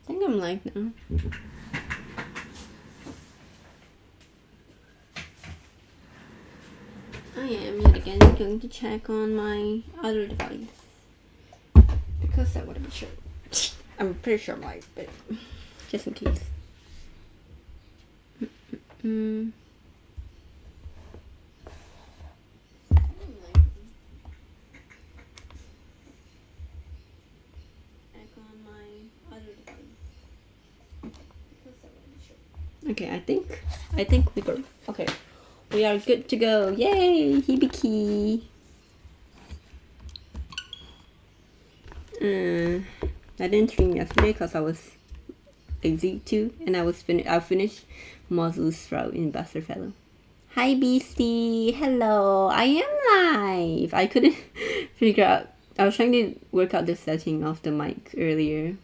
I think I'm live now. I am yet again going to check on my other device. Because I want to be sure. I'm pretty sure I'm live, but just in case. Okay, I think we go. Okay, we are good to go. Yay, Hibiki. I didn't stream yesterday because I was lazy to, and I finished Mozu's route in Busterfellow. Hi Beastie, hello. I am live. I couldn't figure out. I was trying to work out the setting of the mic earlier.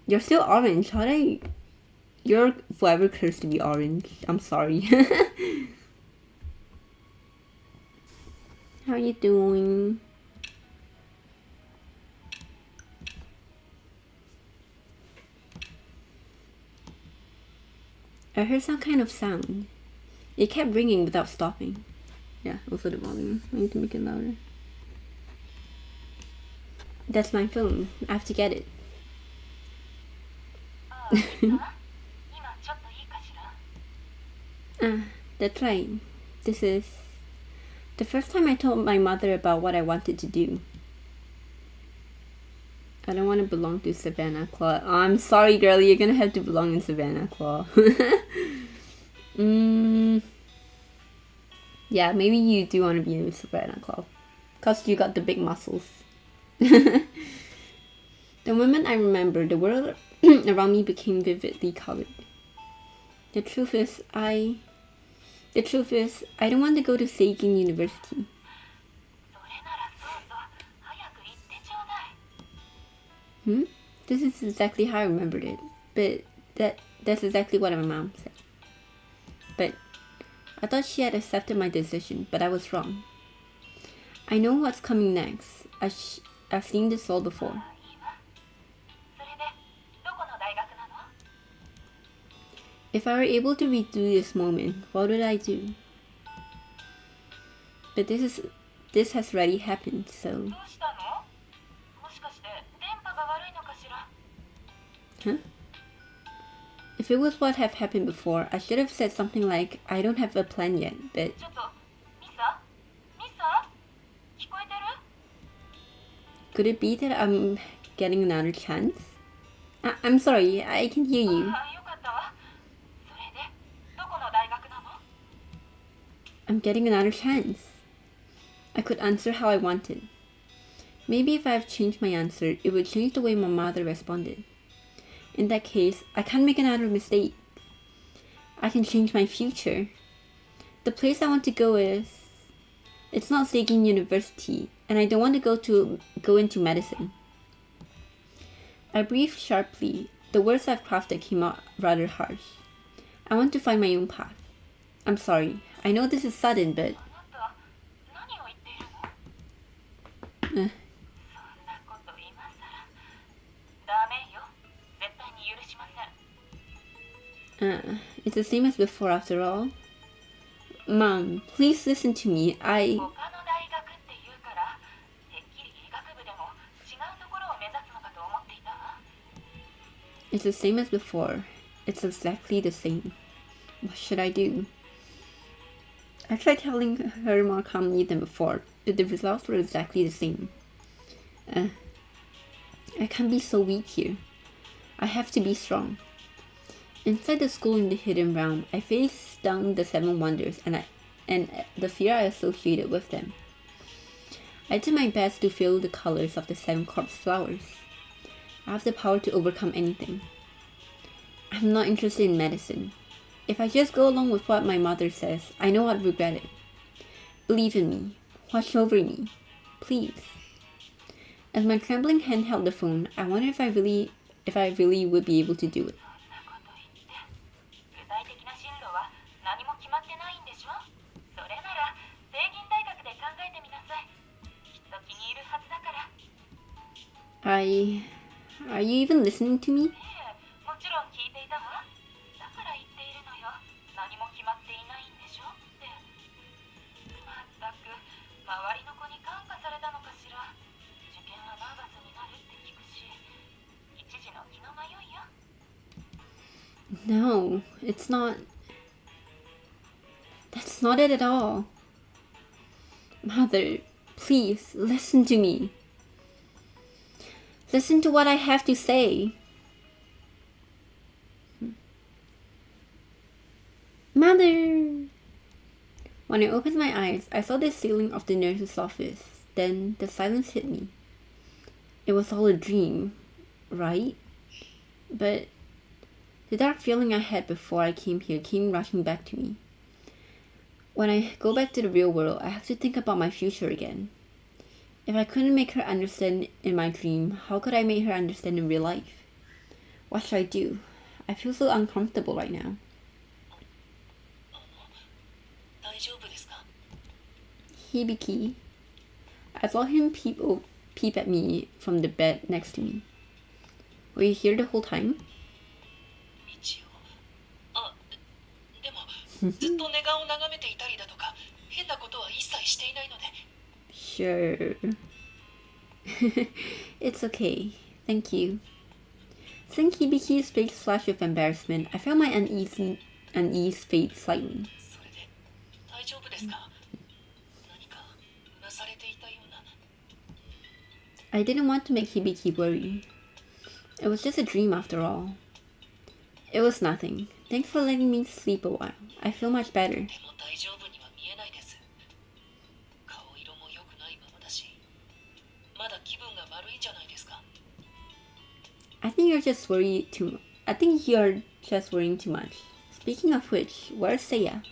You're still orange. How did I? You're forever cursed to be orange. I'm sorry. How are you doing? I heard some kind of sound. It kept ringing without stopping. Yeah, also the volume. I need to make it louder. That's my phone. I have to get it. That's right. This is the first time I told my mother about what I wanted to do. I don't want to belong to Savannah Claw. Oh, I'm sorry, girlie. You're gonna have to belong in Savannah Claw. Yeah, maybe you do want to be in Savannah Claw. Because you got the big muscles. The moment I remember, the world around me became vividly colored. The truth is, I don't want to go to Seigin University. This is exactly how I remembered it. But that's exactly what my mom said. But I thought she had accepted my decision, but I was wrong. I know what's coming next. I've seen this all before. If I were able to redo this moment, what would I do? But this has already happened, so... Huh? If it was what have happened before, I should have said something like, I don't have a plan yet, but... Could it be that I'm getting another chance? I'm sorry, I can hear you. I'm getting another chance. I could answer how I wanted. Maybe if I have changed my answer, it would change the way my mother responded. In that case, I can't make another mistake. I can change my future. The place I want to go is... It's not Seigin University, and I don't want to go into medicine. I breathed sharply. The words I've crafted came out rather harsh. I want to find my own path. I'm sorry. I know this is sudden, but... It's the same as before after all. Mom, please listen to me. It's the same as before. It's exactly the same. What should I do? I tried telling her more calmly than before, but the results were exactly the same. I can't be so weak here. I have to be strong. Inside the school in the hidden realm, I faced down the 7 wonders and the fear I associated with them. I did my best to feel the colors of the 7 corpse flowers. I have the power to overcome anything. I'm not interested in medicine. If I just go along with what my mother says, I know I'd regret it. Believe in me. Watch over me. Please. As my trembling hand held the phone, I wondered if I really would be able to do it. Are you even listening to me? もちろん聞いていたわ。だから言っているのよ。何も決まっていないんでしょって。まったく、周りの子に感化されたのかしら。受験はナーバスになるって聞くし、一時の気の迷いよ。No, it's not. That's not it at all. Mother, please, listen to me. Listen to what I have to say. Mother! When I opened my eyes, I saw the ceiling of the nurse's office. Then the silence hit me. It was all a dream, right? But the dark feeling I had before I came here came rushing back to me. When I go back to the real world, I have to think about my future again. If I couldn't make her understand in my dream, how could I make her understand in real life? What should I do? I feel so uncomfortable right now. Hibiki. I saw him peep at me from the bed next to me. Were you here the whole time? Sure. It's okay. Thank you. Seeing Hibiki's face flash with embarrassment, I felt my unease fade slightly. I didn't want to make Hibiki worry. It was just a dream after all. It was nothing. Thanks for letting me sleep a while. I feel much better. I think you're just worried too. I think you're just worrying too much. Speaking of which, where's Seiya?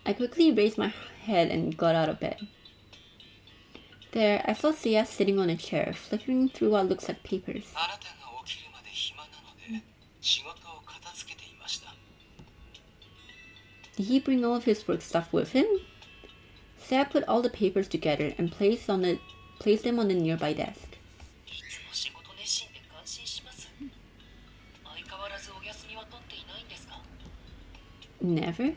I quickly raised my head and got out of bed. There, I saw Seiya sitting on a chair, flickering through what looks like papers. Did he bring all of his work stuff with him? Seiya put all the papers together and placed them on the nearby desk. Never?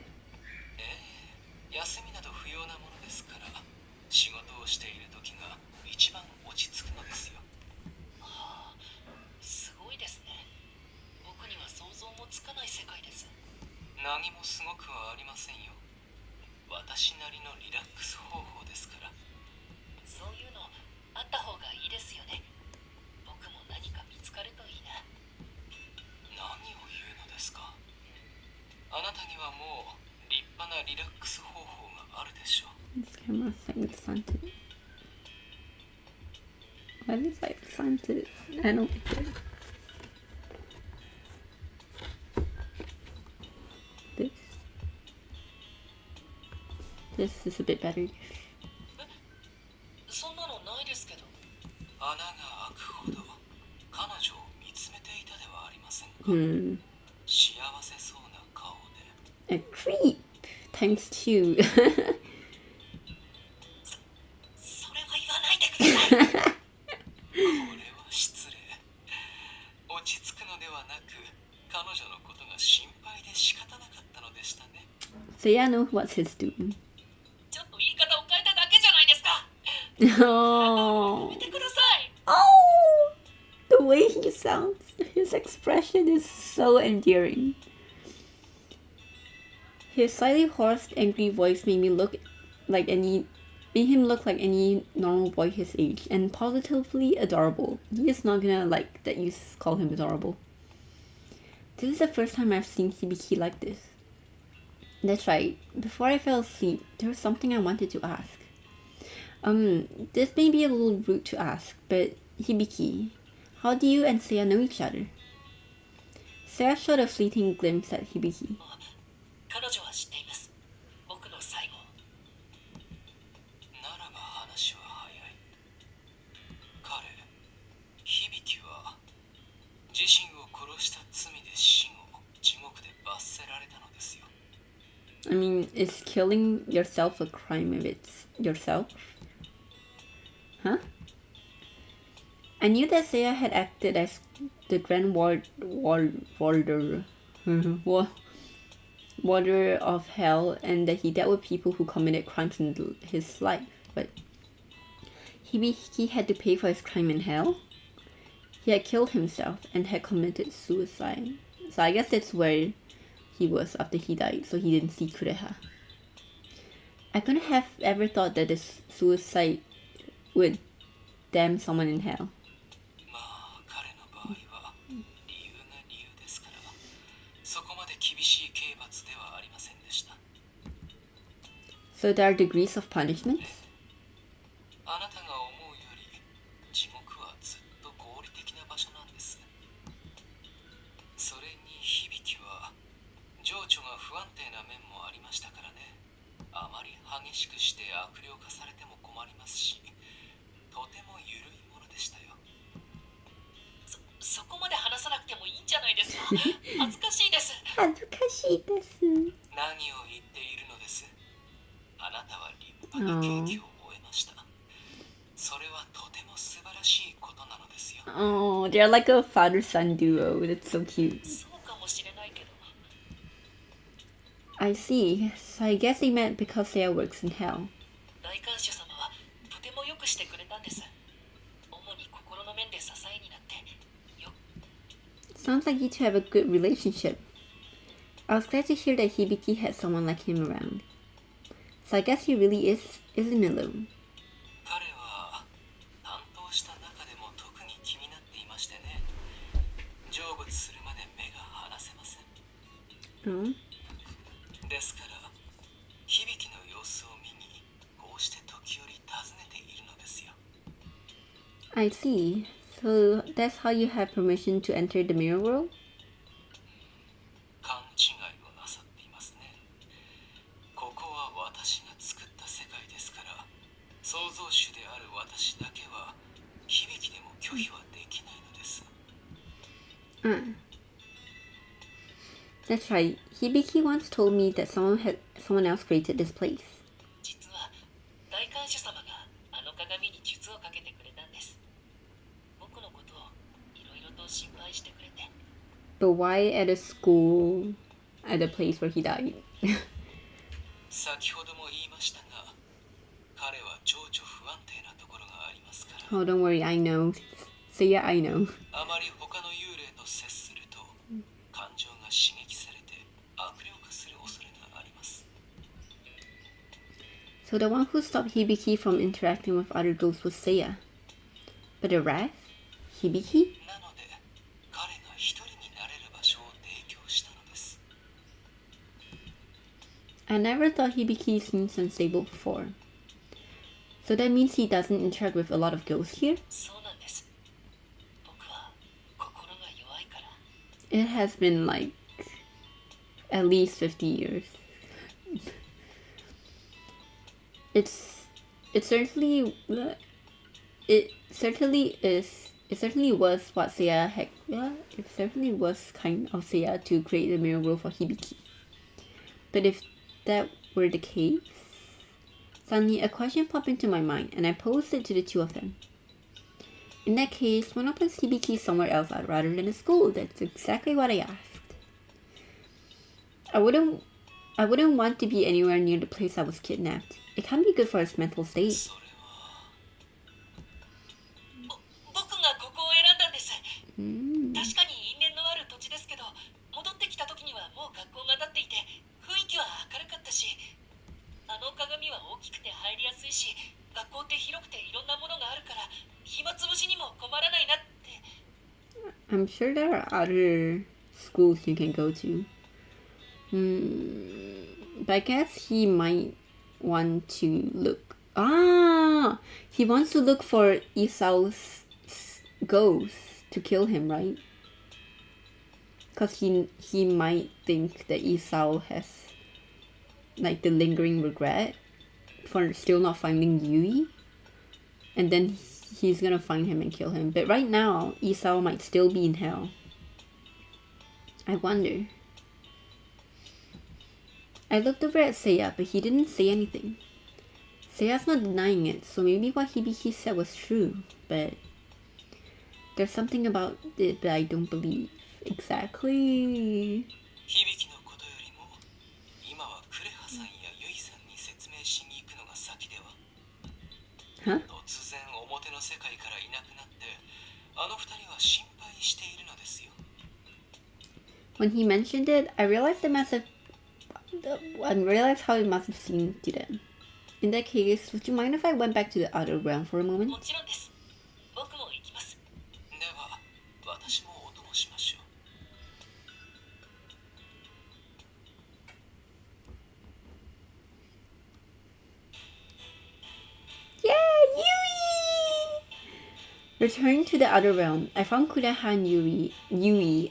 This camera slightly slanted. Why is it slightly slanted? I don't get it. This is a bit better. A creep times 2. Seiya knows what's his doing. Oh. Oh, the way he sounds, his expression is so endearing. His slightly hoarse, angry voice made him look like any normal boy his age, and positively adorable. He is not gonna like that you call him adorable. This is the first time I've seen Hibiki like this. That's right. Before I fell asleep, there was something I wanted to ask. This may be a little rude to ask, but Hibiki, how do you and Seiya know each other? Seiya shot a fleeting glimpse at Hibiki. I mean, is killing yourself a crime if it's yourself? Huh? I knew that Seiya had acted as the Grand Warder of Hell, and that he dealt with people who committed crimes in his life, but Hibiki had to pay for his crime in hell? He had killed himself and had committed suicide. So I guess that's where he was after he died, so he didn't see Kureha. I couldn't have ever thought that this suicide would damn someone in hell. So there are degrees of punishments? Oh, they're like a father-son duo. That's so cute. I see. So I guess they meant because Seiya works in hell. Sounds like you two have a good relationship. I was glad to hear that Hibiki had someone like him around. So I guess he really isn't alone. Oh. I see. So that's how you have permission to enter the mirror world? That's right. Hibiki once told me that someone else created this place. But why at a school, at the place where he died? Oh, don't worry, I know. So yeah, I know. So the one who stopped Hibiki from interacting with other ghosts was Seiya. But the wrath? Hibiki? I never thought Hibiki seemed unstable before. So that means he doesn't interact with a lot of ghosts here? It has been like at least 50 years. It certainly was what Seiya had. Yeah, it certainly was kind of Seiya to create the mirror world for Hibiki. But if that were the case, suddenly a question popped into my mind, and I posed it to the two of them. In that case, why not place Hibiki somewhere else rather than the school? That's exactly what I asked. I wouldn't want to be anywhere near the place I was kidnapped. It can't be good for his mental state. I'm sure there are other schools you can go to. But I guess he might want to look. He wants to look for Isau's ghost to kill him, right? Because he might think that Isao has like the lingering regret for still not finding Yui, and then he's gonna find him and kill him. But right now, Isao might still be in hell. I wonder. I looked over at Seiya, but he didn't say anything. Seiya's not denying it, so maybe what Hibiki said was true, but there's something about it that I don't believe. Exactly. 響きのことよりも今はクレハさんやユイさんに説明しに行くのが先では。 Huh? 突然表の世界からいなくなってあの二人は心配しているのですよ。 When he mentioned it, I realized how it must have seemed to them. In that case, would you mind if I went back to the outer realm for a moment? もちろんです。僕も行きます。では私もお供しましょう。 Yay, Yui! Returning to the outer realm, I found Kuraha and Yui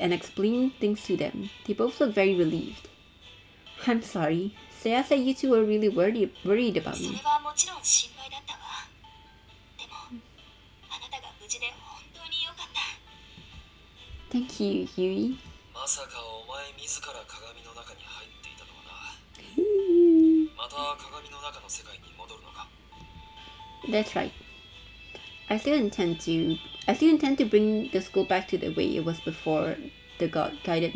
and explained things to them. They both looked very relieved. I'm sorry. Seiya said you two were really worried about それ me. はもちろん心配だったわ。でもあなたが無事で本当によかった。 Thank you, Yui. まさかお前自ら鏡の中に入っていたとはな。また鏡の中の世界に戻るのか。 That's right. I still intend to bring the school back to the way it was before the god spirited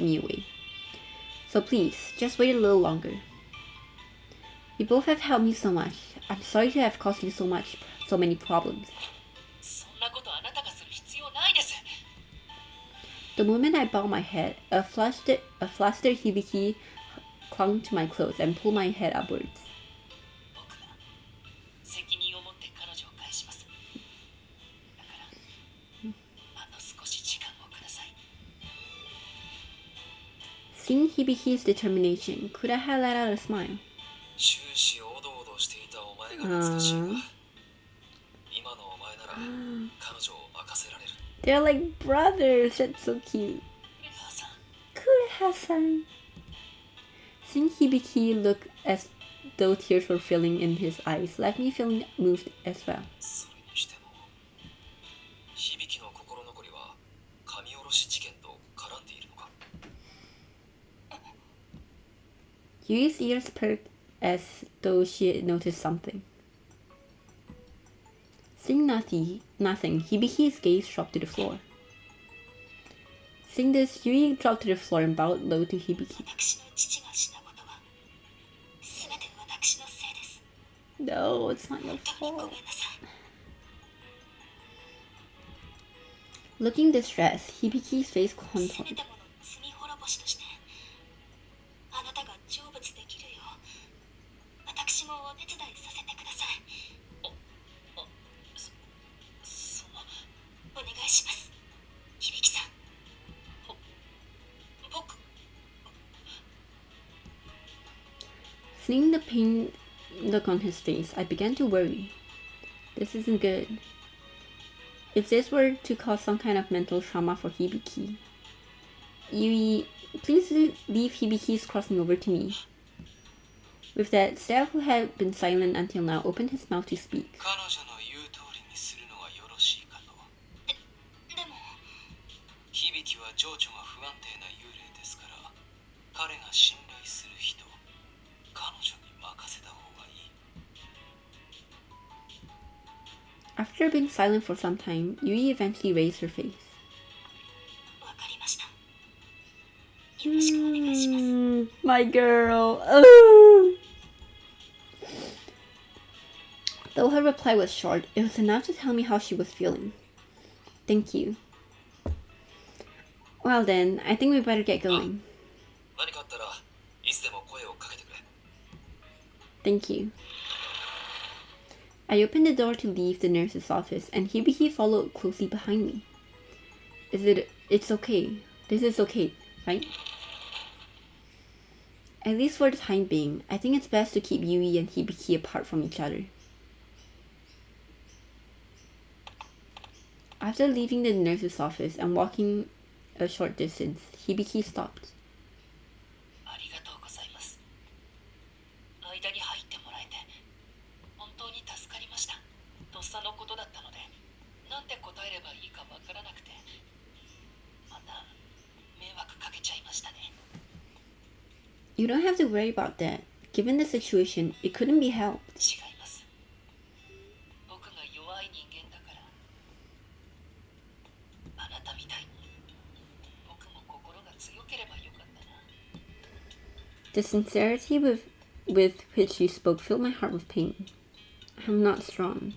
me away. So please, just wait a little longer. You both have helped me so much. I'm sorry to have caused you so many problems. そんなことあなたがする必要ないです。 The moment I bowed my head, a flustered Hibiki clung to my clothes and pulled my head upwards. 僕が責任を持って彼女を返します。だからあと少し時間をください。 Seeing Hibiki's determination, Kuraha let out a smile. 終始おどおどしていたお前が懐かしいが、今のお前なら彼女を任せられる。 They're like brothers. That's so cute. クレハさん、 Kuraha-san. Seeing Hibiki look as though tears were filling in his eyes left me feeling moved as well. それにしても響の心残りは神下ろし事件と絡んでいるのか。 Yui's ears perked as though she had noticed something. Seeing nothing, Hibiki's gaze dropped to the floor. Seeing this, Yui dropped to the floor and bowed low to Hibiki. 私の父がしたことは全て私のせいです。 No, it's not your 本当にご fault. めんなさい。 Looking distressed, Hibiki's face せ contorted. めてもの罪滅ぼしとしてあなたが成仏できるよう私もお手伝いさせてください。そのお願いします。響さん。僕 Seeing the pained look on his face, I began to worry. This isn't good. If this were to cause some kind of mental trauma for Hibiki. Yui, please leave Hibiki's crossing over to me. With that, Seiya, who had been silent until now, opened his mouth to speak. 彼女の言う通りにするのはよろしいかと。でも響は情緒が不安定な幽霊ですから、彼が信頼する人、彼女に任せた方がいい。 After being silent for some time, Yui eventually raised her face. わかりました。よろしくお願いします。My girl. Oh. Though her reply was short, it was enough to tell me how she was feeling. Thank you. Well then, I think we better get going. 何かあったらいつでも声をかけてくれ。 Thank you. I opened the door to leave the nurse's office, and Hibiki followed closely behind me. It's okay. This is okay, right? At least for the time being, I think it's best to keep Yui and Hibiki apart from each other. After leaving the nurse's office and walking a short distance, Hibiki stopped. ありがとうございます。間に入ってもらえて本当に助かりました。とっさのことだったので、なんて答えればいいかわからなくて、また迷惑かけちゃいましたね。 You don't have to worry about that. Given the situation, it couldn't be helped. 違います。僕が弱い人間だから。あなたみたいに僕も心が強ければよかったな。The sincerity with which she spoke filled my heart with pain. I'm not strong.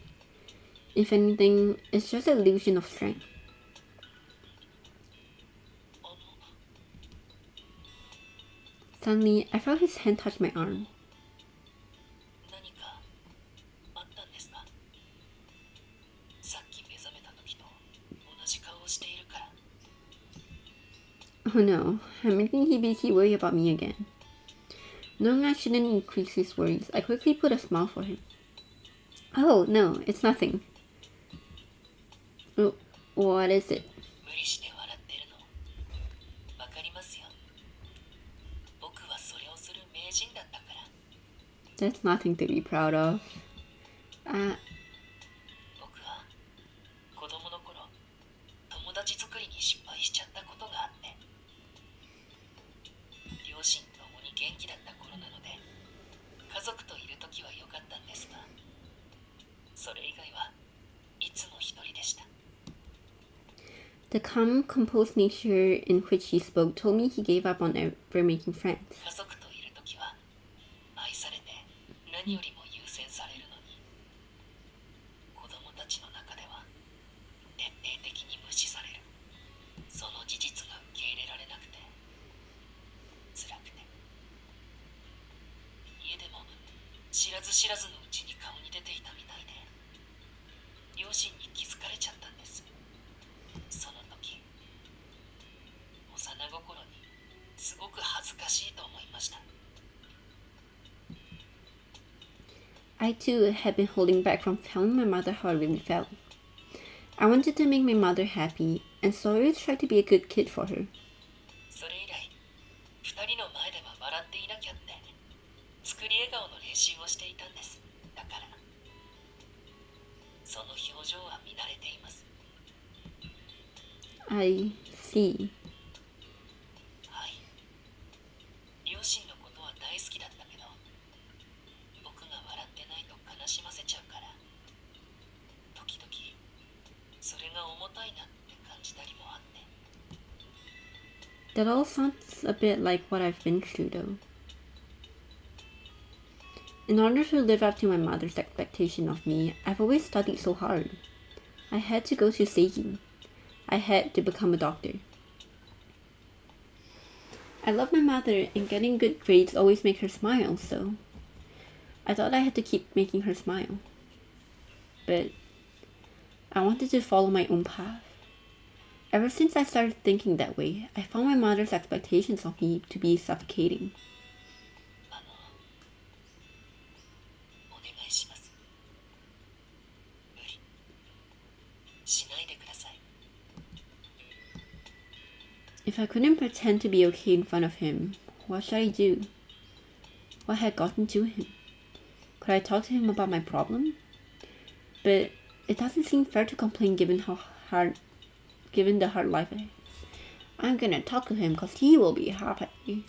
If anything, it's just an illusion of strength. Suddenly, I felt his hand touch my arm. 何かあったんですか？さっき目覚めた時と同じ顔をしているから。Oh no, I'm making Hibiki worry about me again. Knowing I shouldn't increase his worries, I quickly put a smile for him. Oh, no, it's nothing. Oh, what is it? 無理して笑ってるのわかりますよ。僕はそれをする名人だったから。 That's nothing to be proud of. 僕は子供の頃友達作りに失敗しちゃったことがあって、両親ともに元気だった頃なので家族といる時は良かったんですが、それ以外はいつも一人でした。 The calm, composed nature in which he spoke told me he gave up on ever making friends. 家族といる時は愛されて何よりも優先されるのに、子供たちの中では徹底的に無視される。その事実が受け入れられなくて辛くて、家でも知らず知らずのうちに顔に出ていたみたいで、両親に気づかれちゃったんです。その時幼心にすごく恥ずかしいと思いました。 I too had been holding back from telling my mother how I really felt. I wanted to make my mother happy, and so I always tried to be a good kid for her. それ以来二人の前では笑っていなきゃって作り笑顔の練習をしていたんです。だからその表情は見慣れています。 I see. はい、両親のことは大好きだったけど、僕が笑ってないと悲しませちゃうから、時々それが重たいなって感じたりもあって。 That all sounds a bit like what I've been through, though. In order to live up to my mother's expectation of me, I've always studied so hard. I had to go to Seiji. I had to become a doctor. I love my mother, and getting good grades always make her smile, so I thought I had to keep making her smile. But I wanted to follow my own path. Ever since I started thinking that way, I found my mother's expectations of me to be suffocating. お願いします。無理しないでください。 If I couldn't pretend to be okay in front of him, what should I do? What had gotten to him? Could I talk to him about my problem? But it doesn't seem fair to complain given the hard life I have. I'm gonna talk to him cause he will be happy.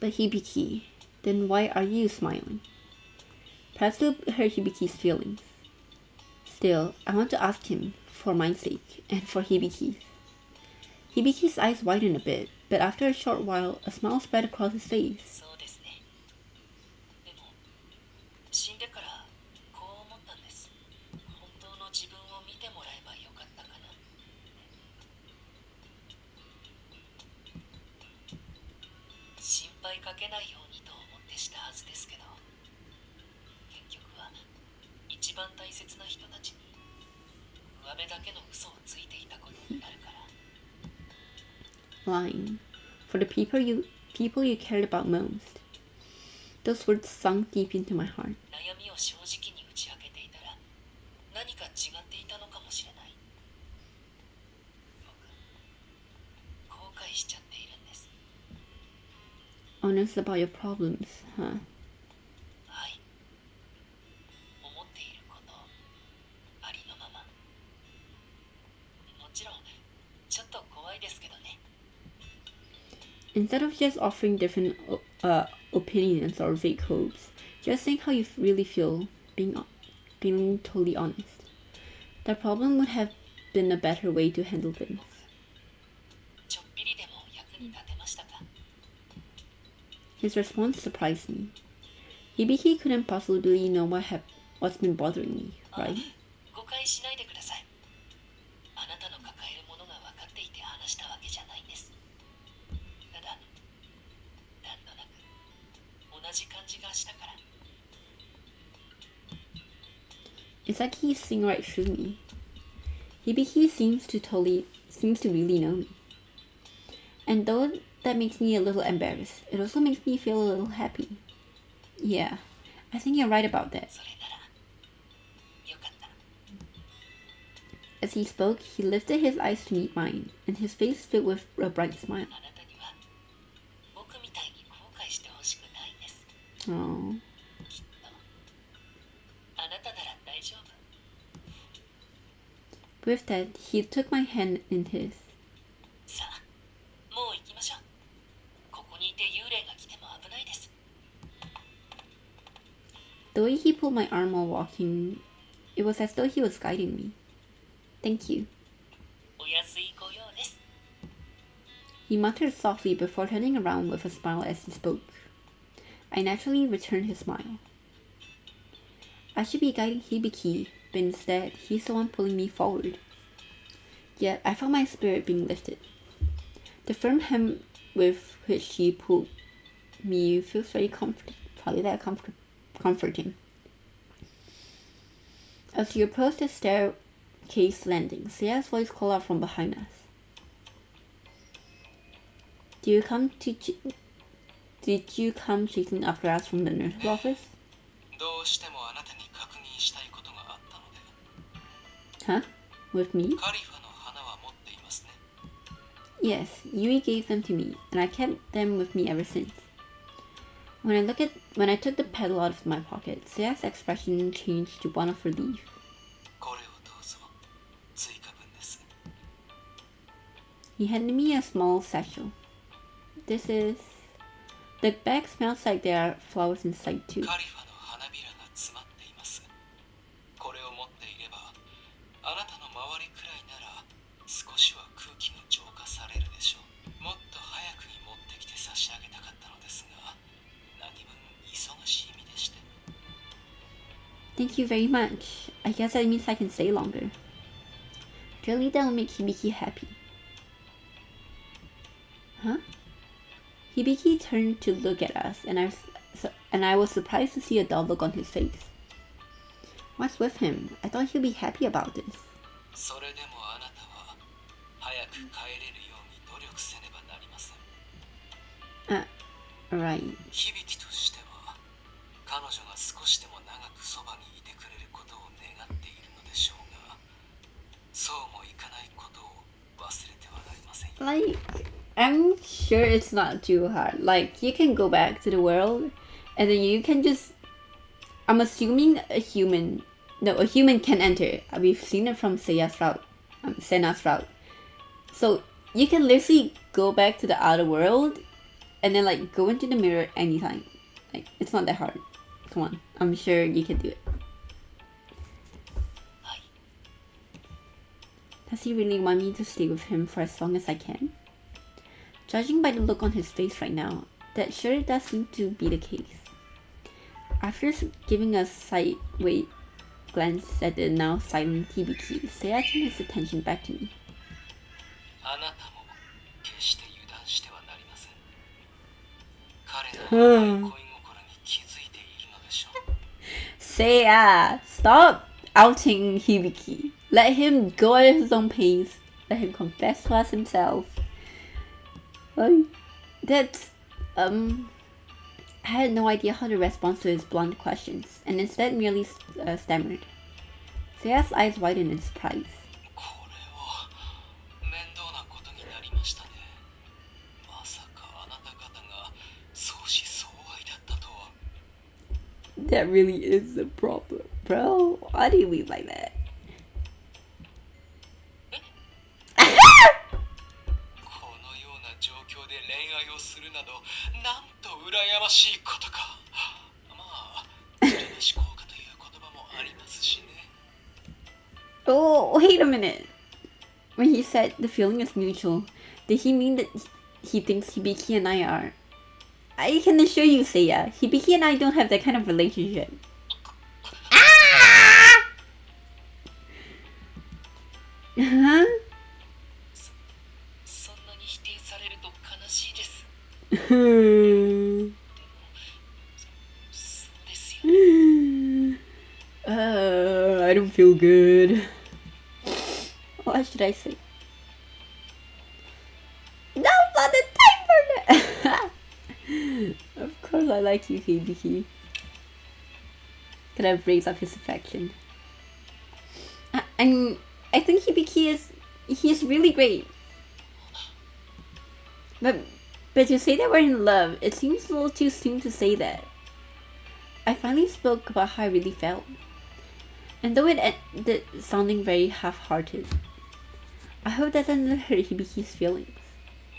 But Hibiki, then why are you smiling? Perhaps to hurt Hibiki's feelings. Still, I want to ask him, for my sake, and for Hibiki's. Hibiki's eyes widened a bit, but after a short while, a smile spread across his face. そうですね。でも死んでからこう思ったんです。本当の自分を見てもらえばよかったかな。心配かけないようにと思ってしたはずですけど、結局は一番大切な人たちに上辺だけの嘘をついていたことになるから。 Lying. For the people you cared about most. Those words sunk deep into my heart. 悩みを正直に打ち明けていたら何か違っていたのかもしれない。僕後悔しちゃっているんです。 Honest about your problems, huh? はい、思っていることありのまま。もちろんちょっと怖いですけどね。Instead of just offering different opinions or vague hopes, just saying how you really feel, being totally honest. The problem would have been a better way to handle things. ちょっぴりでも役に立てましたか？ His response surprised me. Hibiki couldn't possibly know what's been bothering me, right? 誤解しないでください。あなたの抱えるものが分かっていて話したわけじゃないんです。ただ、なんとなく同じ感じがしたから。It's like he's seeing right through me. Hibiki seems to really know me. And though that makes me a little embarrassed, it also makes me feel a little happy. Yeah, I think you're right about that. それならよかった。 As he spoke, he lifted his eyes to meet mine, and his face filled with a bright smile. あなたには僕みたいに後悔してほしくないんです。 Oh. きっとあなたなら大丈夫。 With that, he took my hand in his. さあ、もう行きましょう。ここにいて幽霊が来ても危ないです。 The way he pulled my arm while walking, it was as though he was guiding me. Thank you. お安いご用です。 He muttered softly before turning around with a smile as he spoke. I naturally returned his smile. I should be guiding Hibiki, but instead, he's the one pulling me forward. Yet, I felt my spirit being lifted. The firm hand with which he pulled me feels very comforting. As we approached the staircase landing, Seiya's voice called out from behind us. Did you come chasing after us from the nurse's office? どうしてもあなたに確認したいことがあったので。 Huh? With me? カリファの花は持っていますね。 Yes, Yui gave them to me, and I kept them with me ever since. When I took the petal out of my pocket, Seiya's expression changed to one of relief. これをどうぞ。追加分です。 He handed me a small satchel. This is... The bag smells like there are flowers inside too. カリファの花びらが詰まっています。これを持っていれば、あなたの周りくらいなら少しは空気が浄化されるでしょう。もっと早くに持ってきて差し上げたかったのですが、何分忙しい身でして。 Thank you very much. I guess that means I can stay longer. Surely that will make Hibiki happy. Huh? Hibiki turned to look at us, and I was surprised to see a dull look on his face. What's with him? I thought he'd be happy about this. それでもあなたは早く帰れるように努力せねばなりません。Right. 響としては彼女が少しでも長くそばにいてくれることを願っているのでしょうが、そうもいかないことを忘れてはなりませんよ。 Like, I'm sure it's not too hard. Like, you can go back to the world, and then you can just... I'm assuming a human can enter. We've seen it from Senna's route. So, you can literally go back to the outer world, and then, like, go into the mirror anytime. Like, it's not that hard. Come on, I'm sure you can do it. はい。 Does he really want me to stay with him for as long as I can? Judging by the look on his face right now, that sure does seem to be the case. After giving a sideway glance at the now silent Hibiki, Seiya turned his attention back to me. あなたも決して油断してはなりません。彼の甘い恋心に気づいているのでしょう。 Seiya, stop outing Hibiki. Let him go at his own pace. Let him confess to us himself. That's, I had no idea how to respond to his blunt questions, and instead merely stammered. Seiya's eyes widened in surprise. これは面倒なことになりましたね。まさかあなた方が相思相愛だったとは。 That really is the problem, bro. Why do you leave like that? このような状況で恋愛をすしいことか。まあ、それに思考かという言葉もありますしね。Oh, wait a minute. When he said the feeling is mutual, did he mean that he thinks Hibiki and I are? I can assure you, Seiya, Hibiki and I don't have that kind of relationship. Ah! Huh? そんなに否定されると悲しいです。 Hmm. そうですよ。 I don't feel good. What should I say? Now's not the time for that! Of course I like you, Hibiki. Kind of brings up his affection. I think Hibiki he's really great. But to say that we're in love, it seems a little too soon to say that. I finally spoke about how I really felt. And though it ended sounding very half-hearted, I hope that doesn't hurt Hibiki's feelings.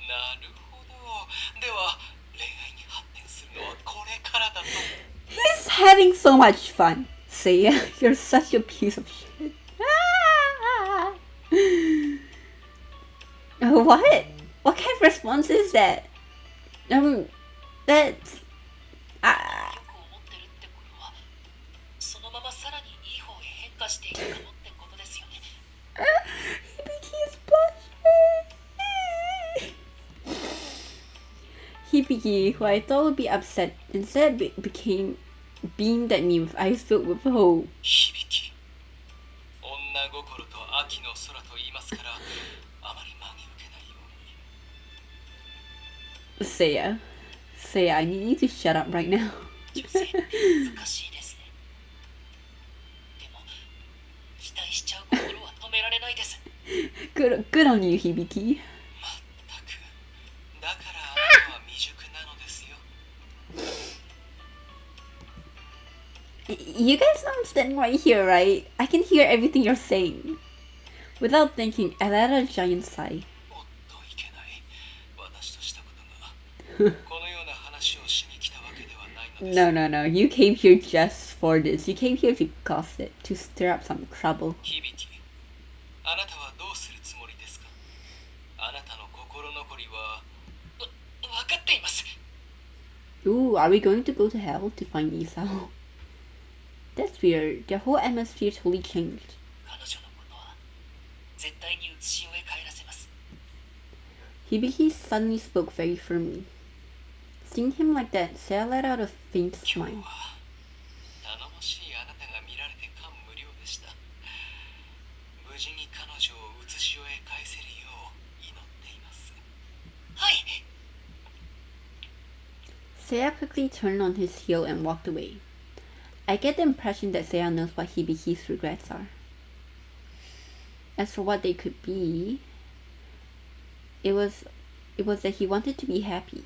なるほど。では、恋愛に発展するのはこれからだと。He's having so much fun. Seiya, you're such a piece of shit. What? What kind of response is that? That's... よく思ってるってことは、そのままさらにいい方へ変化していくかもってことですよね。 Hibiki is blushing. Hibiki, who I thought would be upset, instead became beamed at me with eyes filled with hope. 響き。女心と秋の空と言いますから、あまり真に受けないように。 Seiya, I need you to shut up right now. 女性って難しいですね。でも、期待しちゃう心は止められないです。 Good on you, Hibiki. まったく。だからあなたは未熟なのですよ。 You guys know I'm standing right here, right? I can hear everything you're saying. Without thinking, I let out a giant sigh. おっといけない。私としたことが。このような話をしに来たわけではないのです。No. You came here just for this. You came here to gossip, to stir up some trouble. 響き。あなたはどうするつもりですか。あなたの心残りは。分かっています。 Ooh, are we going to go to hell to find Isao? That's weird. The whole atmosphere totally changed. 彼女のことは絶対に写し終え帰らせます。 Hibiki suddenly spoke very firmly. Seeing him like that, Seiya let out a faint 今 smile. 日は頼もしいあなたが見られて感無量でした。無事に彼女を写し終え返せるよう祈っています。はい。 Seiya quickly turned on his heel and walked away. I get the impression that Seiya knows what Hibiki's regrets are. As for what they could be, it was that he wanted to be happy,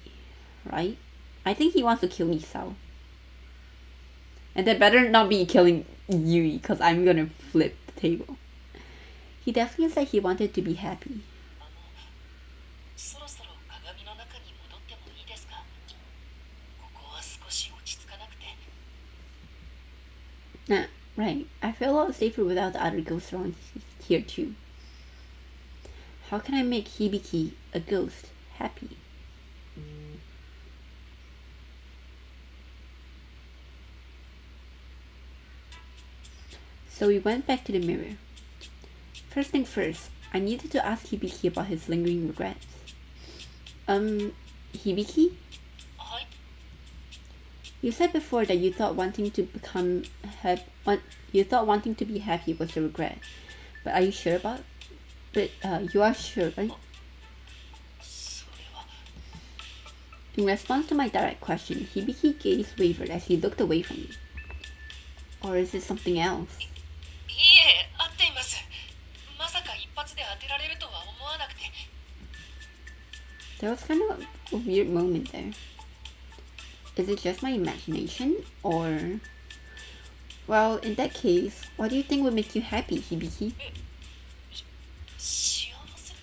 right? I think he wants to kill Isao. And that better not be killing Yui, because I'm gonna flip the table. He definitely said he wanted to be happy. そろそろ鏡の中に戻ってもいいですか。ここは少し落ち着かなくて。 Right. I feel a lot safer without the other ghosts around here too. How can I make Hibiki, a ghost, happy? So we went back to the mirror. First thing first, I needed to ask Hibiki about his lingering regrets. Hibiki? はい。 You said before that you thought wanting to be happy was a regret. But are you sure about? But you are sure, right? それは。 In response to my direct question, Hibiki's gaze wavered as he looked away from me. Or is it something else? いいえ、合っています。まさか一発で当てられるとは思わなくて。 There was kind of a weird moment there. Is it just my imagination? Or... Well, in that case, what do you think would make you happy, Hibiki? 幸せ。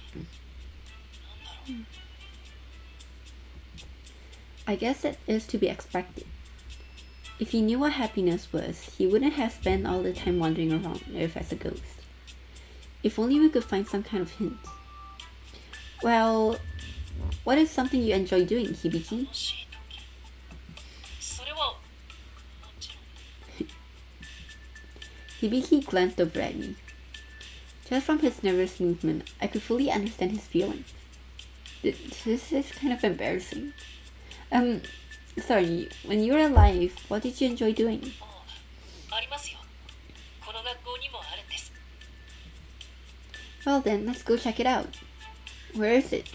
なんだろう。I guess that is to be expected. If he knew what happiness was, he wouldn't have spent all the time wandering around Earth as a ghost. If only we could find some kind of hint. Well, what is something you enjoy doing, Hibiki? 楽しい時それはもちろん Hibiki glanced over at me. Just from his nervous movement, I could fully understand his feelings. This is kind of embarrassing. Sorry, when you were alive, what did you enjoy doing? ありますよこの学校にもあるんです Well then, let's go check it out. Where is it?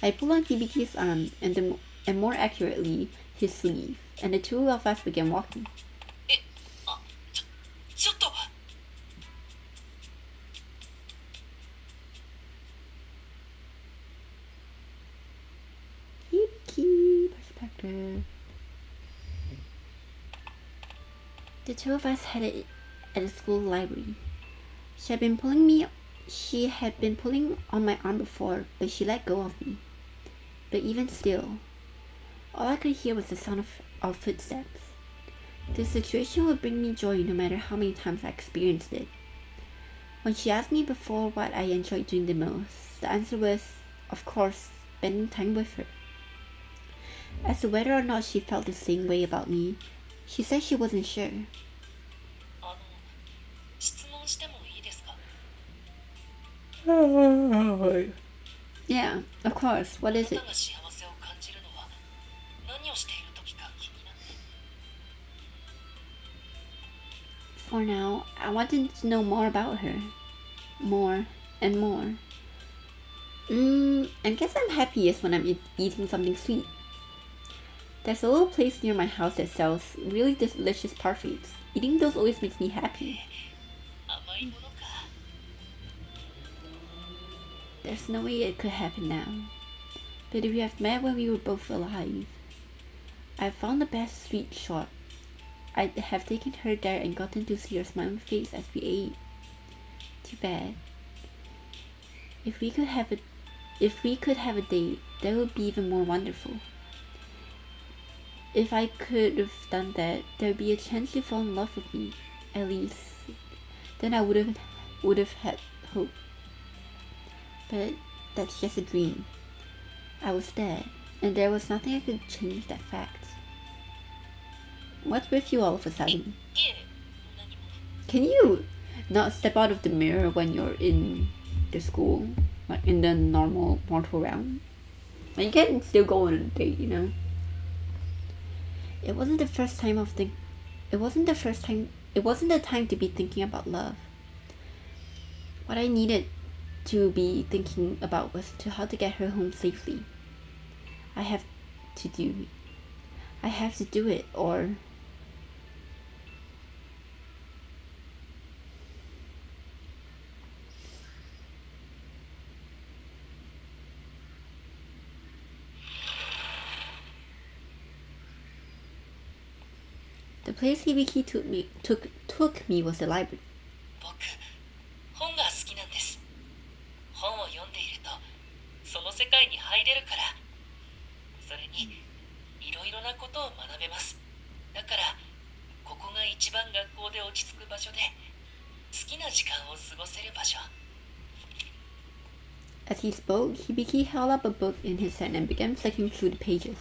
I pulled on Hibiki's arm and more accurately, his sleeve, and the two of us began walking. えあちょっと Hibiki perspective. The two of us headed at the school library. She had been pulling on my arm before, but she let go of me. But even still, all I could hear was the sound of our footsteps. The situation would bring me joy no matter how many times I experienced it. When she asked me before what I enjoyed doing the most, the answer was, of course, spending time with her. As to whether or not she felt the same way about me, she said she wasn't sure. あの質問してもいいですか Yeah, of course. What あ is な it? たが幸せを感じるのは何をしている時か気になって For now, I wanted to know more about her. More and more. I guess I'm happiest when I'm eating something sweet. There's a little place near my house that sells really delicious parfaits. Eating those always makes me happy. 甘いものか There's no way it could happen now. But if we have met when we were both alive, I found the best sweet shop. I'd have taken her there and gotten to see her smiling face as we ate. Too bad. If we could have a date, that would be even more wonderful. If I could have done that, there would be a chance you fall in love with me, at least. Then I would have had hope. But that's just a dream. I was dead, and there was nothing I could change that fact. What's with you all of a sudden? いえ何も Can you not step out of the mirror when you're in the school, like in the normal mortal realm? Like you can still go on a date, you know. It wasn't the time to be thinking about love. What I needed to be thinking about was how to get her home safely. I have to do it, or the place Hibiki took me was the library. 僕本が好きなんです本を読んでいるとその世界に入れるからそれにいろいろなことを学べますだからここが一番学校で落ち着く場所で好きな時間を過ごせる場所 As he spoke, Hibiki held up a book in his hand and began flicking through the pages.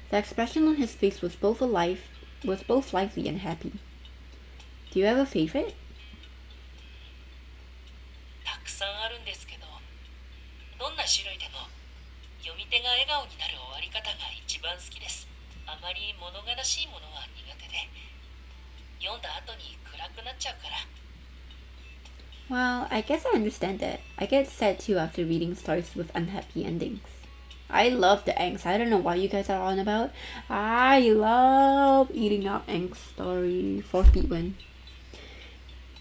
The expression on his face was both lively and happy. Do you have a favorite? たくさんあるんですけどどんな種類でも読み手が笑顔になる終わり方が一番好きですあまり物悲しいものは苦手で読んだ後に暗くなっちゃうから Well, I guess I understand that. I get sad too after reading stories with unhappy endings. I love the angst. I don't know what you guys are on about. I love eating up angst story for Speedwin.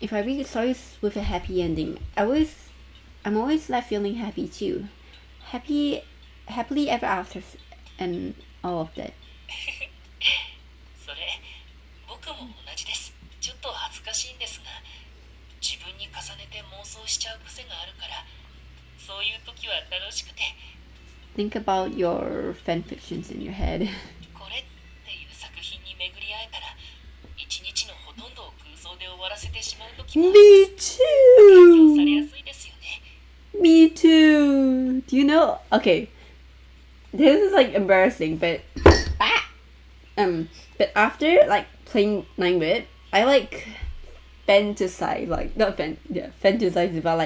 If I read stories with a happy ending, I'm always left feeling happy too. Happily ever after and all of that. それ僕も同じですちょっと恥ずかしいんですが自分に重ねて妄想しちゃう癖があるからそういう時は楽しくて Think about your fan fictions in your head. これっていう作品に巡り会えたら一日のほとんどを空想で終わらせてしまう時もあり Me ます。影響されや too! すいですよね。 Me too! Do you know? Okay. This is like embarrassing, but but after like playing 9-bit, I like fantasize, like not fantasize about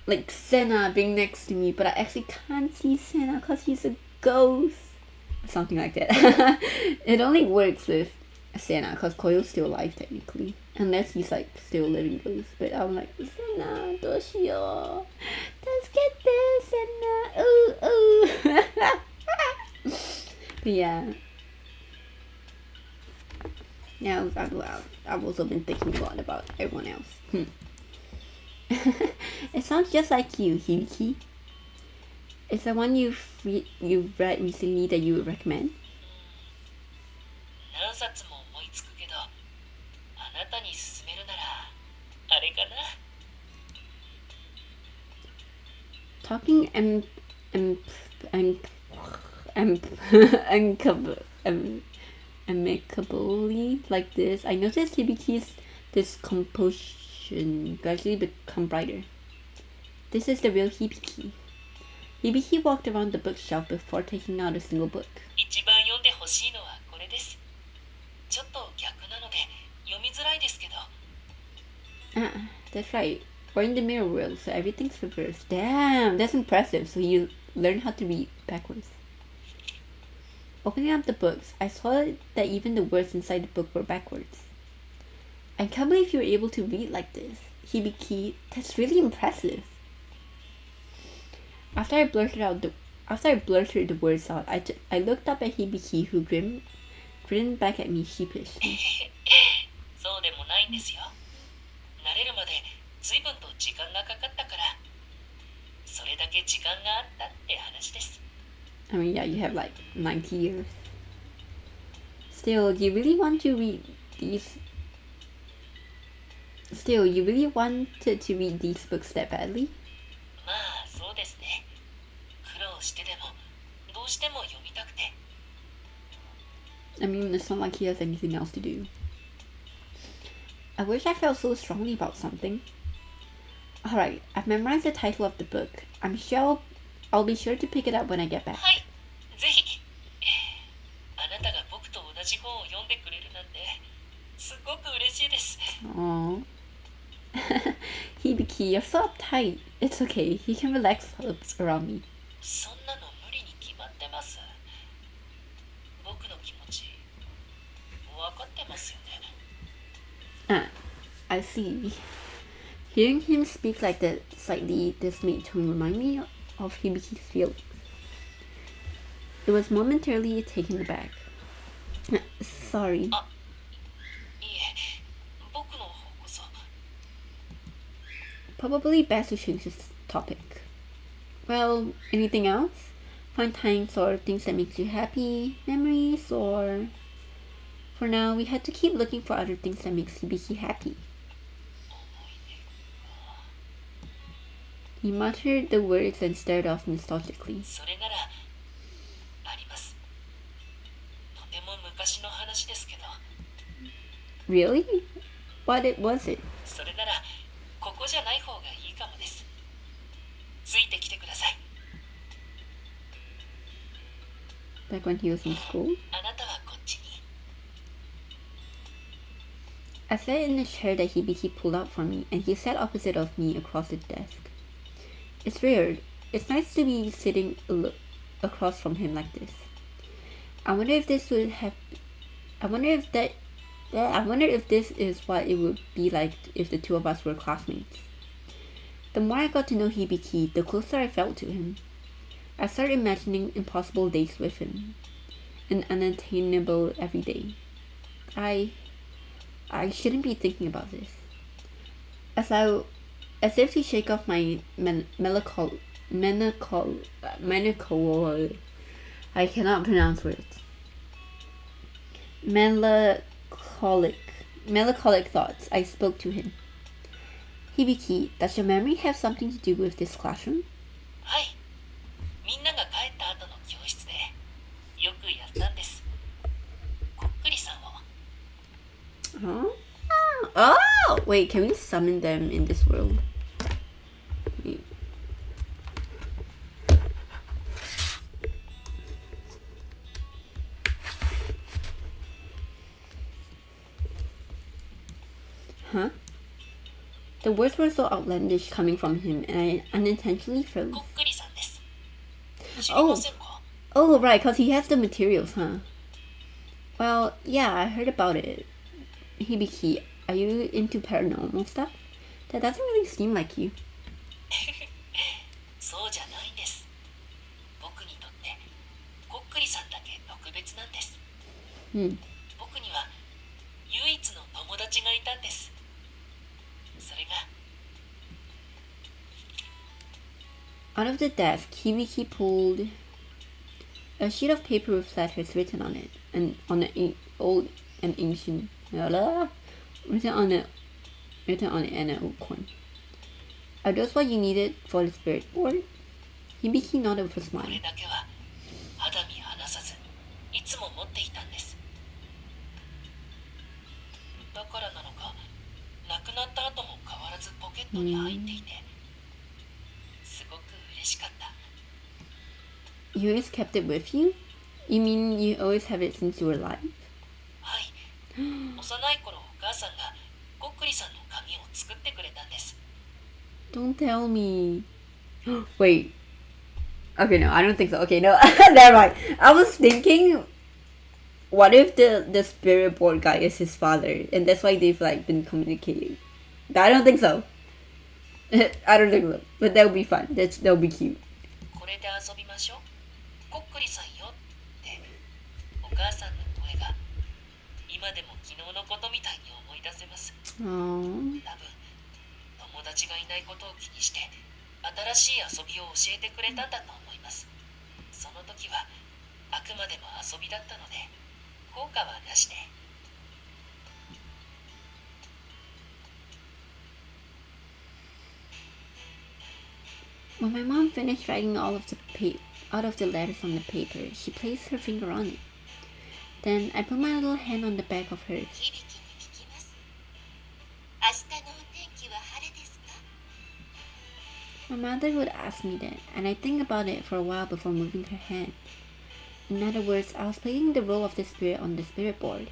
like Senna being next to me, but I actually can't see Senna because he's a ghost. Something like that. It only works with Senna because Koyo's still alive technically. Unless he's like still living ghost. But I'm like, Senna, どうしよう。助けて, Senna. Ooh, ooh. But yeah. Now I've also been thinking a lot about everyone else. It sounds just like you, Hibiki. Is there one you've read recently that you would recommend? 何冊も思いつくけど、あなたに勧めるならあれかな。 Talking amicably like this, I noticed Hibiki's discomposition gradually become brighter. This is the real Hibiki. Hibiki walked around the bookshelf before taking out a single book. 一番読んでほしいのはこれです。ちょっと逆なので読みづらいですけど。 Ah, that's right. We're in the mirror world, so everything's reversed. Damn, that's impressive. So you learn how to read backwards. Opening up the books, I saw that even the words inside the book were backwards. I can't believe you were able to read like this. Hibiki, that's really impressive. After I blurted the words out, I looked up at Hibiki, who grinned back at me sheepishly. そうでもないんですよ。慣れるまで随分と時間がかかったから、それだけ時間があったって話です。 I mean, yeah, you have like 90 years. Still, you really wanted to read these books that badly? まあそうですね。苦労してでもどうしても読みたくて。 I mean, it's not like he has anything else to do. I wish I felt so strongly about something. Alright, I've memorized the title of the book. I'll be sure to pick it up when I get back. はい、ぜひ。あなたが僕と同じ本を読んでくれるなんてすごく嬉しいです。 Aww. Hibiki, you're so uptight. It's okay. He can relax around me. そんなの無理に決まってます。僕の気持ち分かってますよね。 I see. Hearing him speak like that slightly dismayed tone reminded me of Hibiki's feelings. It was momentarily taken aback. Sorry. あ、いえ、僕の方こそ。 Probably best to change this topic. Well, anything else? Fun times or things that makes you happy? Memories or... For now, we had to keep looking for other things that makes Hibiki happy. He muttered the words and stared off nostalgically. それならあります。とても昔の話ですけど。 Really? What was it? それならここじゃない方がいいかもです。ついてきてください。 Back when he was in school? あなたはこっちに。 I sat in the chair that Hibiki pulled out for me, and he sat opposite of me across the desk. It's weird. It's nice to be sitting across from him like this. I wonder if this is what it would be like if the two of us were classmates. The more I got to know Hibiki, the closer I felt to him. I started imagining impossible days with him, an unattainable everyday. I shouldn't be thinking about this. As if to shake off my melancholy, I cannot pronounce words. Melancholic thoughts, I spoke to him. Hibiki, does your memory have something to do with this classroom? はい。みんなが帰った後の教室でよくやったんです。こっくりさんを。 Huh? Oh! Wait, can we summon them in this world? Wait. Huh? The words were so outlandish coming from him, and I unintentionally froze. こっくりさんです。知り Oh, ませんか？ oh, right, because he has the materials, huh? Well, yeah, I heard about it. Hibiki, are you into paranormal stuff? That doesn't really seem like you. そうじゃないんです。僕にとってこっくりさんだけ特別なんです。Hmm. 僕には唯一の友達がいたんです。それが Out of the desk, Hibiki pulled a sheet of paper with letters written on it, and on an old and ancient written on it and an old coin. Are those what you needed for the spirit board? Hibiki nodded with a こ smile. れだけは肌身離さずいつも持っていたんです。だからなのか、亡くなった後も変わらずポケットに入っていて、すごく嬉しかった。 You always kept it with you? You mean you always have it since you were alive? はい。幼い頃お母さんがこっくりさんの髪を作ってくれたんです。 Don't tell me. Wait. Okay, no, I don't think so. Okay, no, never mind. I was thinking, what if the spirit board guy is his father, and that's why they've like been communicating? But I don't think so. I don't think so. But that would be fun. That would be cute. これで遊びましょう。こっくりさんよってお母さんの声が今でも昨日のことみたいに思い出せます。 Aww. 多分友達がいないことを気にして新しい遊びを教えてくれたんだと思います。その時はあくまでも遊びだったので効果はなしで。 When my mom finished writing all of the letters on the paper, she placed her finger on it. Then I put my little hand on the back of hers. 響きに聞きます。明日のお天気は晴れですか？ My mother would ask me that, and I'd think about it for a while before moving her hand. In other words, I was playing the role of the spirit on the spirit board.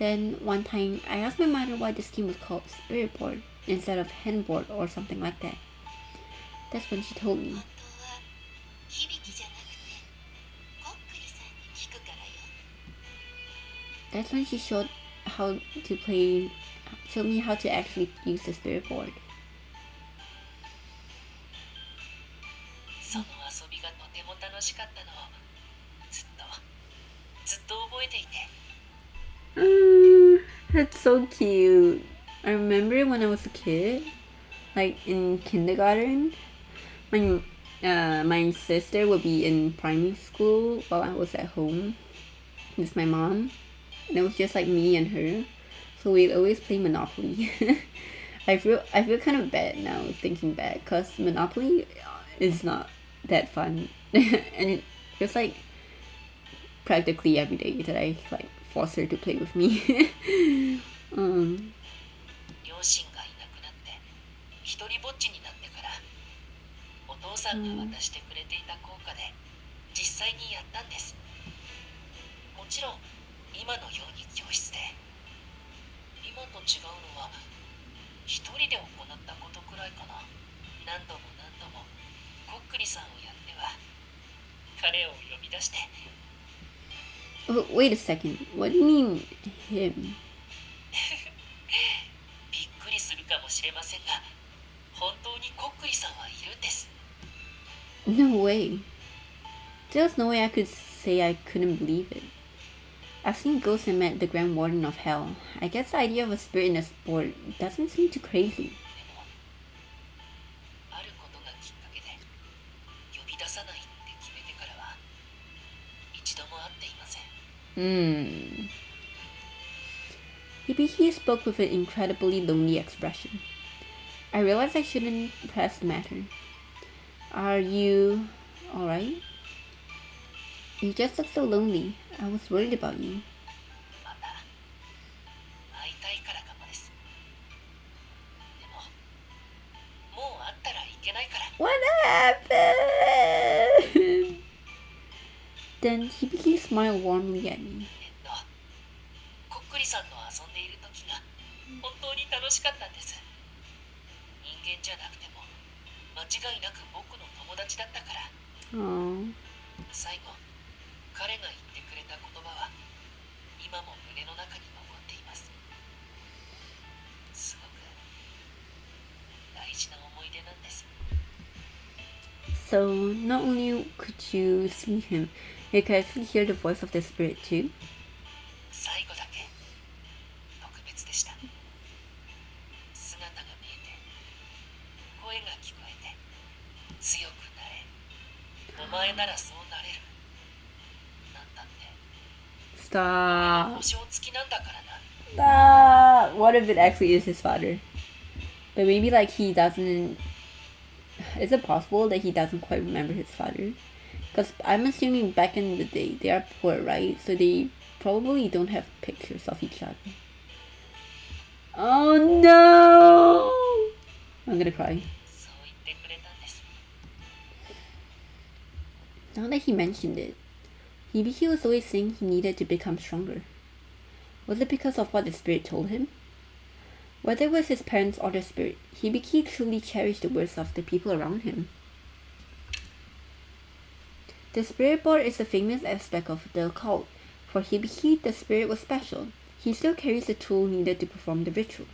Then, one time, I asked my mother why the scheme was called spirit board instead of hand board or something like that. That's when she told me. 本当は響きじゃなくてこっくりさんに聞くからよ。 That's when she showed me how to actually use the spirit board. その遊びがとても楽しかったのをずっと覚えていて。 That's so cute. I remember when I was a kid, like in kindergarten, my sister would be in primary school while I was at home with my mom, and it was just like me and her. So we'd always play Monopoly. I feel kind of bad now thinking back, cause Monopoly is not that fun, and it's like practically every day that I like force her to play with me. 両親がいなくなって一人ぼっちになってからお父さんが渡してくれていた効果で実際にやったんです。もちろん今のように教室で。今と違うのは一人で行ったことくらいかな。何度もこっくりさんをやっては彼を呼び出して。 Oh, wait a second. What do you mean him? びっくりするかもしれませんが本当にこっくりさんはいるんです。 No way. There's no way I could say I couldn't believe it. I've seen ghosts and met the Grand Warden of Hell. I guess the idea of a spirit in a sport doesn't seem too crazy. でもあることがきっかけで呼び出さないって決めてからは一度も会っていません。Hibiki spoke with an incredibly lonely expression. I realized I shouldn't press the matter. Are you alright? You just look so lonely. I was worried about you. また会いたいからかもです。でももう会ったらいけないから。 What happened? Then Hibiki smiled warmly at me. こっくりさんと遊んでいる時が本当に楽しかったんです。人間じゃなくても間違いなく僕の友達だったから。 Aww. 最後彼が言ってくれた言葉は今も胸の中に残っています。すごく大事な思い出なんです。 So, not only could you see him, you could actually hear the voice of the spirit too. 最後だけ特別でした。姿が見えて声が聞こえて強くなれ、お前ならそうなれるなんだって。 Stop. 保証付きなんだからな。 Stop. What if it actually is his father? But maybe like he doesn't. Is it possible that he doesn't quite remember his father? Because I'm assuming back in the day they are poor, right? So they probably don't have pictures of each other. Oh no! I'm gonna cry. そう言ってくれたんです。 Now that he mentioned it, Hibiki was always saying he needed to become stronger. Was it because of what the spirit told him? Whether it was his parents or the spirit, Hibiki truly cherished the words of the people around him. The spirit board is a famous aspect of the occult. For Hibiki, the spirit was special. He still carries the tool needed to perform the ritual.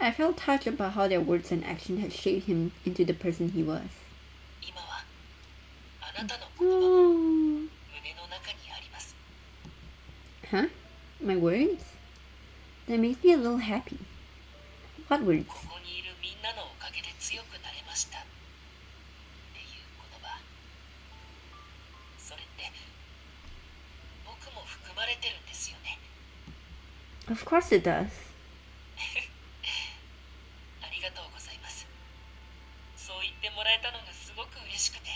I felt touched about how their words and action had shaped him into the person he was. 今はあなたの言葉も胸の中にあります。 Huh? My words? That makes me a little happy. What words? ここにいるみんなのおかげで強くなれましたっていう言葉。それって僕も含まれてるんですよね。 Of course it does. ありがとうございます。そう言ってもらえたのがすごく嬉しくて、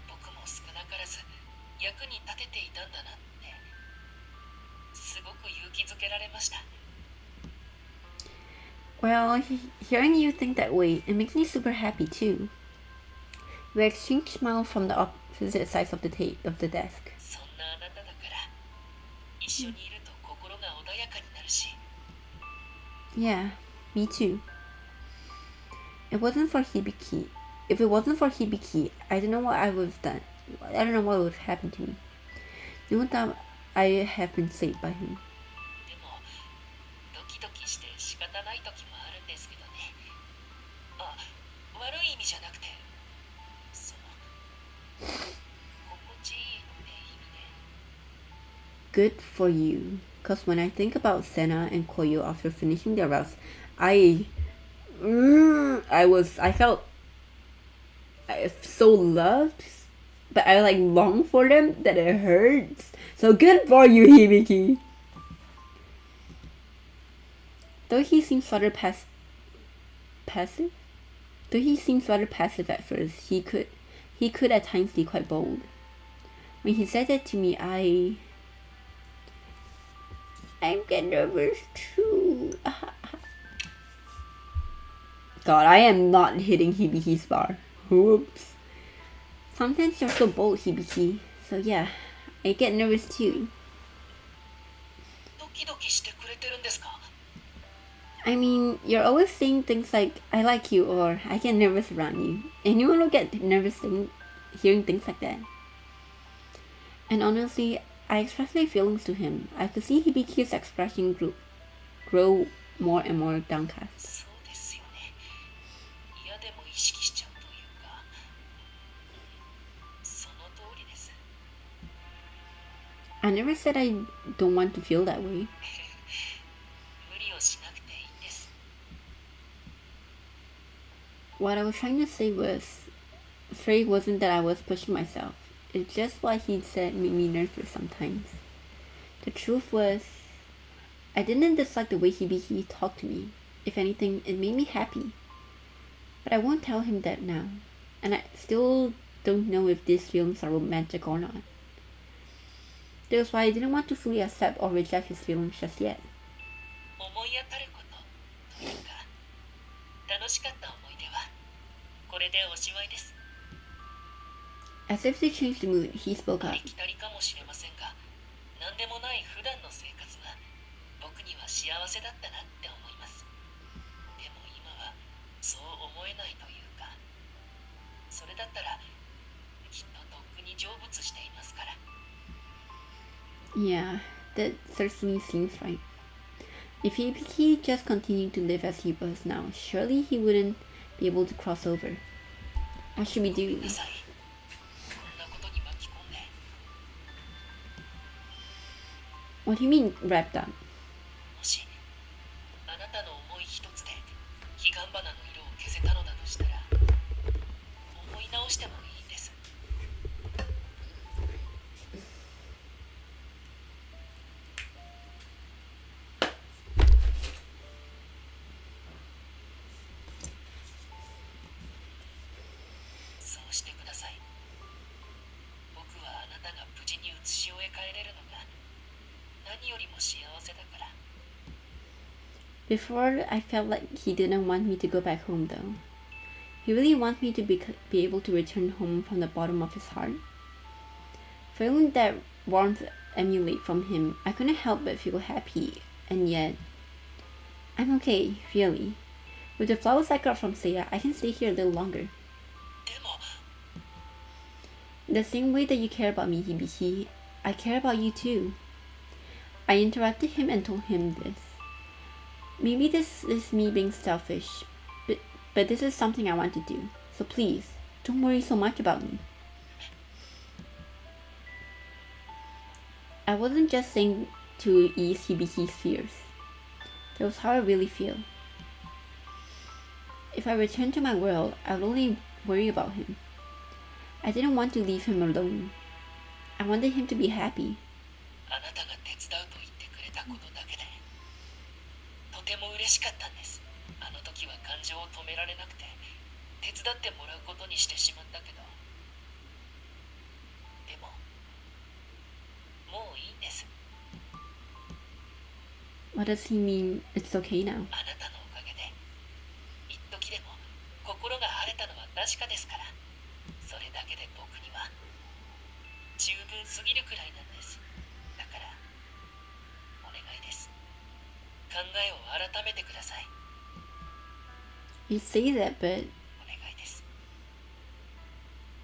僕も少なからず役に立てていたんだなってすごく勇気づけられました。 Well, hearing you think that way, it makes me super happy too. We exchanged smiles from the opposite sides of the desk. そんなあなただから一緒にいると心が穏やかになるし。 Yeah, me too. It wasn't for Hibiki. If it wasn't for Hibiki, I don't know what I would have done. I don't know what would have happened to me. No doubt I have been saved by him. でもドキドキして仕方ない時もあるんですけどね。あ、悪い意味じゃなくて、その心地いいって意味で。 Good for you. Cause when I think about Senna and Koyo after finishing their routes, I felt so loved, but I like long for them that it hurts. So good for you, Hibiki. Though he seems rather passive. Though he seems rather passive at first, he could at times be quite bold. When he said that to me, I'm getting nervous too. God, I am not hitting Hibiki's bar. Whoops. Sometimes you're so bold, Hibiki. So yeah, I get nervous too. ドキドキしてくれてるんですか？ I mean, you're always saying things like, I like you or I get nervous around you. Anyone will get nervous hearing things like that. And honestly, I expressed my feelings to him. I could see Hibiki's expression grow more and more downcast. そうですよね。嫌でも意識しちゃうというか、その通りです。 I never said I don't want to feel that way. 無理をしなくていいんです。 What I was trying to say was, afraid wasn't that I was pushing myself. It's just what he said made me nervous sometimes. The truth was, I didn't dislike the way Hibiki talked to me. If anything, it made me happy. But I won't tell him that now. and I still don't know if these feelings are romantic or not. That's why I didn't want to fully accept or reject his feelings just yet. 思い当たることというか、楽しかった思い出はこれでおしまいです。 As if to change the mood, he spoke あ up. りきたりかもしれませんが、何でもない普段の生活は僕には幸せだったなって思います。でも今はそう思えないというか、それだったらきっととっくに成仏していますから。 Yeah, that certainly seems right. If he just continued to live as he was now, surely he wouldn't be able to cross over. What should we ごめ do? んなさい。こんなことに巻き込んで。 What do you mean, wrapped up? もしあなたの思い一つで彼岸花の色を消せたのだとしたら、思い直してもいいんです。 そうしてください。僕はあなたが無事に写し終え帰れるのが何よりも幸せだから。 Before, I felt like he didn't want me to go back home though. He really wants me to be able to return home from the bottom of his heart. Feeling that warmth emulate from him, I couldn't help but feel happy, and yet... I'm okay, really. With the flowers I got from Seiya, I can stay here a little longer. でも The same way that you care about me, Hibiki, I care about you too. I interrupted him and told him this. Maybe this is me being selfish, but this is something I want to do. So please, don't worry so much about me. I wasn't just saying to ease Hibiki's fears. That was how I really feel. If I return to my world, I would only worry about him. I didn't want to leave him alone. I wanted him to be happy. あなたが手伝うと言ってくれたことだけでとても嬉しかったんです。あの時は感情を止められなくて手伝ってもらうことにしてしまったけど、でももういいんです。 What does he mean it's okay now? あなたのおかげで一時でも心が晴れたのは確かですから、それだけで僕には十分すぎるくらいなんです。だからお願いです。考えを改めてください。 You say that, but お願いです。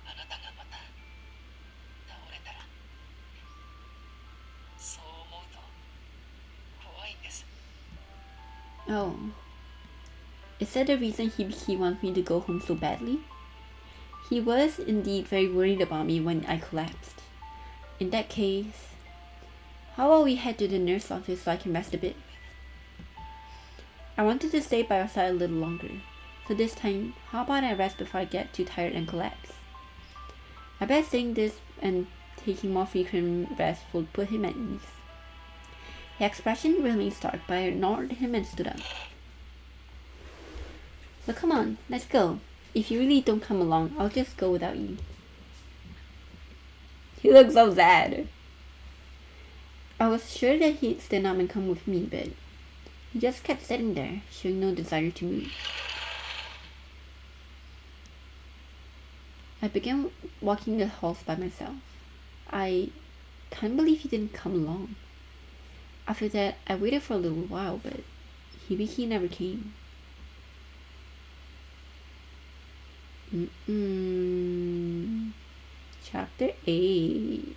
あなたがまた倒れたら、そう思うと怖いんです。 oh. Is that the reason Hibiki wants me to go home so badly? He was indeed very worried about me when I collapsed. In that case, how about we head to the nurse's office so I can rest a bit? I wanted to stay by your side a little longer, so this time, how about I rest before I get too tired and collapse? I bet saying this and taking more frequent rest would put him at ease. His expression remained stark, but I ignored him and stood up. So come on, let's go. If you really don't come along, I'll just go without you. He looks so sad. I was sure that he'd stand up and come with me, but he just kept sitting there, showing no desire to move. I began walking the halls by myself. I can't believe he didn't come along. After that, I waited for a little while, but Hibiki never came. Chapter 8.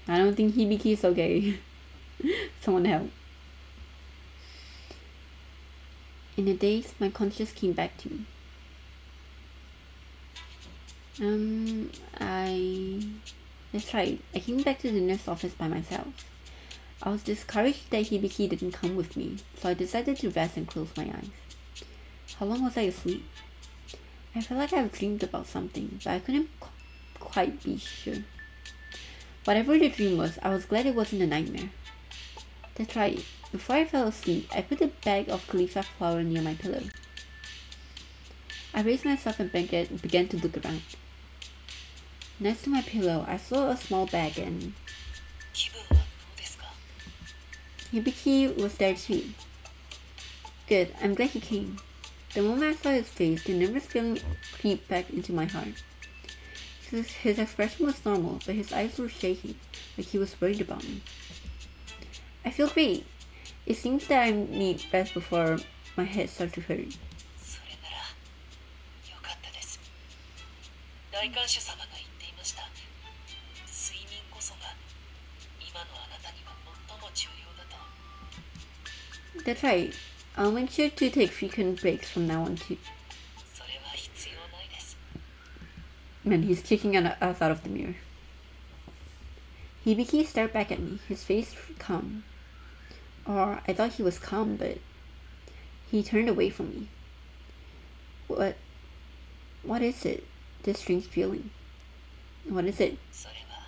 I don't think Hibiki's okay. Someone help. In a daze, my conscience came back to me. That's right. I came back to the nurse's office by myself. I was discouraged that Hibiki didn't come with me, so I decided to rest and close my eyes. How long was I asleep? I felt like I dreamed about something, but I couldn't quite be sure. Whatever the dream was, I was glad it wasn't a nightmare. That's right. Before I fell asleep, I put a bag of cauliflower flower near my pillow. I raised myself and began to look around. Next to my pillow, I saw a small bag and 気分はどうですか？ Hibiki was there too. Good, I'm glad he came. The moment I saw his face, the nervous feeling creeped back into my heart. His expression was normal, but his eyes were shaking, like he was worried about me. I feel great. It seems that I need rest before my head starts to hurt. それならよかったです。大観主様が言っていました。睡眠こそが今のあなたには最も重要だと。 That's right. I'll make sure to take frequent breaks from now on too. それは必要ないです。 Man, he's kicking us out of the mirror. Hibiki stared back at me, his face calm. Or I thought he was calm, but he turned away from me. What is it? This strange feeling. What is it? それは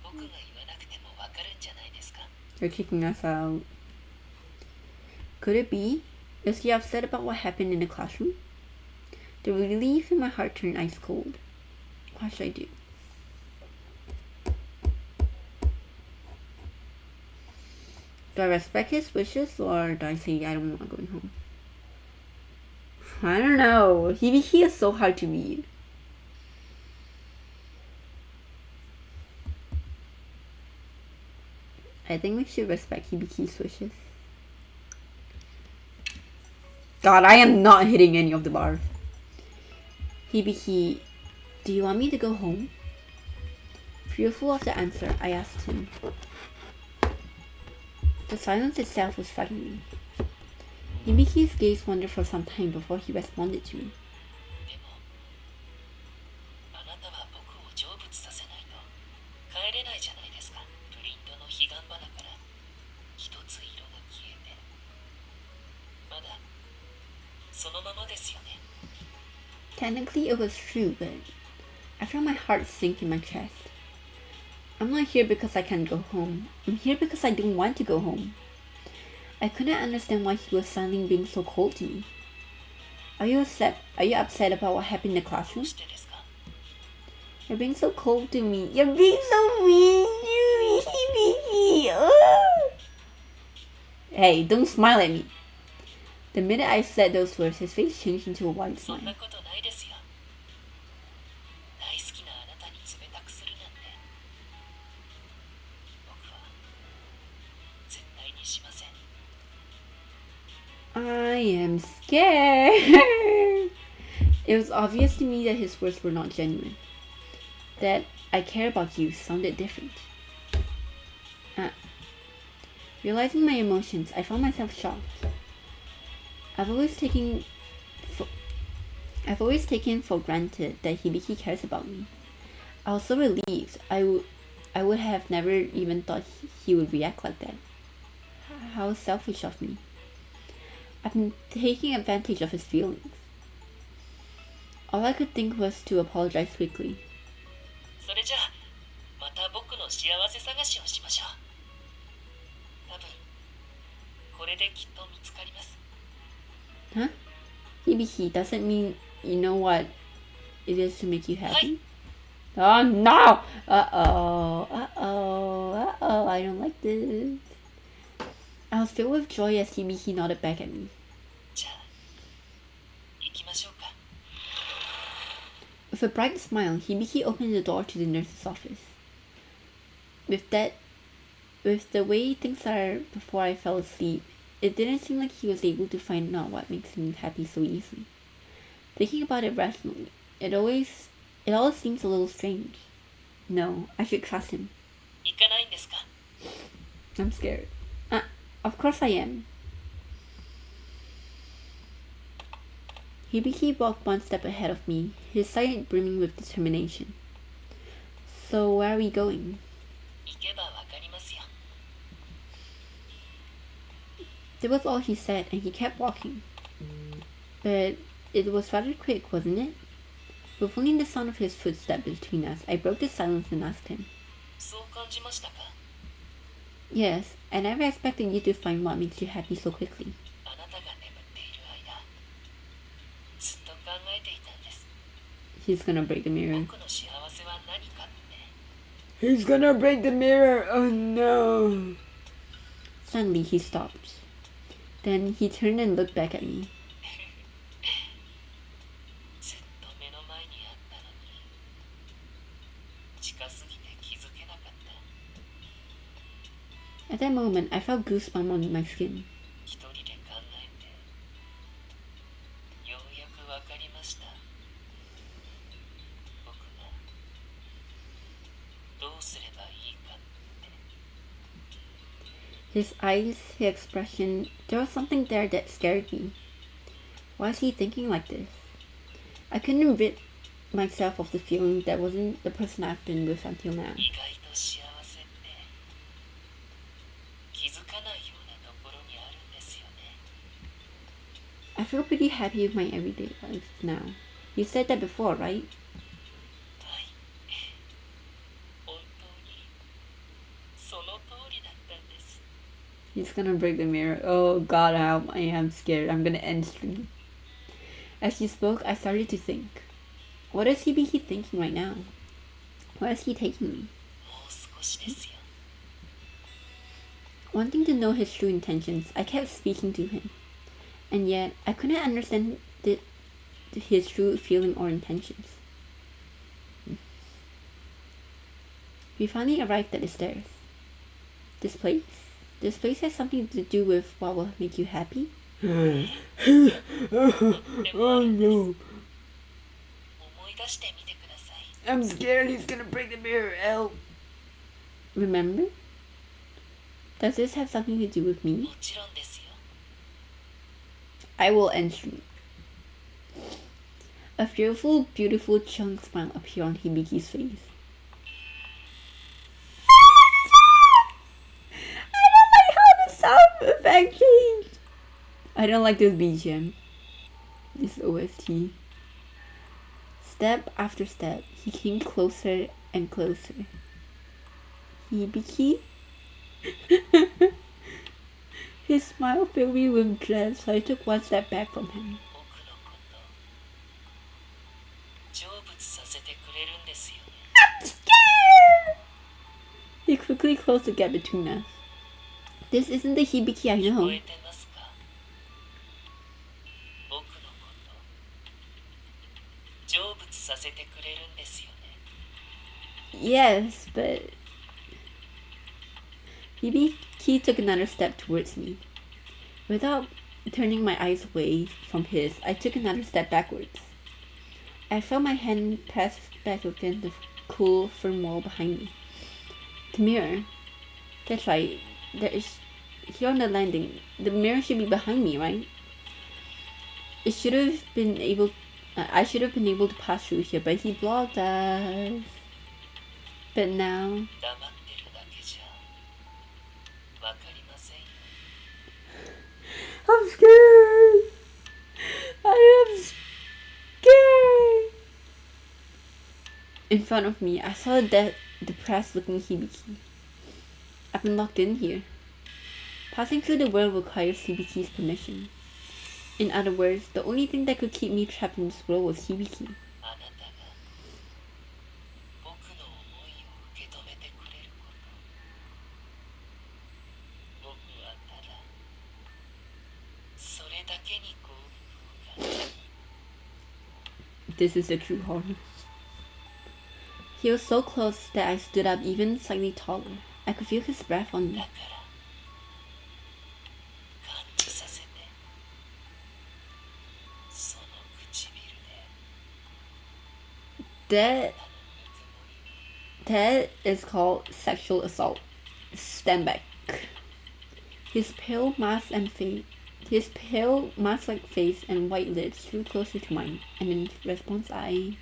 僕が言わなくてもわかるんじゃないですか。 They're kicking us out. Could it be? Is he upset about what happened in the classroom? The relief in my heart turned ice cold. What should I do? Do I respect his wishes or do I say I don't want going home? I don't know. He is so hard to read. I think we should respect Hibiki's wishes. God, I am not hitting any of the bars. Hibiki, do you want me to go home? Fearful of the answer, I asked him. The silence itself was frightening. Hibiki's gaze wandered for some time before he responded to me. でもあなたは僕を成仏させないと帰れないじゃないですか。プリントの彼岸花から一つ色が消えてまだそのままですよね。 Technically it was true, but I felt my heart sink in my chest. I'm not here because I can't go home. I'm here because I don't want to go home. I couldn't understand why he was suddenly being so cold to me. Are you upset about what happened in the ど classroom? うしてですか？ You're being so cold to me. You're being so mean to me, Hibiki. Hey, don't smile at me. The minute I said those words, his face changed into a wide そんな smile. ことないですよ。大好きなあなたに冷たくするなんて僕は絶対にしません。 I am scared. It was obvious to me that his words were not genuine. That I care about you sounded different. Realizing my emotions, I found myself shocked. I've always taken for granted that Hibiki cares about me. I was so relieved. I would have never even thought he would react like that. How selfish of me. I've been taking advantage of his feelings. All I could think was to apologize quickly. それじゃあまた僕の幸せ探しをしましょう。多分これできっと見つかります。 Huh? Hibiki, does it mean you know what it is to make you happy? Oh no! Uh-oh, I don't like this. I was filled with joy as Hibiki nodded back at me. じゃあ行きましょうか。 With a bright smile, Hibiki opened the door to the nurse's office. With the way things are before I fell asleep, it didn't seem like he was able to find out what makes me happy so easily. Thinking about it rationally, it always seems a little strange. No, I should trust him. 行かないんですか？ I'm scared. Of course I am. Hibiki walked one step ahead of me, his sight brimming with determination. So where are we going? 行けばわかりますよ。 That was all he said, and he kept walking. But it was rather quick, wasn't it? With only the sound of his footsteps between us, I broke the silence and asked him. そう感じましたか？ Yes, I never expected you to find what makes you happy so quickly. あなたが眠っている間 He's gonna break the mirror. 僕の幸せは何かって。 He's gonna break the mirror. Oh no. Suddenly he stopped. Then he turned and looked back at me. ずっと目の前にあったのに、近すぎて気づけなかった。 At that moment, I felt goosebumps on my skin. 一人で考えて、ようやくわかりました。僕がどうすればいいかって。 His eyes, his expression, there was something there that scared me. Why is he thinking like this? I couldn't rid myself of the feeling that wasn't the person I've been with until now. 意外と幸せって気づかないようなところにあるんですよね。 I feel pretty happy with my everyday life now. You said that before, right? はい。本当にその通りだったんです。 He's gonna break the mirror. Oh god, how I am scared. I'm gonna end stream. As he spoke, I started to think. What is Hibiki thinking right now? Where is he taking me? もう少しですよ。 Wanting to know his true intentions, I kept speaking to him. And yet, I couldn't understand his true feeling or intentions. We finally arrived at the stairs. This place? This place has something to do with what will make you happy? Oh no. 思い出してみてください。 I'm scared he's gonna break the mirror. Help. Remember? Does this have something to do with も me? ちろんですよ。 I will end stream. A fearful, beautiful chunk smile appeared on Hibiki's face. I don't like how the sound effect changed. I don't like this BGM. This OST. Step after step, he came closer and closer. Hibiki? His smile filled me with dread, so I took one step back from him. 僕のこと成仏させてくれるんですよね。 I'm scared! He quickly closed the gap between us. This isn't the Hibiki I 聞 know. こえてますか？僕のこと成仏させてくれるんですよね。 Yes, but... Hibiki took another step towards me. Without turning my eyes away from his, I took another step backwards. I felt my hand press back against the cool, firm wall behind me. The mirror. That's right. There is... Here on the landing, the mirror should be behind me, right? It should have been able... I should have been able to pass through here, but he blocked us. But now... 黙ってるだけじゃわかりませんよ。 I'm scared. I am scared. In front of me, I saw a depressed-looking Hibiki. I've been locked in here. Passing through the world requires Hibiki's permission. In other words, the only thing that could keep me trapped in this world was Hibiki. あなたが僕の思いを受け止めてくれること。僕はただそれだけに幸福を感じ。 This is the true horror. He was so close that I stood up even slightly taller. I could feel his breath on だ me. から感じさせて。その唇で That あのぬくもりに that is called sexual assault. Stand back. His pale mask-like face and white lips drew closer to mine, and in response, I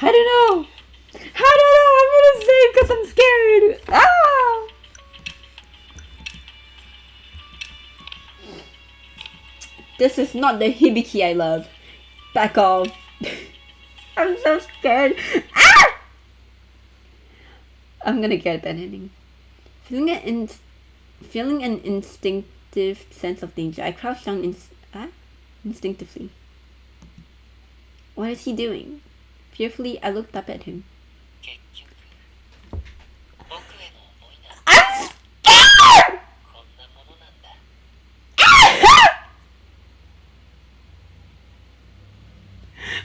don't know. I'm gonna save because I'm scared. Ah! This is not the Hibiki I love. Back off. I'm so scared. Ah! I'm gonna get that ending. Feeling an instinctive sense of danger, I crouched down instinctively. What is he doing? Fearfully, I looked up at him. 結局僕への思いなんて I'm scared! こんなものなんだ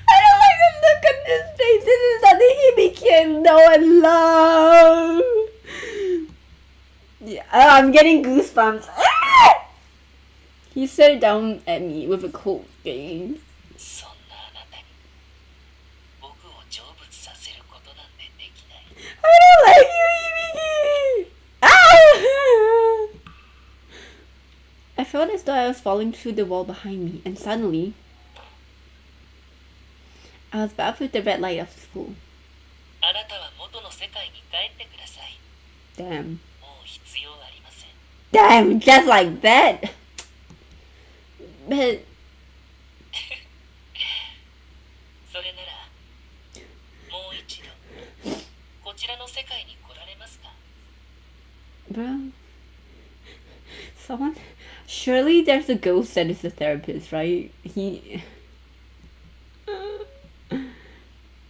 I don't like the look on his face. This is not the Hibiki I know and love. Yeah, I'm getting goosebumps. He stared down at me with a cold gaze. そんなあなたに僕を成仏させることなんてできない I don't like you, Hibiki! Ah! I felt as though I was falling through the wall behind me, and suddenly, I was back with the red light of school. あなたは元の世界に帰ってください Damn. もう必要ありません Damn, just like that! But, それならもう一度こちらの世界に来られますか bro, someone, surely there's a ghost that is a therapist, right?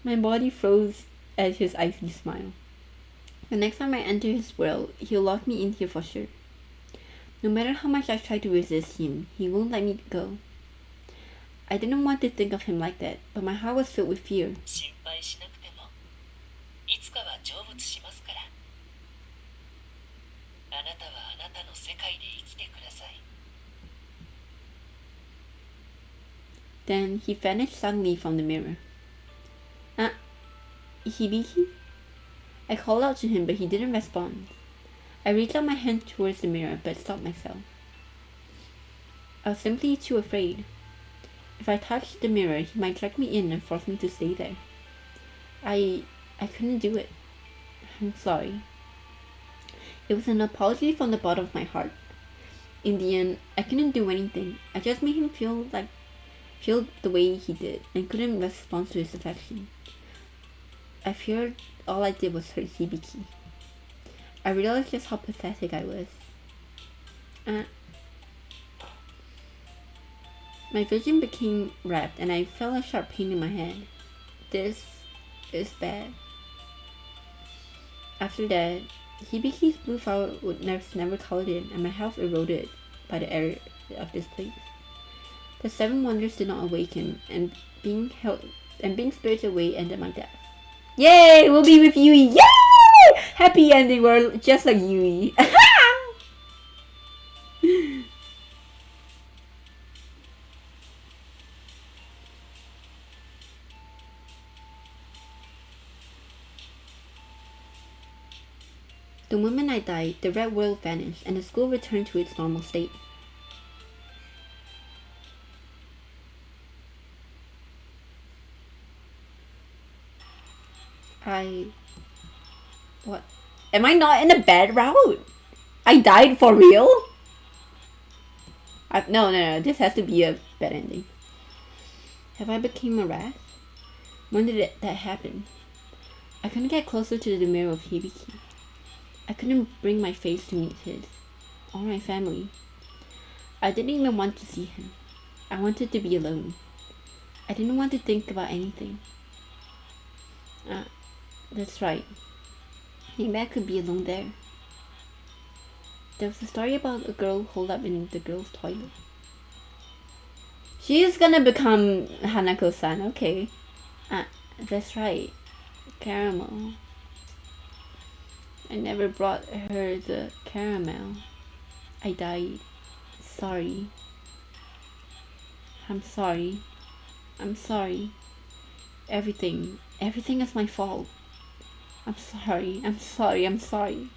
My body froze at his icy smile. The next time I enter his world, he'll lock me in here for sure. No matter how much I try to resist him, he won't let me go. I didn't want to think of him like that, but my heart was filled with fear. 心配しなくてもいつかは成仏しますからあなたはあなたの世界で生きてください Then he vanished suddenly from the mirror. Hibiki? I called out to him, but he didn't respond. I reached out my hand towards the mirror, but stopped myself. I was simply too afraid. If I touched the mirror, he might drag me in and force me to stay there. I couldn't do it. I'm sorry. It was an apology from the bottom of my heart. In the end, I couldn't do anything. I just made him feel the way he did, and couldn't respond to his affection. I feared all I did was hurt Hibiki. I realized just how pathetic I was. My vision became wrapped, and I felt a sharp pain in my head. This is bad. After that, Hibiki's blue flower would never colored in, and my health eroded by the air of this place. The seven wonders did not awaken, and being spirited away ended my death. Yay! We'll be with Yui! Yay! Happy ending, we're just like Yui. The moment I died, the red world vanished, and the school returned to its normal state. What? Am I not in a bad route? I died for real? No, this has to be a bad ending. Have I become a rat? When did that happen? I couldn't get closer to the mirror of Hibiki. I couldn't bring my face to meet his, or my family. I didn't even want to see him. I wanted to be alone. I didn't want to think about anything. That's right. Maybe I could be alone there. There was a story about a girl holed up in the girl's toilet. She's gonna become Hanako-san, okay. That's right. Caramel. I never brought her the caramel. I died. Sorry. I'm sorry. I'm sorry. Everything is my fault. I'm sorry.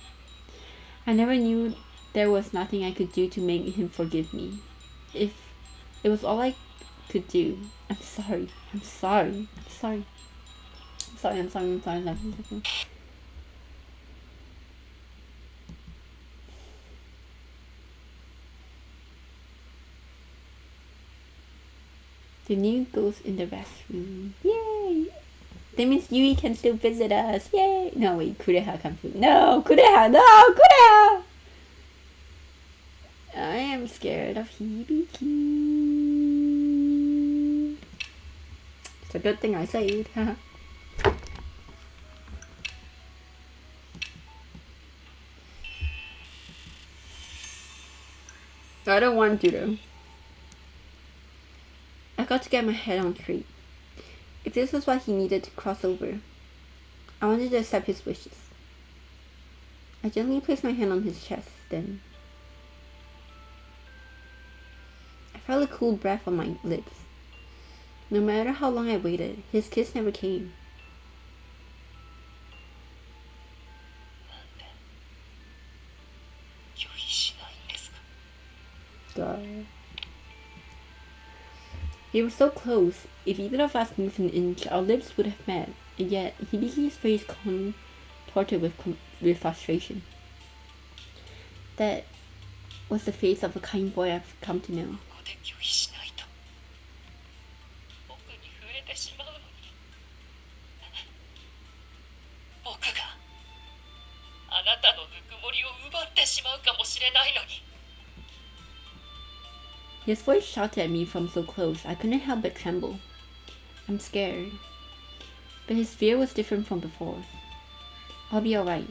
I never knew there was nothing I could do to make him forgive me. If it was all I could do, I'm sorry. The new ghost in the restroom. Yay! That means Yui can still visit us. Yay! No, wait, Kureha comes through. No, Kureha! I am scared of Hibiki. It's a good thing I saved. I don't want to though. I got to get my head on straight. If this was what he needed to cross over, I wanted to accept his wishes. I gently placed my hand on his chest, then I felt a cool breath on my lips. No matter how long I waited, his kiss never came. God. They were so close. If either of us moved an inch, our lips would have met, and yet Hibiki's face contorted with frustration. That was the face of a kind boy I've come to know. His voice shouted at me from so close, I couldn't help but tremble. I'm scared. But his fear was different from before. I'll be alright.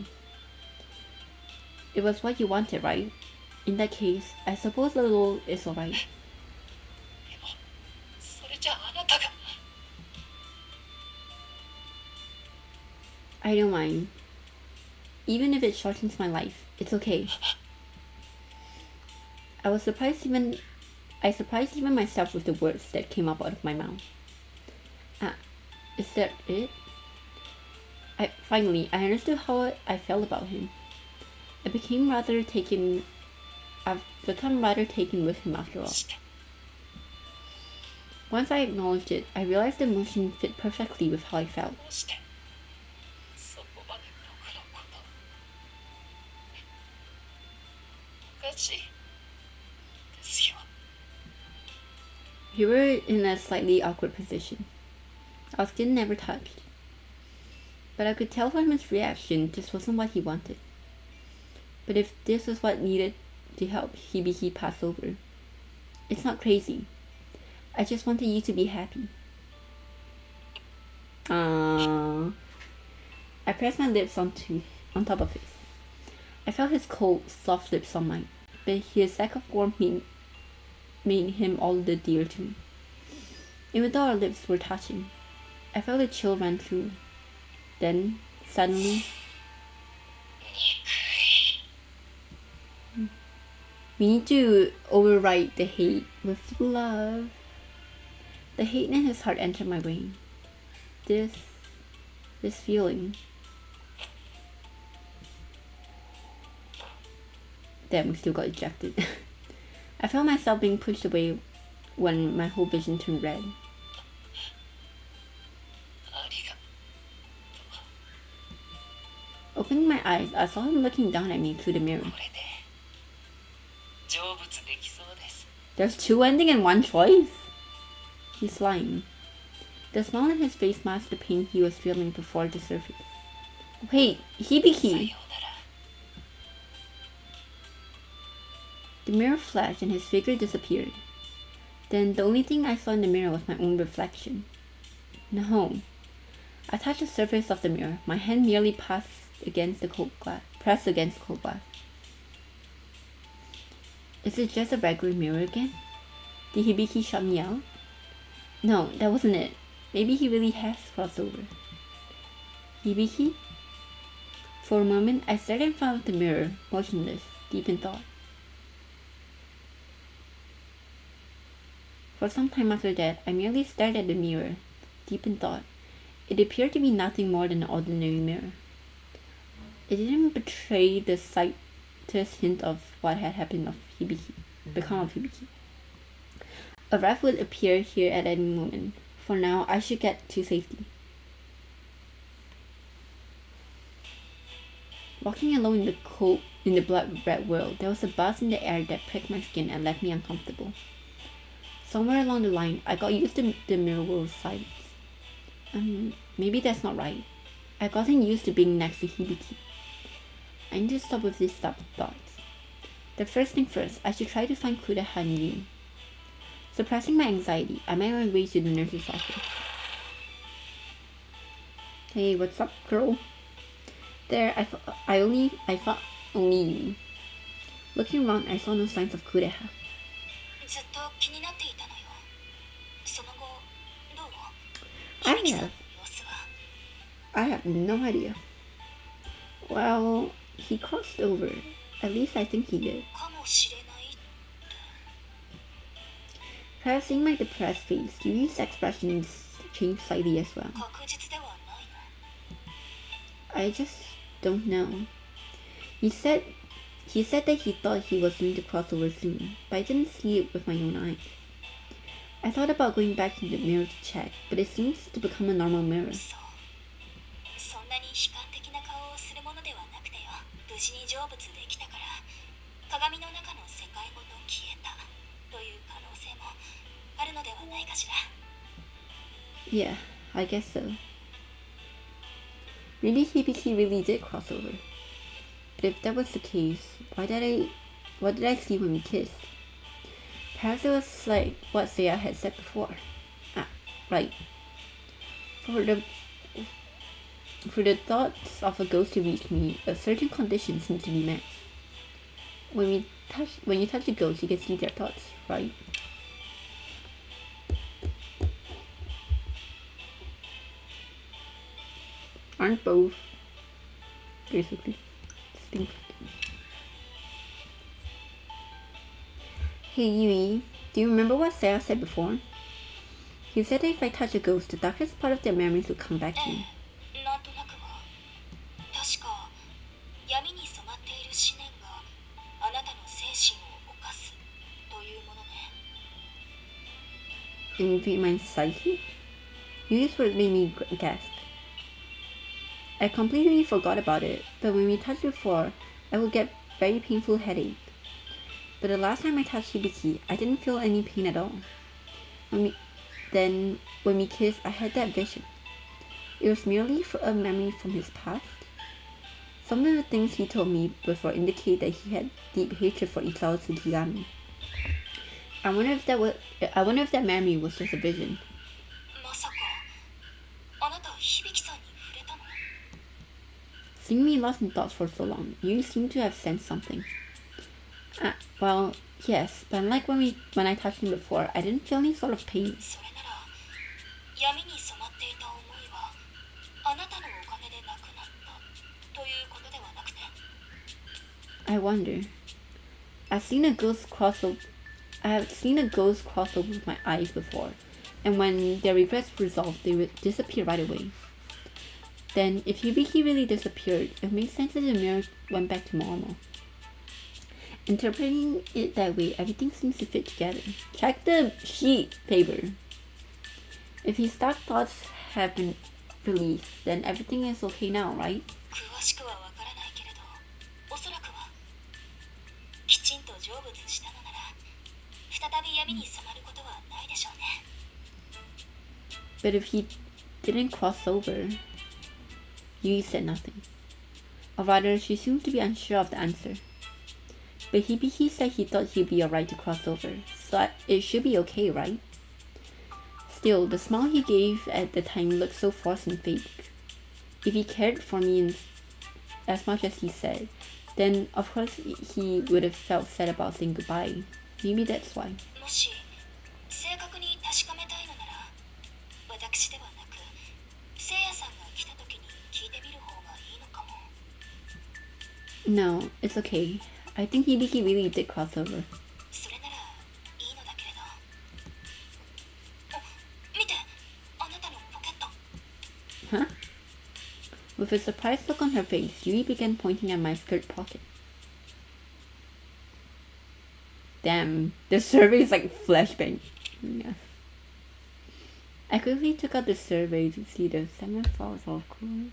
It was what you wanted, right? In that case, I suppose a little is alright. I don't mind. Even if it shortens my life, it's okay. I surprised even myself with the words that came up out of my mouth. Is that it? Finally, I understood how I felt about him. I've become rather taken with him after all. Once I acknowledged it, I realized the emotion fit perfectly with how I felt. We were in a slightly awkward position. Our skin never touched. But I could tell from his reaction this wasn't what he wanted. But if this was what needed to help Hibiki pass over, it's not crazy. I just wanted you to be happy. I pressed my lips on top of his. I felt his cold, soft lips on mine, but his lack of warmth made him all the dearer to me. Even though our lips were touching, I felt a chill run through. Then, suddenly, we need to override the hate with love. The hate in his heart entered my brain. This feeling. Damn, we still got ejected. I felt myself being pushed away when my whole vision turned red. Opening my eyes, I saw him looking down at me through the mirror. There's two endings and one choice? He's lying. The smile on his face masked the pain he was feeling before the surface. Wait, Hibiki! The mirror flashed and his figure disappeared. Then the only thing I saw in the mirror was my own reflection. No. I touched the surface of the mirror. My hand merely pressed against the cold glass. Is it just a regular mirror again? Did Hibiki shut me out? No, that wasn't it. Maybe he really has crossed over. Hibiki? For a moment, I stared in front of the mirror, motionless, deep in thought. For some time after that, I merely stared at the mirror, deep in thought. It appeared to be nothing more than an ordinary mirror. It didn't betray the slightest hint of what had become of Hibiki. A ref would appear here at any moment. For now, I should get to safety. Walking alone in the blood-red world, there was a buzz in the air that pricked my skin and left me uncomfortable. Somewhere along the line, I got used to the mirror world's sights. Maybe that's not right. I gotten used to being next to Hibiki. I need to stop with these thoughts. The first thing first, I should try to find Kuda Hanyu. Suppressing my anxiety, I made my way to the nurse's office. Hey, what's up, girl? There, I thought only you. Looking around, I saw no signs of Kureha. ずっと気になっていたのよ。その後どう？ I 響さんの have 様子は。 I have no idea. Well, he crossed over. At least I think he did. かもしれないって。 Perhaps seeing my depressed face, Yui's expressions changed slightly as well. 確実ではないの。 I just don't know. He said that he thought he was going to cross over soon, but I didn't see it with my own eyes. I thought about going back in the mirror to check, but it seems to become a normal mirror. そう。そんなに悲観的な顔をするものではなくてよ。無事に成仏できたから、鏡の中の世界ごと消えたという可能性もあるのではないかしら。 Yeah, I guess so. Maybe Hibiki really did cross over. But if that was the case, what did I see when we kissed? Perhaps it was like what Seiya had said before. Ah, right. For the thoughts of a ghost to reach me, a certain conditions need to be met. When you touch a ghost, you can see their thoughts, right? Aren't both basically distinct? Hey Yui, do you remember what Seiya said before? He said that if I touch a ghost, the darkest part of their memories will come back to me. なんとなくは。確か闇に染まっている思念があなたの精神を侵すというものね。 Invade my psyche? Yui's word made me gasp. I completely forgot about it, but when we touched before, I would get very painful headache. But the last time I touched Hibiki, I didn't feel any pain at all. When we kissed, I had that vision. It was merely a memory from his past. Some of the things he told me before indicate that he had deep hatred for Isao Tsukigami. I wonder if that memory was just a vision. まさかあなた響さんに触れたの？ Seeing me lost in thoughts for so long, you seem to have sensed something. Well, yes, but unlike when I touched him before, I didn't feel any sort of pain. それなら闇に染まっていた思いはあなたのおかげでなくなったということではなくて。 I wonder. I have seen a ghost cross over with my eyes before, and when their regrets resolve, they disappear right away. Then, if Hibiki really disappeared, it makes sense that the mirror went back to normal. Interpreting it that way, everything seems to fit together. Check the sheet paper. If his dark thoughts have been released, then everything is okay now, right? 詳しくはわからないけれど、おそらくはきちんと成仏したのなら再び闇に染まることはないでしょうね。 But if he didn't cross over, Yui said nothing. Or rather, she seemed to be unsure of the answer. But Hibiki said he thought he'd be alright to cross over, so it should be okay, right? Still, the smile he gave at the time looked so forced and fake. If he cared for me as much as he said, then of course he would have felt sad about saying goodbye. Maybe that's why. もし正確に確かめたいのなら、私ではなく、聖夜さんが来た時に聞いてみる方がいいのかも。 No, it's okay. I think Hibiki really did cross over. それならいいのだけれど。見て、あなたのポケット。 Huh? With a surprised look on her face, Yui began pointing at my skirt pocket. Damn, the survey is like flashbang. Yeah. I quickly took out the survey to see the 7 falls off cool.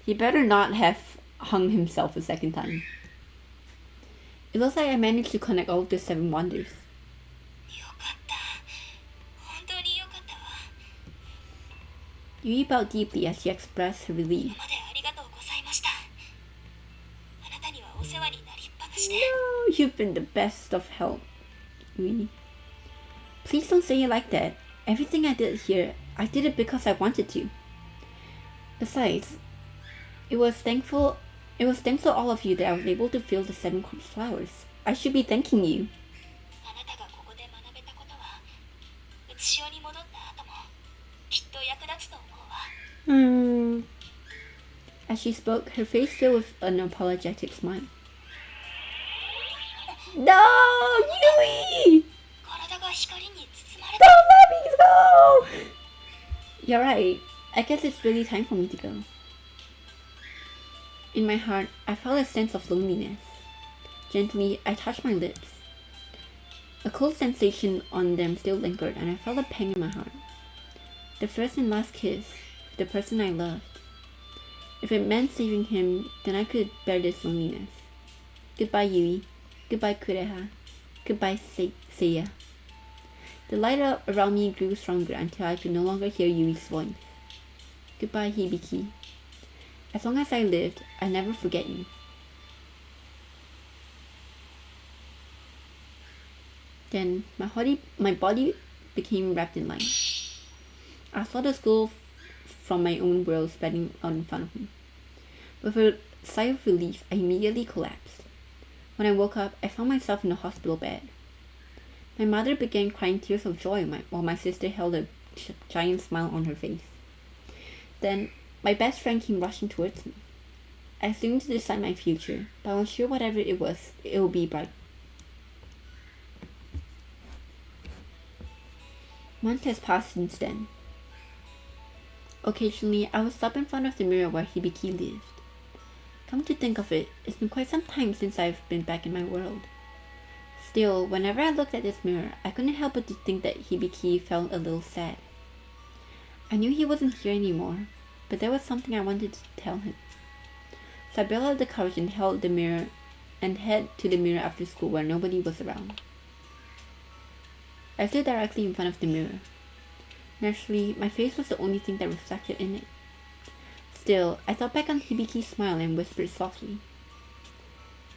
He better not have hung himself a second time. It looks like I managed to connect all of the 7 wonders. よかった。本当によかったわ。 Yui bowed deeply as she expressed her relief. 今までありがとうございました。あなたにはお世話になりっぱなしで。 No, you've been the best of help, Yui. Please don't say it like that. Everything I did here, I did it because I wanted to. Besides, it was thanks to all of you that I was able to fill the 7 corpse flowers. I should be thanking you. あなたがここで学べたことは、うつしおに戻った後もきっと役立つと思うわ。As she spoke, her face filled with an apologetic smile. No, Yui! 体が光に包まれ Don't た。 let me go! You're right. I guess it's really time for me to go. In my heart, I felt a sense of loneliness. Gently, I touched my lips. A cold sensation on them still lingered, and I felt a pang in my heart. The first and last kiss, the person I loved. If it meant saving him, then I could bear this loneliness. Goodbye, Yui. Goodbye, Kureha. Goodbye, Seiya. The light around me grew stronger until I could no longer hear Yui's voice. Goodbye, Hibiki. As long as I lived, I'd never forget you. Then my body became wrapped in light. I saw the school from my own world spreading out in front of me. With a sigh of relief, I immediately collapsed. When I woke up, I found myself in a hospital bed. My mother began crying tears of joy while my sister held a giant smile on her face. Then, my best friend came rushing towards me. I assumed to decide my future, but I was sure whatever it was, it would be bright. Months has passed since then. Occasionally, I would stop in front of the mirror where Hibiki lived. Come to think of it, it's been quite some time since I've been back in my world. Still, whenever I looked at this mirror, I couldn't help but to think that Hibiki felt a little sad. I knew he wasn't here anymore, but there was something I wanted to tell him. So I built up the courage and held the mirror and head to the mirror after school where nobody was around. I stood directly in front of the mirror. Naturally, my face was the only thing that reflected in it. Still, I thought back on Hibiki's smile and whispered softly.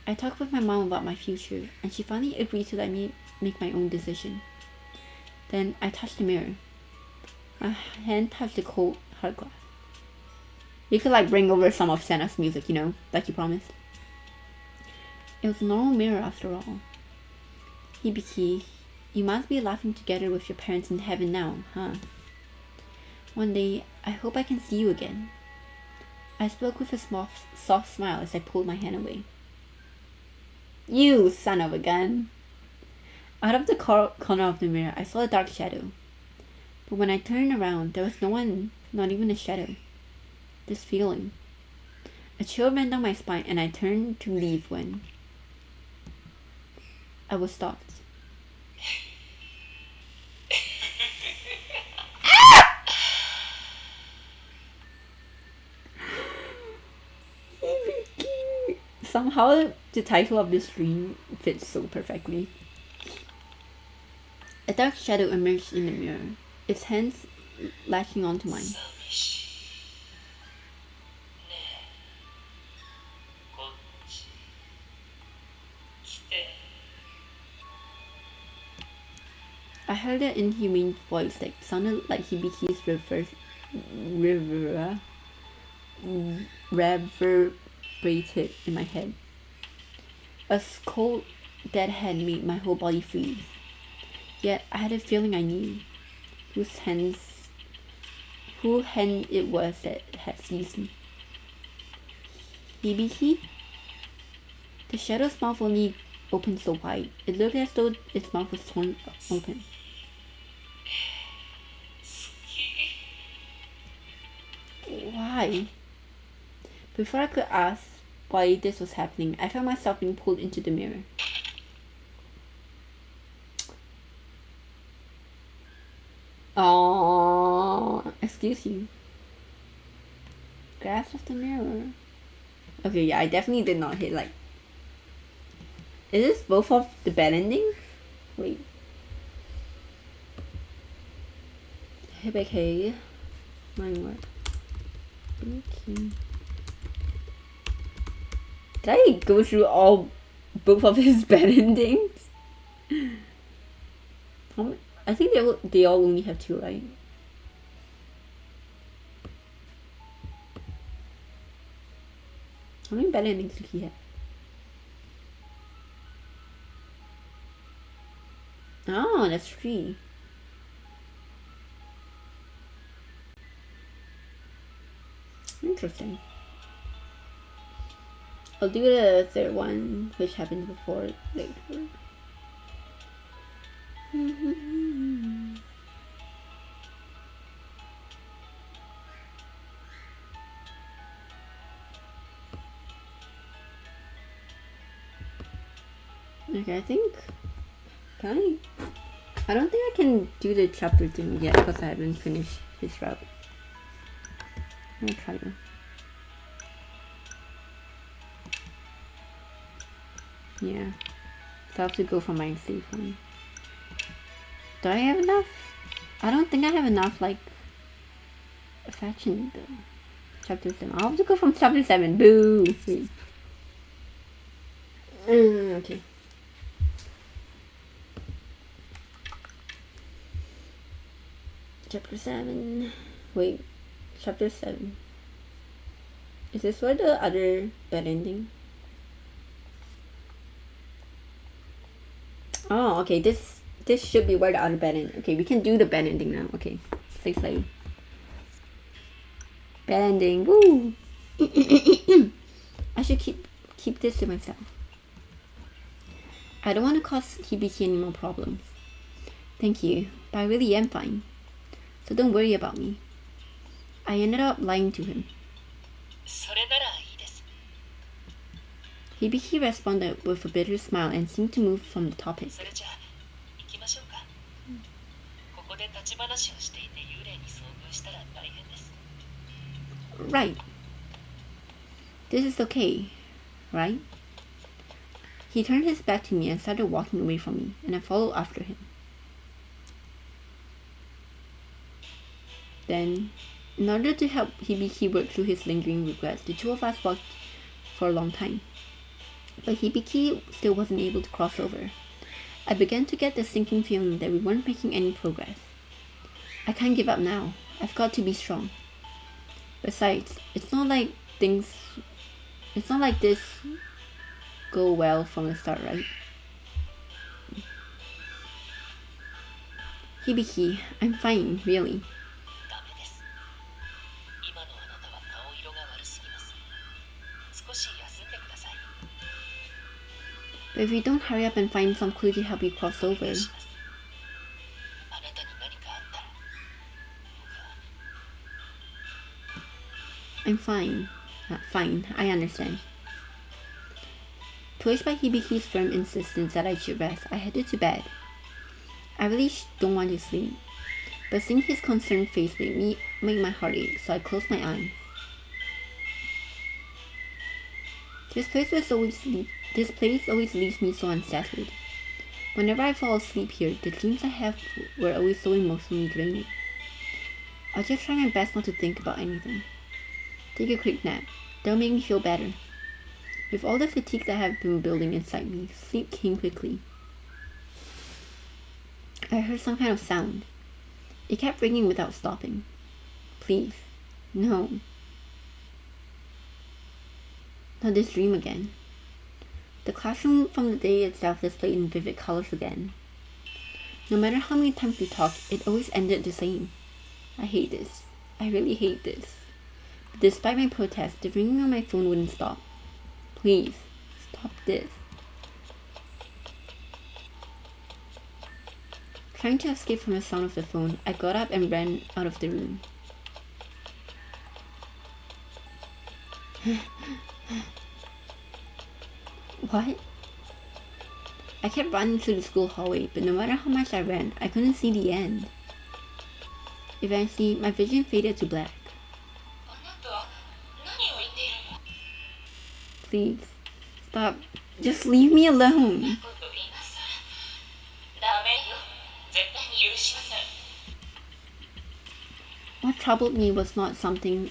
I talked with my mom about my future, and she finally agreed to let me make my own decision. Then I touched the mirror. My hand touched the cold, hard glass. You could bring over some of Santa's music, like you promised. It was a normal mirror after all. Hibiki, you must be laughing together with your parents in heaven now, huh? One day, I hope I can see you again. I spoke with a soft smile as I pulled my hand away. You son of a gun! Out of the corner of the mirror, I saw a dark shadow. But when I turned around, there was no one, not even a shadow. This feeling. A chill ran down my spine and I turned to leave when I was stopped. Somehow, the title of this dream fits so perfectly. A dark shadow emerged in the mirror, its hands latching onto mine. I heard an inhumane voice that sounded like Hibiki's reverberated in my head. A cold, dead hand made my whole body freeze. Yet I had a feeling I knew who hand it was that had seized me. Hibiki? The shadow's mouth only opened so wide. It looked as though its mouth was torn open. Why? Before I could ask why this was happening, I found myself being pulled into the mirror. Oh, excuse you. Grasp of the mirror. Okay, yeah, I definitely did not hit Is this both of the bad endings? Wait. Hibiki. Mine work. Hibiki. Did I go through both of his bad endings? I think they all only have 2, right? How many bad endings did he have? Oh, that's 3. Interesting. I'll do the third one, which happened before later. Okay, I think. Can I don't think I can do the chapter thing yet because I haven't finished his route. I'm gonna try to. Yeah. So I have to go for my save one. Do I have enough? I don't think I have enough, like, fetching the chapter 7. I'll have to go from chapter 7. Boo! Okay. Chapter 7. Wait. Chapter 7. Is this where the other bad ending? Oh, okay. This should be where the other bad ending. Okay, we can do the bad ending now. Okay. Stay slave. Bad ending. Woo! I should keep this to myself. I don't want to cause Hibiki any more problems. Thank you, but I really am fine. So don't worry about me. I ended up lying to him. それならいいです。 Hibiki responded with a bitter smile and seemed to move from the topic. それじゃあ行きましょうか。ここで立ち話をしていて幽霊に遭遇したら大変です。 Right. This is okay, right? He turned his back to me and started walking away from me, and I followed after him. Then, in order to help Hibiki work through his lingering regrets, the two of us walked for a long time. But Hibiki still wasn't able to cross over. I began to get the sinking feeling that we weren't making any progress. I can't give up now. I've got to be strong. Besides, it's not like this go well from the start, right? Hibiki, I'm fine, really. ダメです。今のあなたは顔色が悪すぎます。少し休んでください。 But if we don't hurry up and find some clue to help you cross over, します。あなたに何かあったら、僕は I'm fine. Fine, I understand. Pushed by Hibiki's firm insistence that I should rest, I headed to bed. I really don't want to sleep, but seeing his concerned face made my heart ache, so I closed my eyes. This place always leaves me so unsettled. Whenever I fall asleep here, the dreams I have were always so emotionally draining. I'll just try my best not to think about anything. Take a quick nap. That'll make me feel better. With all the fatigue that have been building inside me, sleep came quickly. I heard some kind of sound. It kept ringing without stopping. Please, no. Not this dream again. The classroom from the day itself displayed in vivid colors again. No matter how many times we talked, it always ended the same. I hate this. I really hate this. But despite my protest, the ringing on my phone wouldn't stop. Please, stop this. Trying to escape from the sound of the phone, I got up and ran out of the room. What? I kept running through the school hallway, but no matter how much I ran, I couldn't see the end. Eventually, my vision faded to black. あなた、何を言っているの？ Please, stop. Just leave me alone. こと言いなさい。ダメよ。絶対に許しません。 What troubled me was not something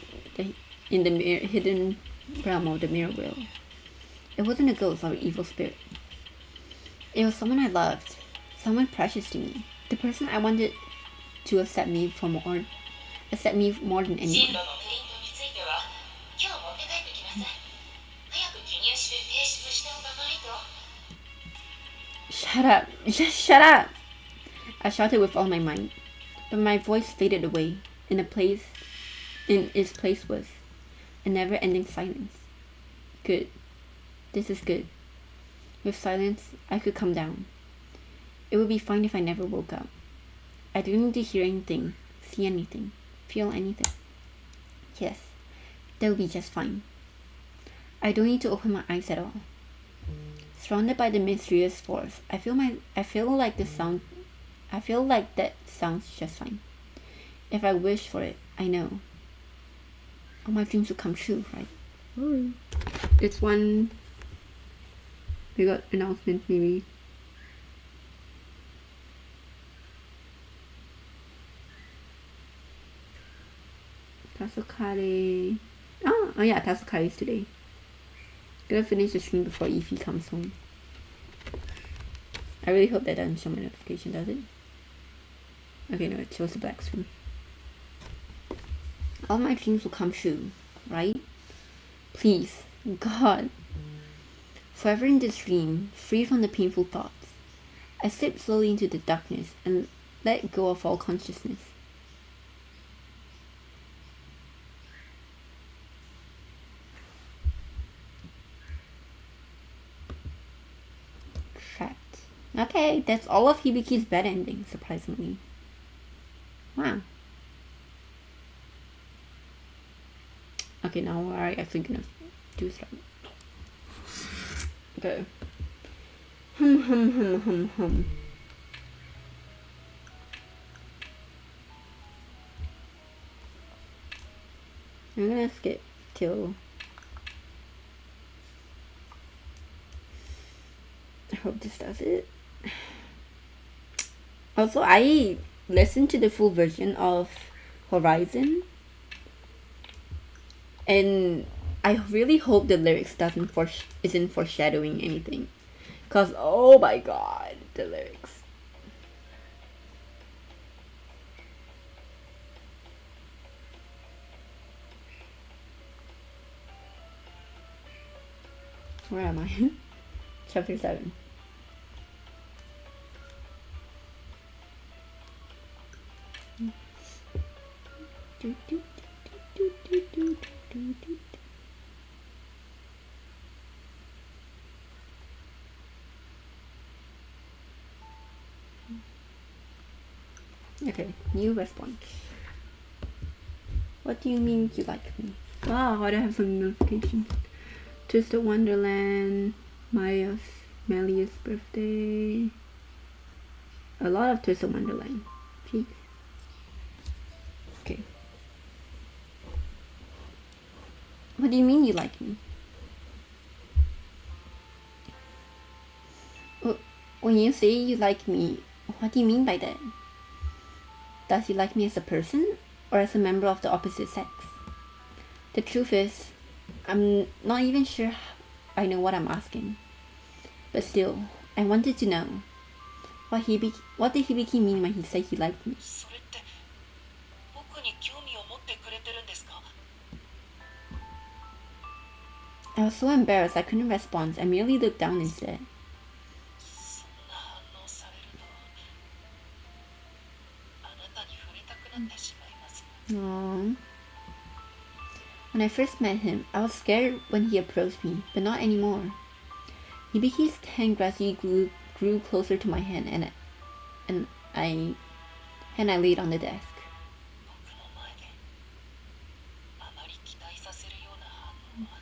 in the hidden realm of the mirror wheel. It wasn't a ghost or an evil spirit. It was someone I loved, someone precious to me, The person I wanted to accept me more than 進 anyone. 路のプリントについては今日持って帰ってきなさい。早く記入して提出しておかないと。 Shut up! Just shut up! I shouted with all my might, but my voice faded away. In its place was a never-ending silence. Good. This is good. With silence, I could come down. It would be fine if I never woke up. I didn't need to hear anything, see anything, feel anything. Yes, that would be just fine. I don't need to open my eyes at all. Surrounded by the mysterious force, I feel like that sounds just fine. If I wish for it, I know. All my dreams will come true, right? It's one. We got announcement maybe. Tasukari. Oh yeah, Tasukari is today. Gonna finish the stream before Ify comes home. I really hope that doesn't show my notification, does it? Okay, no, it shows the black screen. All my dreams will come true, right? Please, God. Forever in this dream, free from the painful thoughts, I slipped slowly into the darkness and let go of all consciousness. Trapped. Okay, that's all of Hibiki's bad endings, surprisingly. Wow. Okay, now we're actually gonna do stuff. Okay. Hum. I'm gonna skip till I hope this does it. Also, I listened to the full version of Horizon, and I really hope the lyrics isn't foreshadowing anything, cause oh my god, the lyrics. Where am I? Chapter 7. Okay, new response. What do you mean you like me? Wow, I don't have some notifications. Twisted Wonderland, Melia's birthday. A lot of Twisted Wonderland. Jeez. Okay. What do you mean you like me? When you say you like me, what do you mean by that? Does he like me as a person or as a member of the opposite sex? The truth is, I'm not even sure I know what I'm asking. But still, I wanted to know. What did Hibiki mean when he said he liked me? それって僕に興味を持ってくれてるんですか? I was so embarrassed I couldn't respond. I merely looked down instead. そんな反応されるとあなたに触れたくなってしまいます。 Aww. When I first met him, I was scared when he approached me, but not anymore. Hibiki's hand gradually grew closer to my hand, and I laid on the desk. 僕の前であまり期待させるような反応は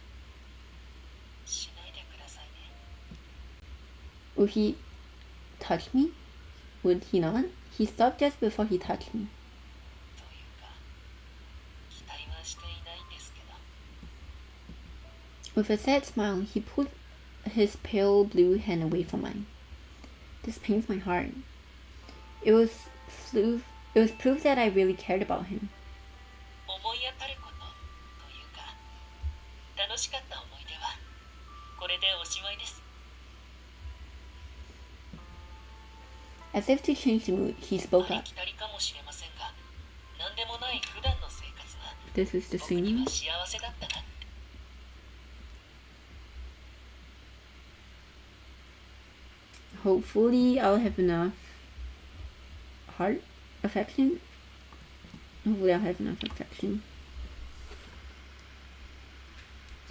しないでくださいね。 Would he touch me? Would he not? He stopped just before he touched me. というか期待はしていないんですけど。 With a sad smile, he pulled his pale blue hand away from mine. This pains my heart. It was proof that I really cared about him. 思い当たることというか楽しかった思い出はこれでおしまいです。As if to change the mood, he あ spoke り up. きたりかもしれませんが、何でもない普段の生活が This is the 僕に scene. は幸せだったなって。 Hopefully, I'll have enough heart affection. Hopefully, I'll have enough affection.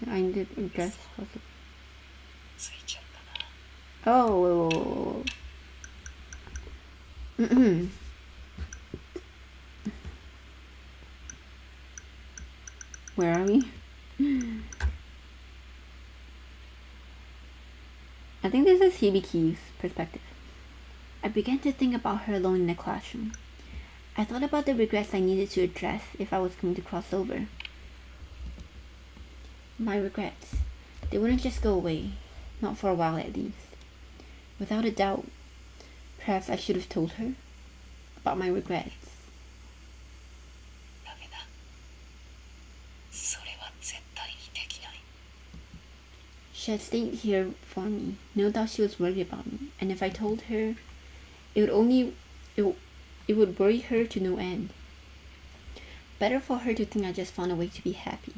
To end it in best possible. ついちゃったな。 Oh. Where are we? I think this is Hibiki's perspective. I began to think about her alone in the classroom. I thought about the regrets I needed to address if I was going to cross over. My regrets. They wouldn't just go away. Not for a while at least. Without a doubt. Perhaps I should have told her about my regrets. ダメだ。それは絶対にできない。 She had stayed here for me. No doubt she was worried about me. And if I told her, it would worry her to no end. Better for her to think I just found a way to be happy.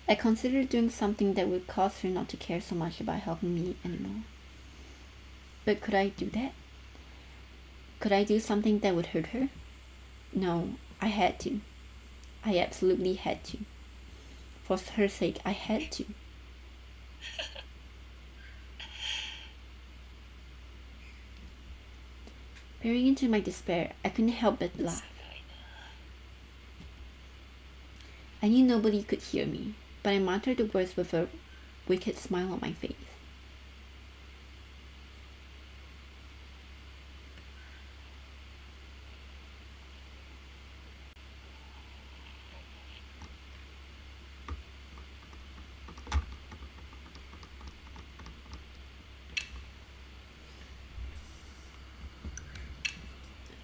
I considered doing something that would cause her not to care so much about helping me anymore. But could I do that? Could I do something that would hurt her? No, I had to. I absolutely had to. For her sake, I had to. Peering into my despair, I couldn't help but laugh. I knew nobody could hear me, but I muttered the words with a wicked smile on my face.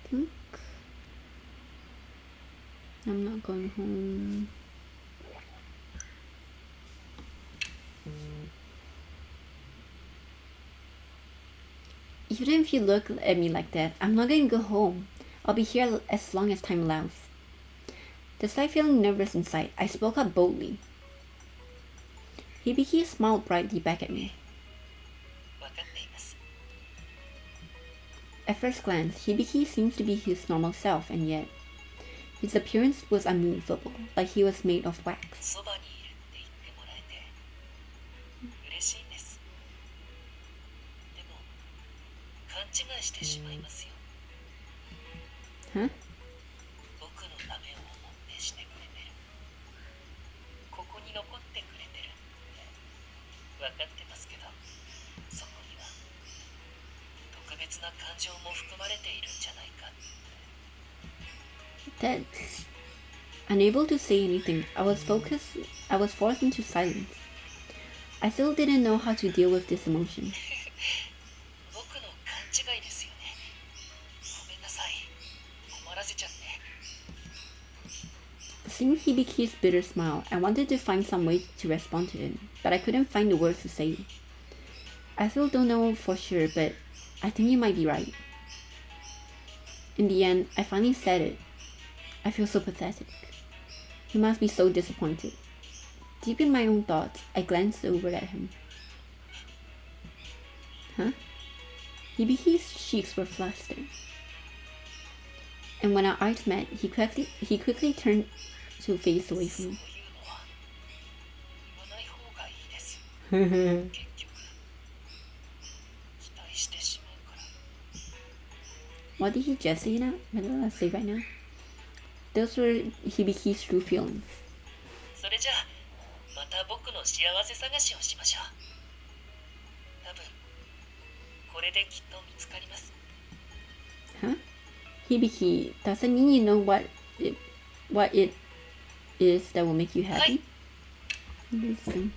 I think I'm not going home. Even if you look at me like that, I'm not going to go home. I'll be here as long as time allows. Despite feeling nervous inside, I spoke up boldly. Hibiki smiled brightly back at me. 分かっています。 At first glance, Hibiki seems to be his normal self, and yet his appearance was unmovable, like he was made of wax. そばにいるって言ってもらえて嬉しいんです。でも勘違いしてしまいますよ。 Huh? 僕のためを思ってしてくれてる。ここに残ってくれてる。分かってますけど、そこには特別な感情も含まれているんじゃないか。 That's unable to say anything. I was forced into silence. I still didn't know how to deal with this emotion. 僕の勘違いですよね。ごめんなさい。困らせちゃって。 Seeing Hibiki's bitter smile, I wanted to find some way to respond to him, but I couldn't find the words to say. I still don't know for sure, but I think you might be right. In the end, I finally said it. I feel so pathetic. He must be so disappointed. Deep in my own thoughts, I glanced over at him. Huh? Hibiki's cheeks were flustered. And when our eyes met, he quickly turned to face away from そういう me. のは言わない方がいいです。 What 結局期待してしまうから。 did he just say now? What did I say right now? Those were Hibiki's true feelings. それじゃあまた僕の幸せ探しをしましょう。多分これできっと見つかります。 Huh? Hibiki, does that mean you know what it is that will make you happy? Listen.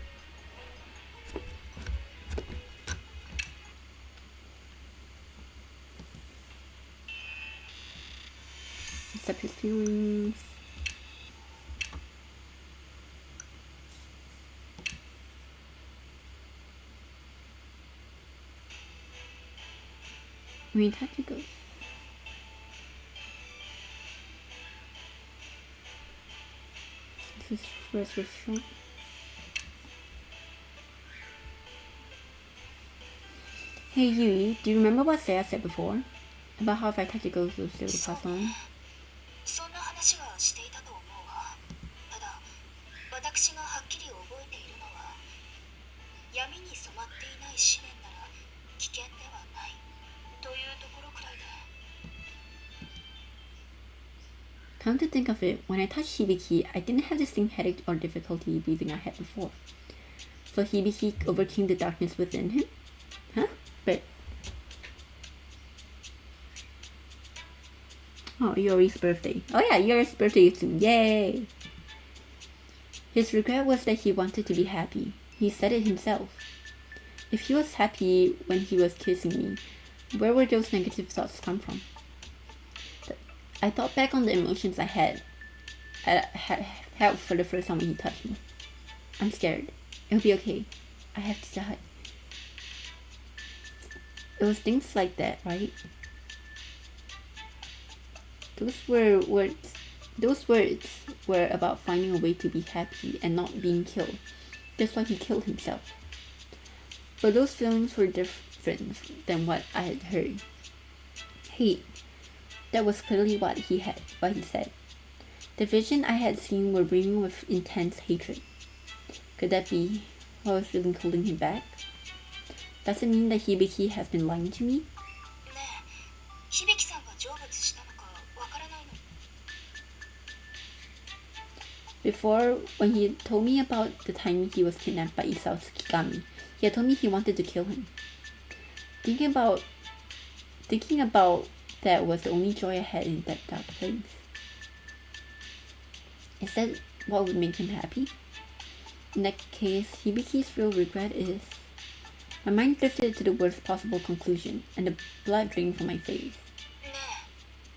Accept his feelings. mean, Tachiko. This is first restaurant. Hey Yui, do you remember what Saya said before? About how if I touch it goes, they'll still pass on? そんな話はしていたと思うわ。ただ、私がはっきり覚えているのは、闇に染まっていない思念なら危険ではないというところくらいで。Come to think of it, when I touched Hibiki, I didn't have the same headache or difficulty breathing I had before. So Hibiki overcame the darkness within him? Huh? But... Oh, Yori's birthday. Oh yeah, Yori's birthday is soon. Yay! His regret was that he wanted to be happy. He said it himself. If he was happy when he was kissing me, where would those negative thoughts come from? I thought back on the emotions I had for the first time when he touched me. I'm scared. It'll be okay. I have to die. It was things like that, right? Those words were about finding a way to be happy and not being killed. That's why he killed himself. But those feelings were different than what I had heard. Hate. That was clearly what he said. The vision I had seen were brimming with intense hatred. Could that be what was feeling holding him back? Does it mean that Hibiki has been lying to me? ねえ、響さんが成仏したのかわからないの。Before, when he told me about the time he was kidnapped by Isao Tsukigami, he had told me he wanted to kill him. Thinking about that was the only joy I had in that dark place. Is that what would make him happy? In that case, Hibiki's real regret is... My mind drifted to the worst possible conclusion, and the blood drained from my face. ねえ、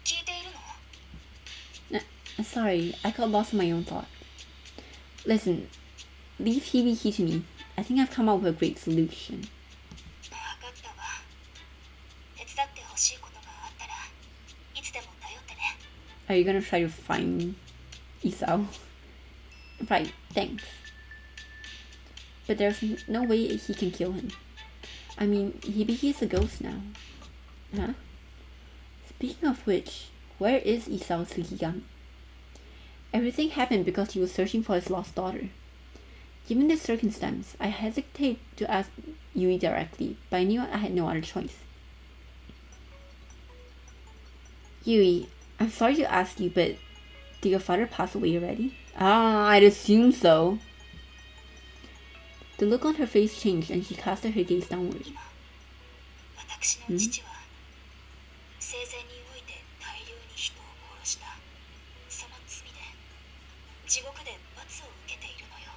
聞いているの？ Sorry, I got lost in my own thought. Listen, leave Hibiki to me. I think I've come up with a great solution. わかったわ。手伝ってほしいことがあったらいつでも頼ってね。 Are you gonna try to find Isao? Right, thanks. But there's no way he can kill him. I mean, Hibiki's a ghost now. Huh? Speaking of which, where is Isao Tsukigami? Everything happened because he was searching for his lost daughter. Given this circumstance, I hesitate to ask Yui directly, but I knew I had no other choice. Yui, I'm sorry to ask you, but did your father pass away already? I'd assume so. The look on her face changed and she casted her gaze downward. 私の父は生前において大量に人を殺した。その罪で地獄で罰を受けているのよ。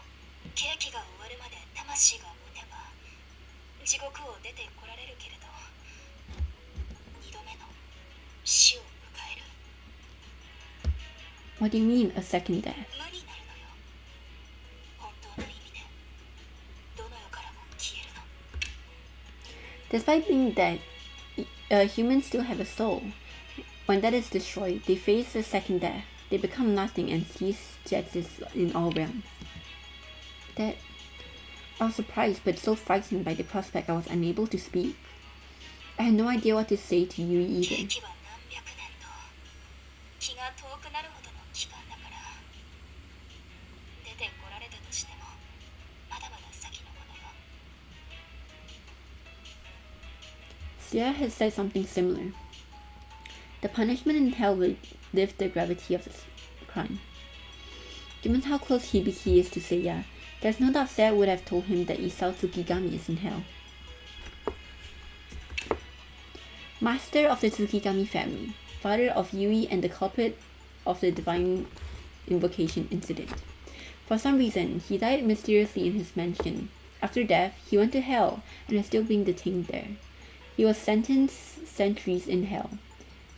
刑期が終わるまで魂が持てば地獄を出てこられるけれど、二度目の死を迎える。 What do you mean, a second death? 無になるのよ。本当の意味でどの世からも消えるの。 Despite being dead, humans still have a soul. When that is destroyed, they face a second death. They become nothing and cease to exist in all realms. That... I was surprised but so frightened by the prospect I was unable to speak. I had no idea what to say to Yui either. 刑期は何百年と気が遠くなるほどの期間だから、出てこられたとしてもまだまだ先のものよ。 Sia has said something similar. The punishment in hell would lift the gravity of this crime. Given how close Hibiki is to Seiya, there's no doubt Seiya would have told him that Isao Tsukigami is in hell. Master of the Tsukigami family, father of Yui and the culprit of the divine invocation incident. For some reason, he died mysteriously in his mansion. After death, he went to hell and is still being detained there. He was sentenced centuries in hell.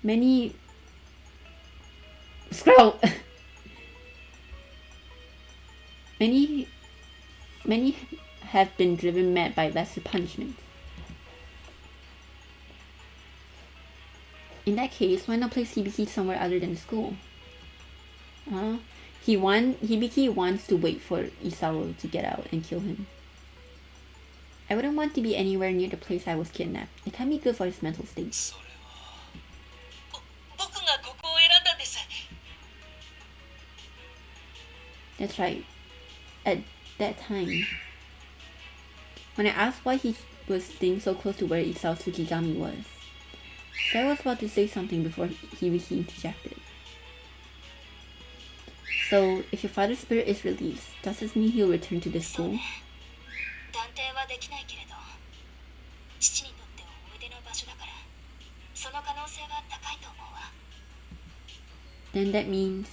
Many... Scroll! Many have been driven mad by lesser punishment. In that case, why not place Hibiki somewhere other than school? Hibiki wants to wait for Isao to get out and kill him. I wouldn't want to be anywhere near the place I was kidnapped. It can't be good for his mental state. それは僕がここを選んだんです。 That's right. At that time, when I asked why he was staying so close to where Isao Tsukigami was, Sarah was about to say something before Hibiki interjected. So, if your father's spirit is released, does this mean he'll return to this school? 断定はできないけれど、父にとって思い出の場所だから、その可能性は高いと思うわ。 Then that means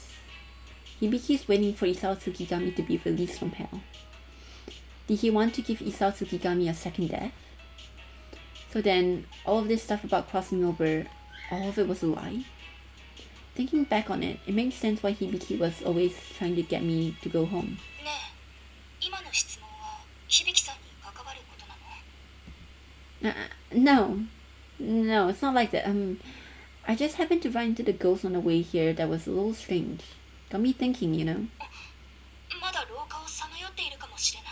Hibiki is waiting for Isao Tsukigami to be released from hell. Did he want to give Isao Tsukigami a second death? So then, all of this stuff about crossing over, all of it was a lie? Thinking back on it, it makes sense why Hibiki was always trying to get me to go home. ねえ、今の質問は響さんに関わることなの？ No, it's not like that. I just happened to run into the ghost on the way here that was a little strange. Got me thinking, you know. まだ廊下をさまよっているかもしれない。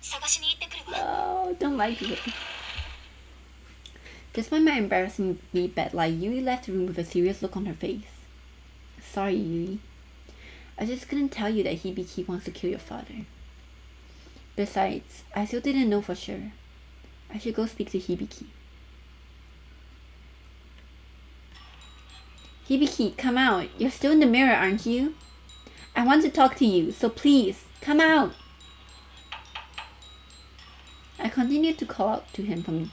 探しに行ってくるわ。 No, don't like it. Despite my embarrassingly bad lie, Yui left the room with a serious look on her face. Sorry, Yui. I just couldn't tell you that Hibiki wants to kill your father. Besides, I still didn't know for sure. I should go speak to Hibiki. Hibiki, come out. You're still in the mirror, aren't you? I want to talk to you, so please, come out. I continued to call out to him from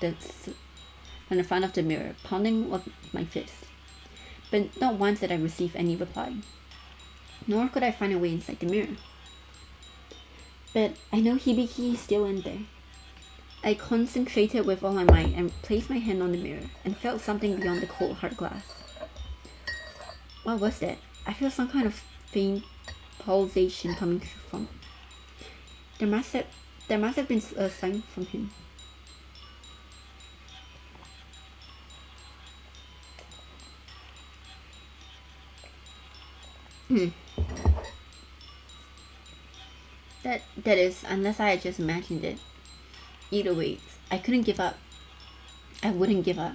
the front of the mirror, pounding with my fist. But not once did I receive any reply. Nor could I find a way inside the mirror. But I know Hibiki is still in there. I concentrated with all my might and placed my hand on the mirror and felt something beyond the cold hard glass. What was that? I feel some kind of faint pulsation coming from it. There must have been a sign from him. That is, unless I had just imagined it. Either way, I couldn't give up. I wouldn't give up.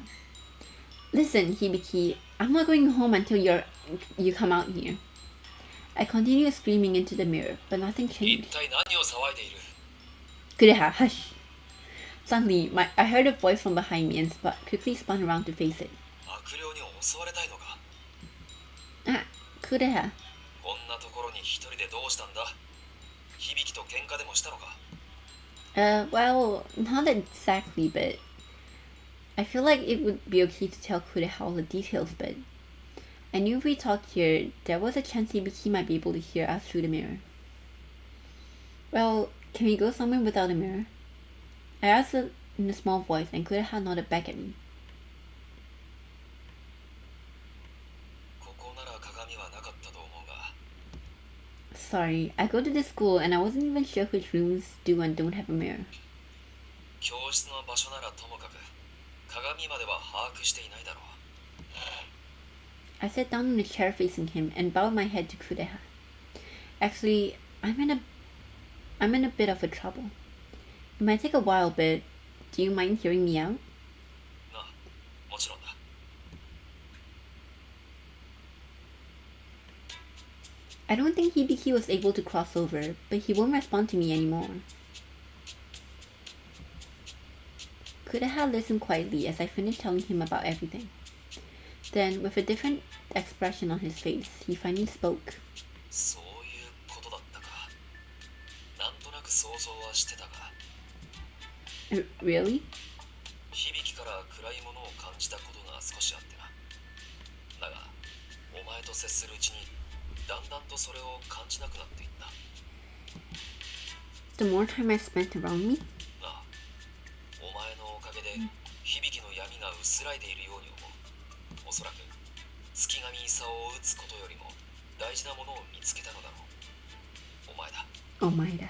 Listen, Hibiki, I'm not going home until you come out here. I continued screaming into the mirror, but nothing 一 changed. 体何を騒いでいる？ Kureha, hush. Suddenly, I heard a voice from behind me and quickly spun around to face it. 悪霊に襲われたいのか？ Ah, Kureha. こんなところに一人でどうしたんだ？響と喧嘩でもしたのか？ Well, not exactly, but I feel like it would be okay to tell Kureha all the details, but I knew if we talked here, there was a chance Hibiki might be able to hear us through the mirror. Well, can we go somewhere without a mirror? I asked in a small voice, and Kureha nodded back at me. ここなら鏡はなかったと思うが。 Sorry, I go to this school and I wasn't even sure which rooms do and don't have a mirror. 教室の場所ならともかく、鏡までは把握していないだろう。 I sat down in a chair facing him and bowed my head to Kureha. Actually, I'm in a bit of a trouble. It might take a while, but do you mind hearing me out? なあ、もちろんだ。 I don't think Hibiki was able to cross over, but he won't respond to me anymore. Kureha listened quietly as I finished telling him about everything. Then, with a different expression on his face, he finally spoke. そういうことだったか。なんとなく想像はしてたが。 Really? 響から暗いものを感じたことが少しあってな。だが、お前と接するうちに、だんだんとそれを感じなくなっていった。 The more time I spent around me? なあ、お前のおかげで、響の闇が薄らいでいるように思う。おそらく、月神功を打つことよりも、大事なものを見つけたのだろう。お前だ。 Oh my god.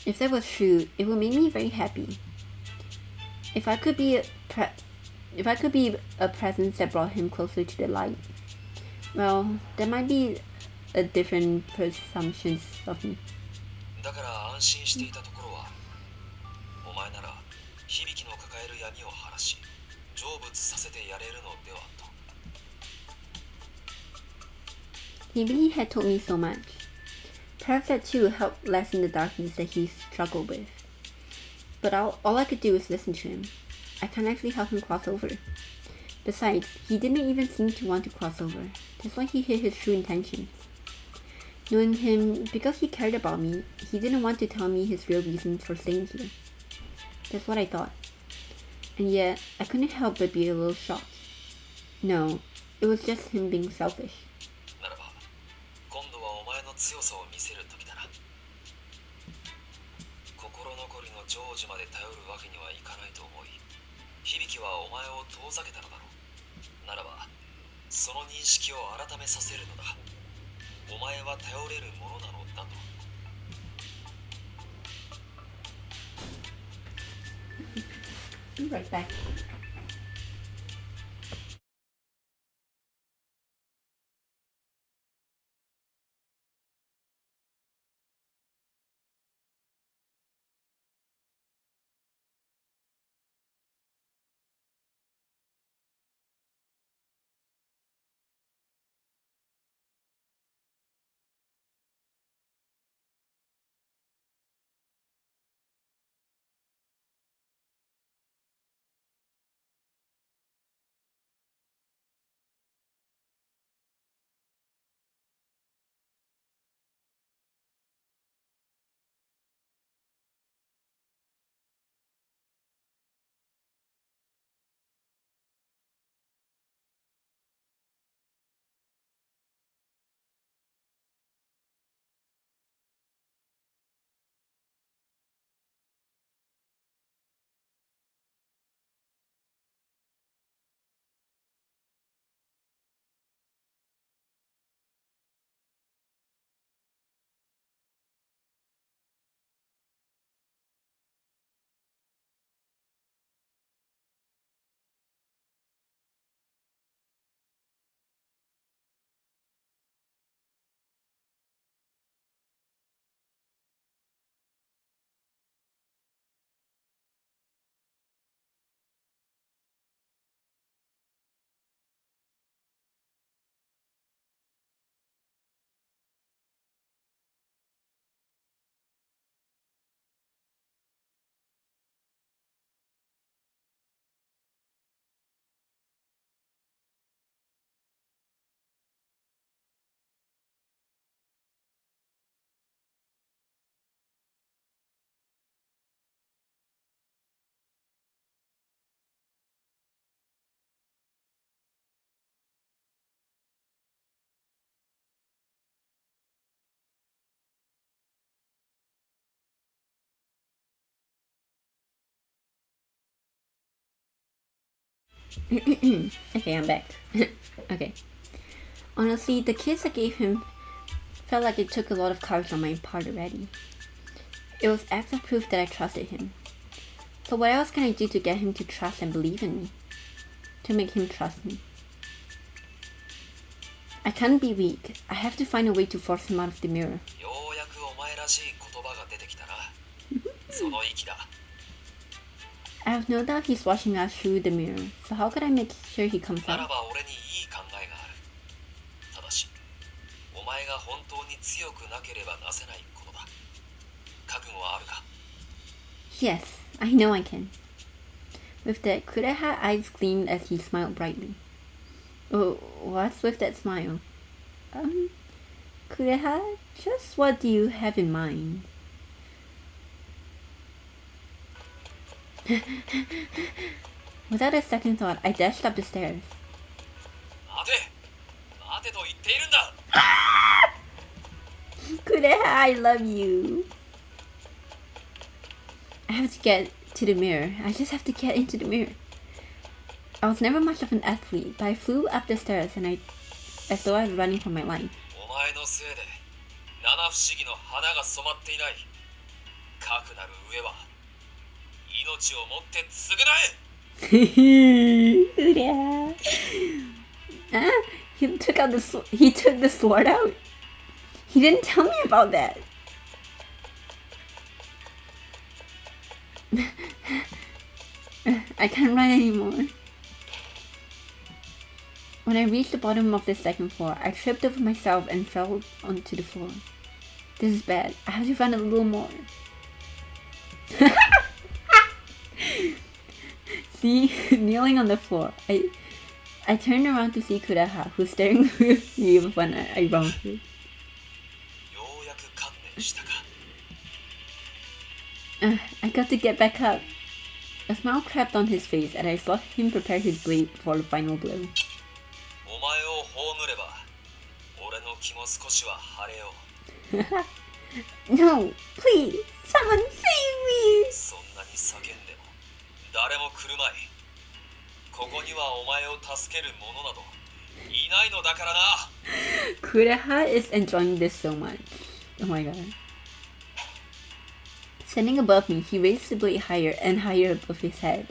If that was true, it would make me very happy. If I could be if I could be a presence that brought him closer to the light, well, there might be a different presumptions of me. だから安心していたところは、お前なら響の抱える闇を晴らし、成仏させてやれるのではと。Hibiki had told me so much. Perhaps that too helped lessen the darkness that he struggled with. But all I could do was listen to him. I can't actually help him cross over. Besides, he didn't even seem to want to cross over. That's why he hid his true intentions. Knowing him, because he cared about me, he didn't want to tell me his real reasons for staying here. That's what I thought. And yet, I couldn't help but be a little shocked. No, it was just him being selfish. ならば、今度はお前の強さを見せる時だな。心残りの成就まで頼るわけにはいかないと思い、響はお前を遠ざけたのだろう。ならば、その認識を改めさせるのだ。お前は頼れるものなのだと。Be right back. Okay, I'm back. Okay. Honestly, the kiss I gave him felt like it took a lot of courage on my part already. It was acts of proof that I trusted him. So what else can I do to get him to trust and believe in me? To make him trust me? I can't be weak. I have to find a way to force him out of the mirror. ようやくお前らしい言葉が出てきたな。その息だ。I have no doubt he's watching us through the mirror, so how could I make sure he comes なら out? ば俺にいい考えがある。ただし、お前が本当に強くなければなせないことだ。覚悟はあるか？ Yes, I know I can. With that, Kureha eyes gleamed as he smiled brightly. Oh, what's with that smile? Kureha, just what do you have in mind? Without a second thought, I dashed up the stairs. 待て！待てと言っているんだ！ Kureha, I love you. I have to get to the mirror. I just have to get into the mirror. I was never much of an athlete, but I flew up the stairs and as though I was running for my life. お前のせいで七不思議の花が染まっていない。かくなる上は命をもって償え。Kureha. He took out he took the sword out. He didn't tell me about that. I can't run anymore. When I reached the bottom of the second floor, I tripped over myself and fell onto the floor. This is bad. I have to run a little more. See, kneeling on the floor, I turned around to see Kureha, who's staring at me with one eyebrow. I got to get back up. A smile crept on his face, and I saw him prepare his blade for the final blow. No, please, someone save me! Kureha is enjoying this so much. Oh my god. Standing above me, he raised the blade higher and higher above his head.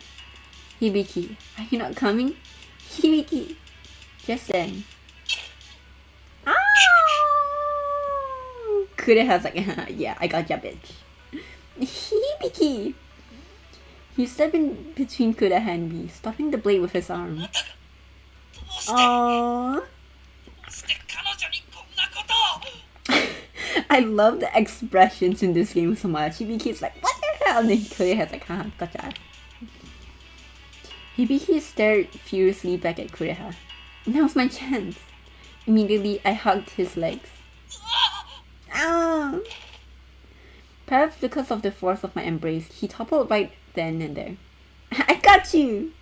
Hibiki, are you not coming? Hibiki! Just then. Kureha's like, yeah, I got ya, bitch. Hibiki! He stepped in between Kureha and me, stopping the blade with his arm. Aww. I love the expressions in this game so much. Hibiki's like, what the hell? And then Kureha's like, haha, gotcha. Hibiki stared furiously back at Kureha. Now's my chance. Immediately, I hugged his legs. Ah! Perhaps because of the force of my embrace, he toppled right then and there. I got you!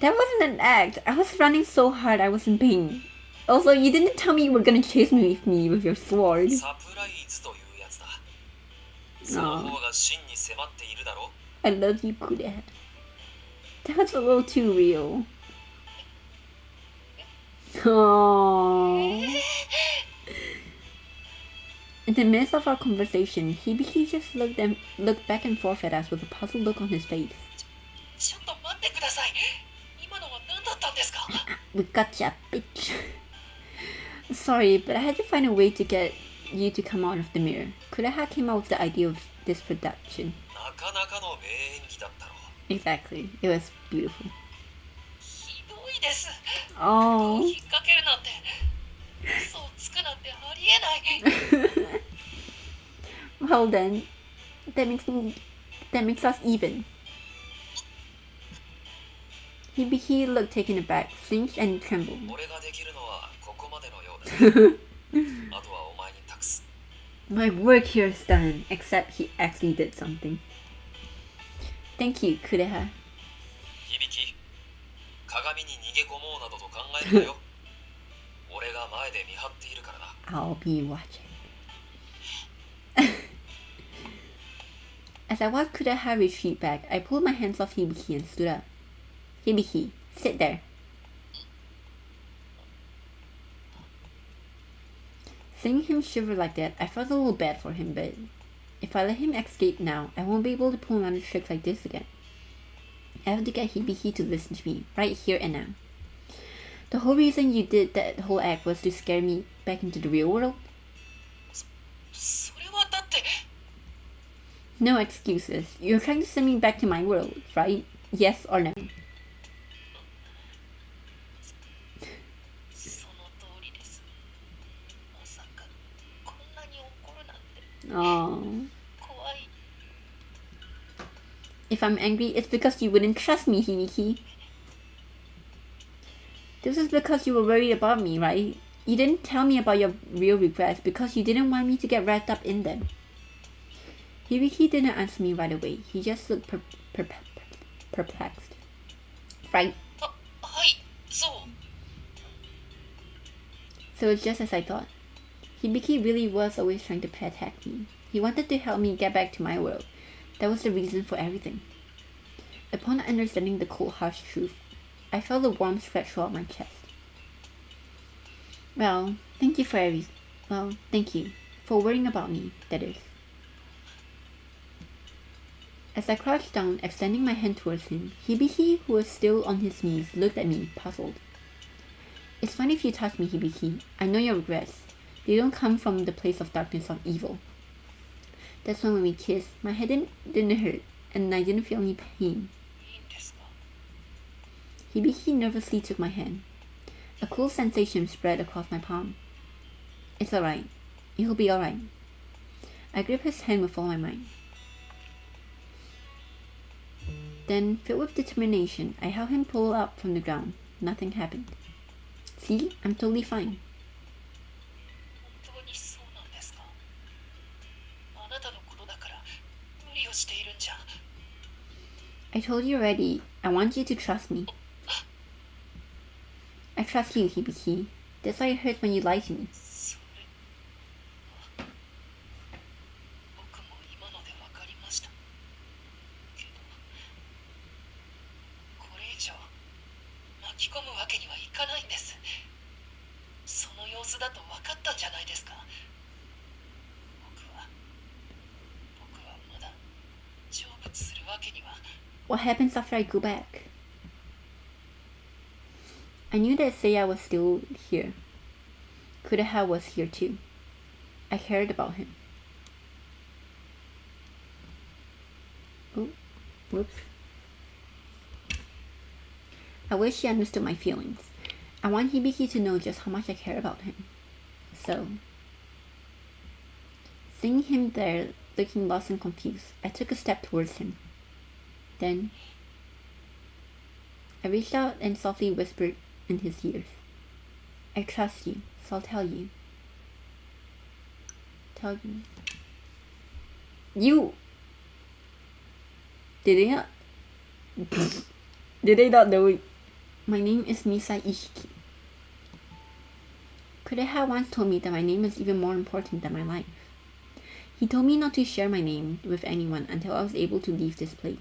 That wasn't an act. I was running so hard I was in pain. Also, you didn't tell me you were gonna chase me with your sword. Oh. I love you, Kureha. That was a little too real. Aww. In the midst of our conversation, Hibiki just looked back and forth at us with a puzzled look on his face. We gotcha, bitch. Sorry, but I had to find a way to get you to come out of the mirror. Kureha came out with the idea of this production. Exactly. It was beautiful. Oh. Well then, that makes us even. Hibiki looked taken aback, flinched and trembled. My work here is done, except he actually did something. Thank you, Kureha. I'll be watching. As I watched Kureha retreat back, I pulled my hands off Hibiki and stood up. Hibiki, sit there. Seeing him shiver like that, I felt a little bad for him, but if I let him escape now, I won't be able to pull another trick like this again. I have to get Hibiki to listen to me, right here and now. The whole reason you did that whole act was to scare me back into the real world? No excuses. You're trying to send me back to my world, right? Yes or no? Oh. If I'm angry, it's because you wouldn't trust me, Hibiki. This is because you were worried about me, right? You didn't tell me about your real regrets because you didn't want me to get wrapped up in them. Hibiki didn't answer me right away. He just looked perplexed. Right? So it's just as I thought. Hibiki really was always trying to protect me. He wanted to help me get back to my world. That was the reason for everything. Upon understanding the cold, harsh truth, I felt a warm stretch throughout my chest. Well, thank you for worrying about me, that is. As I crouched down, extending my hand towards him, Hibiki, who was still on his knees, looked at me, puzzled. It's fine if you touch me, Hibiki. I know your regrets. They don't come from the place of darkness or evil. That's why when we kissed, my head didn't hurt, and I didn't feel any pain. Hibiki nervously took my hand. A cool sensation spread across my palm. It's alright. You'll be alright. I gripped his hand with all my might. Then, filled with determination, I helped him pull up from the ground. Nothing happened. See? I'm totally fine. I told you already. I want you to trust me. I trust you, Hibiki. That's why it hurts when you lie to me. What happens after I go back? I knew that Seiya was still here. Kureha was here too. I cared about him. Oh, whoops. I wish he understood my feelings. I want Hibiki to know just how much I care about him. So, seeing him there, looking lost and confused, I took a step towards him. Then, I reached out and softly whispered in his ears. I trust you, so I'll tell you. You! Did they not know it? My name is Misa Ishiki. Kureha once told me that my name is even more important than my life. He told me not to share my name with anyone until I was able to leave this place.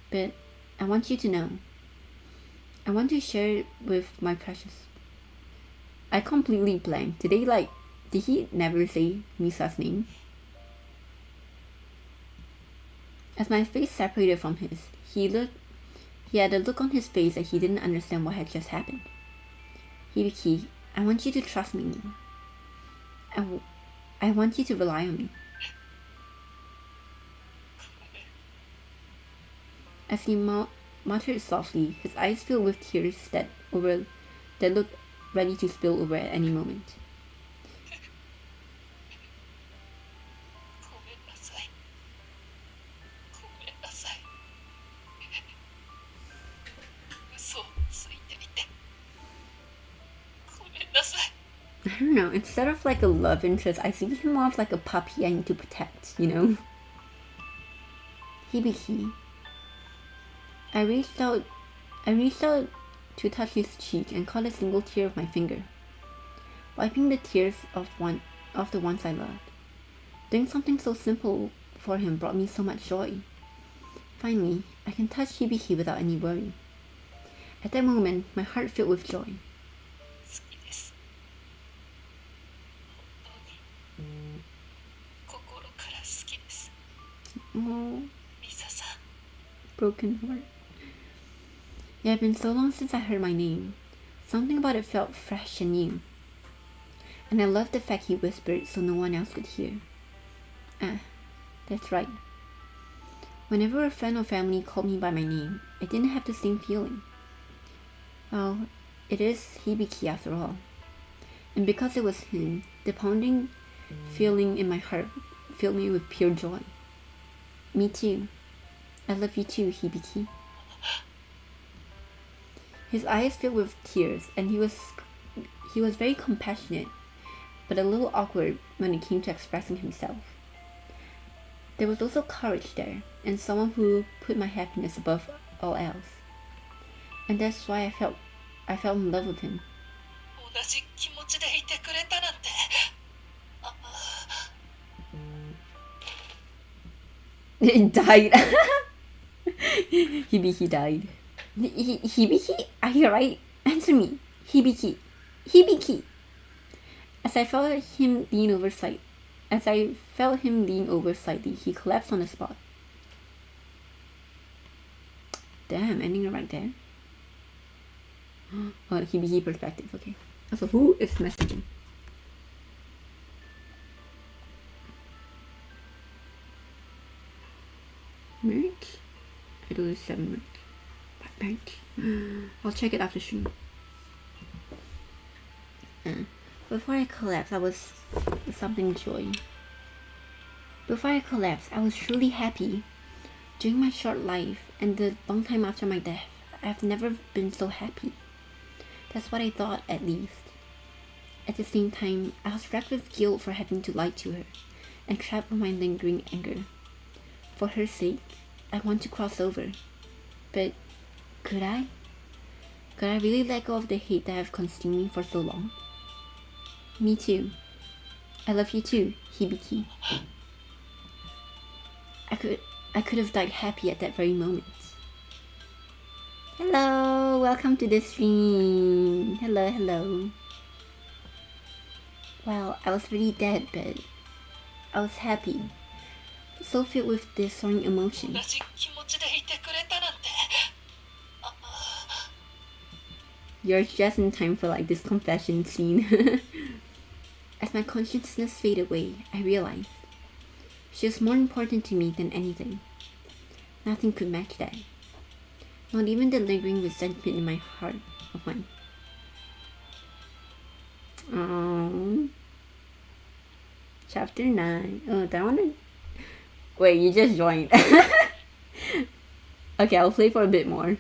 But I want you to know. I want to share it with my precious. I completely blanked. Did he never say Misa's name? As my face separated from his, he had a look on his face that he didn't understand what had just happened. Hibiki, I want you to trust me more. I want you to rely on me. As he muttered softly, his eyes filled with tears that looked ready to spill over at any moment. I don't know, instead of like a love interest, I see him more of like a puppy I need to protect, you know? Hibiki. I reached out to touch his cheek and caught a single tear with my finger, wiping the tears of the ones I loved. Doing something so simple for him brought me so much joy. Finally, I can touch Hibiki without any worry. At that moment, my heart filled with joy. Oh, broken heart. It had been so long since I heard my name. Something about it felt fresh and new. And I loved the fact he whispered so no one else could hear. Ah, that's right. Whenever a friend or family called me by my name, I didn't have the same feeling. Well, it is Hibiki after all. And because it was him, the pounding feeling in my heart filled me with pure joy. Me too. I love you too, Hibiki. His eyes filled with tears, and he was very compassionate, but a little awkward when it came to expressing himself. There was also courage there, and someone who put my happiness above all else. And that's why I fell in love with him. He died. Hibiki died. Hibiki? Are you alright? Answer me. Hibiki. Hibiki! As I felt him lean over slightly, he collapsed on the spot. Damn, ending it right there. Oh, Hibiki perspective, okay. So who is messaging? Merch? I do 7 merch. What merch? I'll check it after stream. Before I collapsed, I was something joy. Before I collapsed, I was truly happy. During my short life and the long time after my death, I've never been so happy. That's what I thought, at least. At the same time, I was wrapped with guilt for having to lie to her, and trapped with my lingering anger. For her sake, I want to cross over. But could I? Could I really let go of the hate that have consumed me for so long? Me too. I love you too, Hibiki. I could have died happy at that very moment. Hello, welcome to the stream. Hello. Well, I was really dead, but I was happy. So filled with this soaring emotion. You're just in time for like this confession scene. As my consciousness faded away, I realized she was more important to me than anything. Nothing could match that. Not even the lingering resentment in my heart of mine. Chapter 9. Oh, that one? Wait, you just joined. Okay, I'll play for a bit more.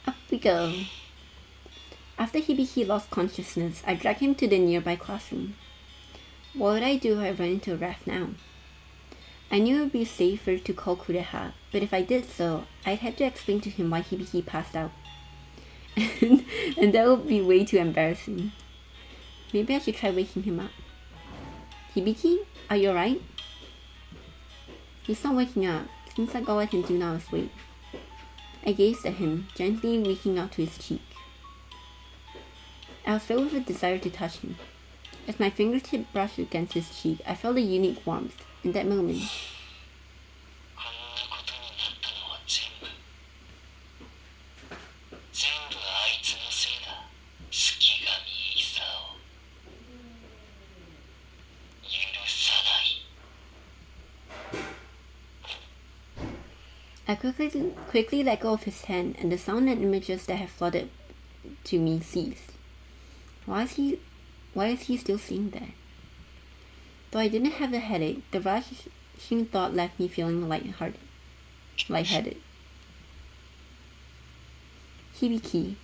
Up we go. After Hibiki lost consciousness, I dragged him to the nearby classroom. What would I do if I ran into a raft now? I knew it would be safer to call Kureha, but if I did so, I'd have to explain to him why Hibiki passed out. And that would be way too embarrassing. Maybe I should try waking him up. Hibiki, are you alright? He's not waking up. Seems like all I can do now is wait. I gazed at him, gently reaching out to his cheek. I was filled with a desire to touch him. As my fingertip brushed against his cheek, I felt a unique warmth. In that moment, I quickly let go of his hand, and the sound and images that had flooded to me ceased. Why is he still seeing that? Though I didn't have a headache, the rushing thought left me feeling lightheaded. Hibiki.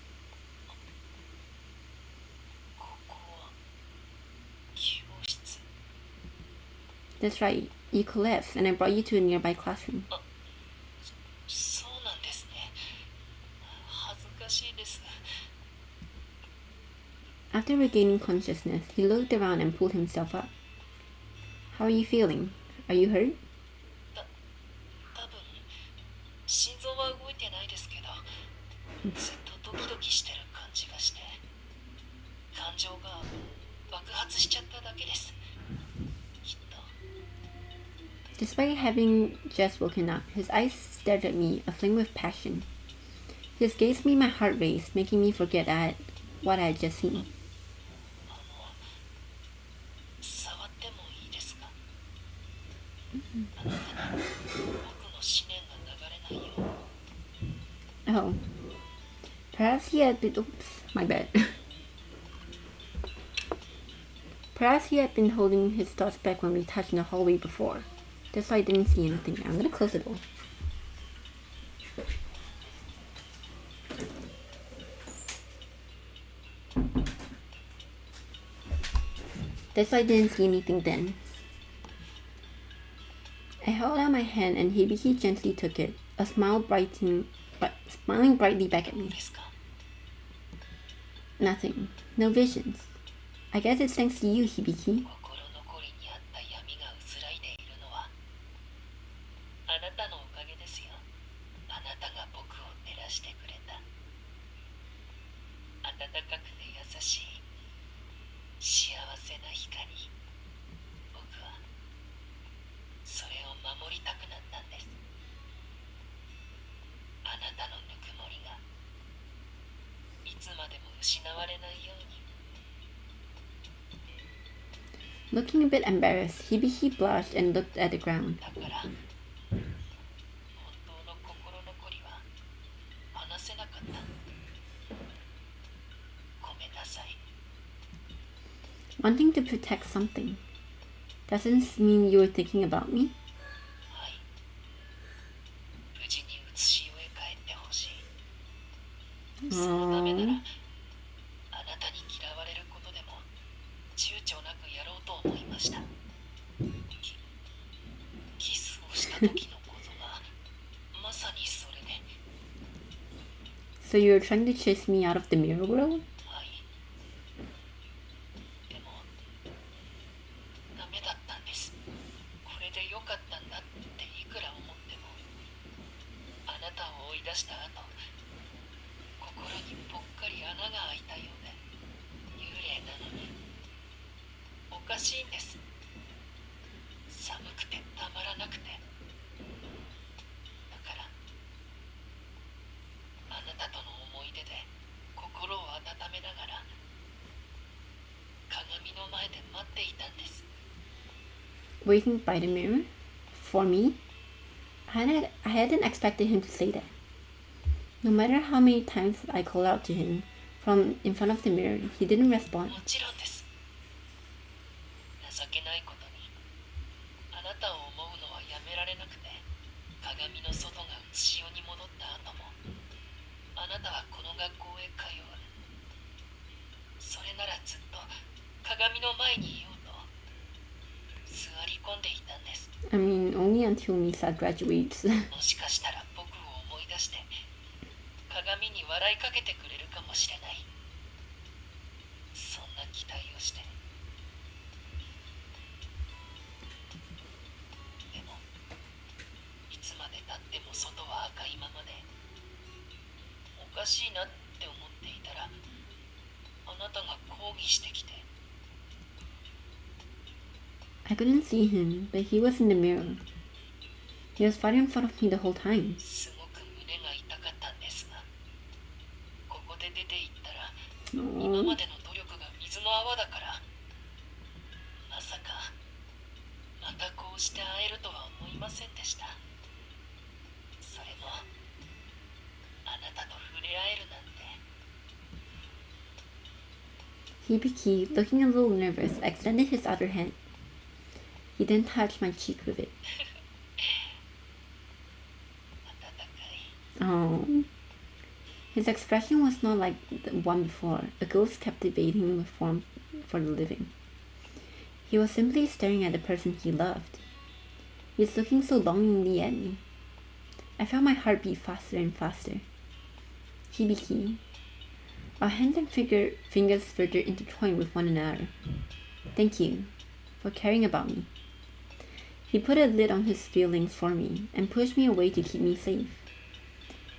That's right, you collapsed and I brought you to a nearby classroom. After regaining consciousness, he looked around and pulled himself up. How are you feeling? Are you hurt? Despite having just woken up, his eyes stared at me, aflame with passion. His gaze made my heart race, making me forget what I had just seen. Oh. Perhaps he had been... Oops, my bad. Perhaps he had been holding his thoughts back when we touched in the hallway before. That's why I didn't see anything. I'm gonna close the door. That's why I didn't see anything then. I held out my hand and Hibiki gently took it, a smile smiling brightly back at me. Nothing. No visions. I guess it's thanks to you, Hibiki. Looking a bit embarrassed, Hibiki blushed and looked at the ground. だから本当の心残りは話せなかった。ごめんなさい。 Wanting to protect something. Doesn't this mean you were thinking about me? はい。無事に写し終え帰ってほしい。そのためなら Aww. あなたに嫌われることでも躊躇なくやろうと思いました。キスをした時のことがまさにそれで。 So you were trying to chase me out of the mirror world? はい。でもダメだったんです。これで良かったんだっていくら思っても、あなたを追い出した後、心にぽっかり穴が開いたようで、幽霊なのにおかしいんです。寒くてたまらなくて。だからあなたとの思い出で心を温めながら鏡の前で待っていたんです。 Waiting by the mirror? For me? I hadn't expected him to say that. No matter how many times I called out to him from in front of the mirror, he didn't respond. もちろんです。情けないことにあなたを思うのはやめられなくて、鏡の外が潮に戻った後もあなたはこの学校へ通う。それならずっと鏡の前にいようと座り込んでいたんです。 I mean, only until Misa graduates. もしかしたら僕を思い出して鏡に笑いかけてくれるかもしれない。そんな期待をして。でもいつまでたっても外は赤いままで、おかしいなって思っていたらあなたが抗議してきて。 I couldn't see him, but he was in the mirror. He was right in front of me the whole time. すごく胸が痛かったんですが、ここで出て行ったら Aww. 今までの努力が水の泡だから、まさかまたこうして会えるとは思いませんでした。それもあなたと触れ合えるなんて。 Hibiki, looking a little nervous, extended his other hand. He then touched my cheek with it. 温かい。 Oh. His expression was not like the one before, a ghost captivating with warmth for the living. He was simply staring at the person he loved. He was looking so longingly at me. I felt my heart beat faster and faster. Hibiki. Our hands and fingers further intertwined with one another. Thank you for caring about me. He put a lid on his feelings for me and pushed me away to keep me safe.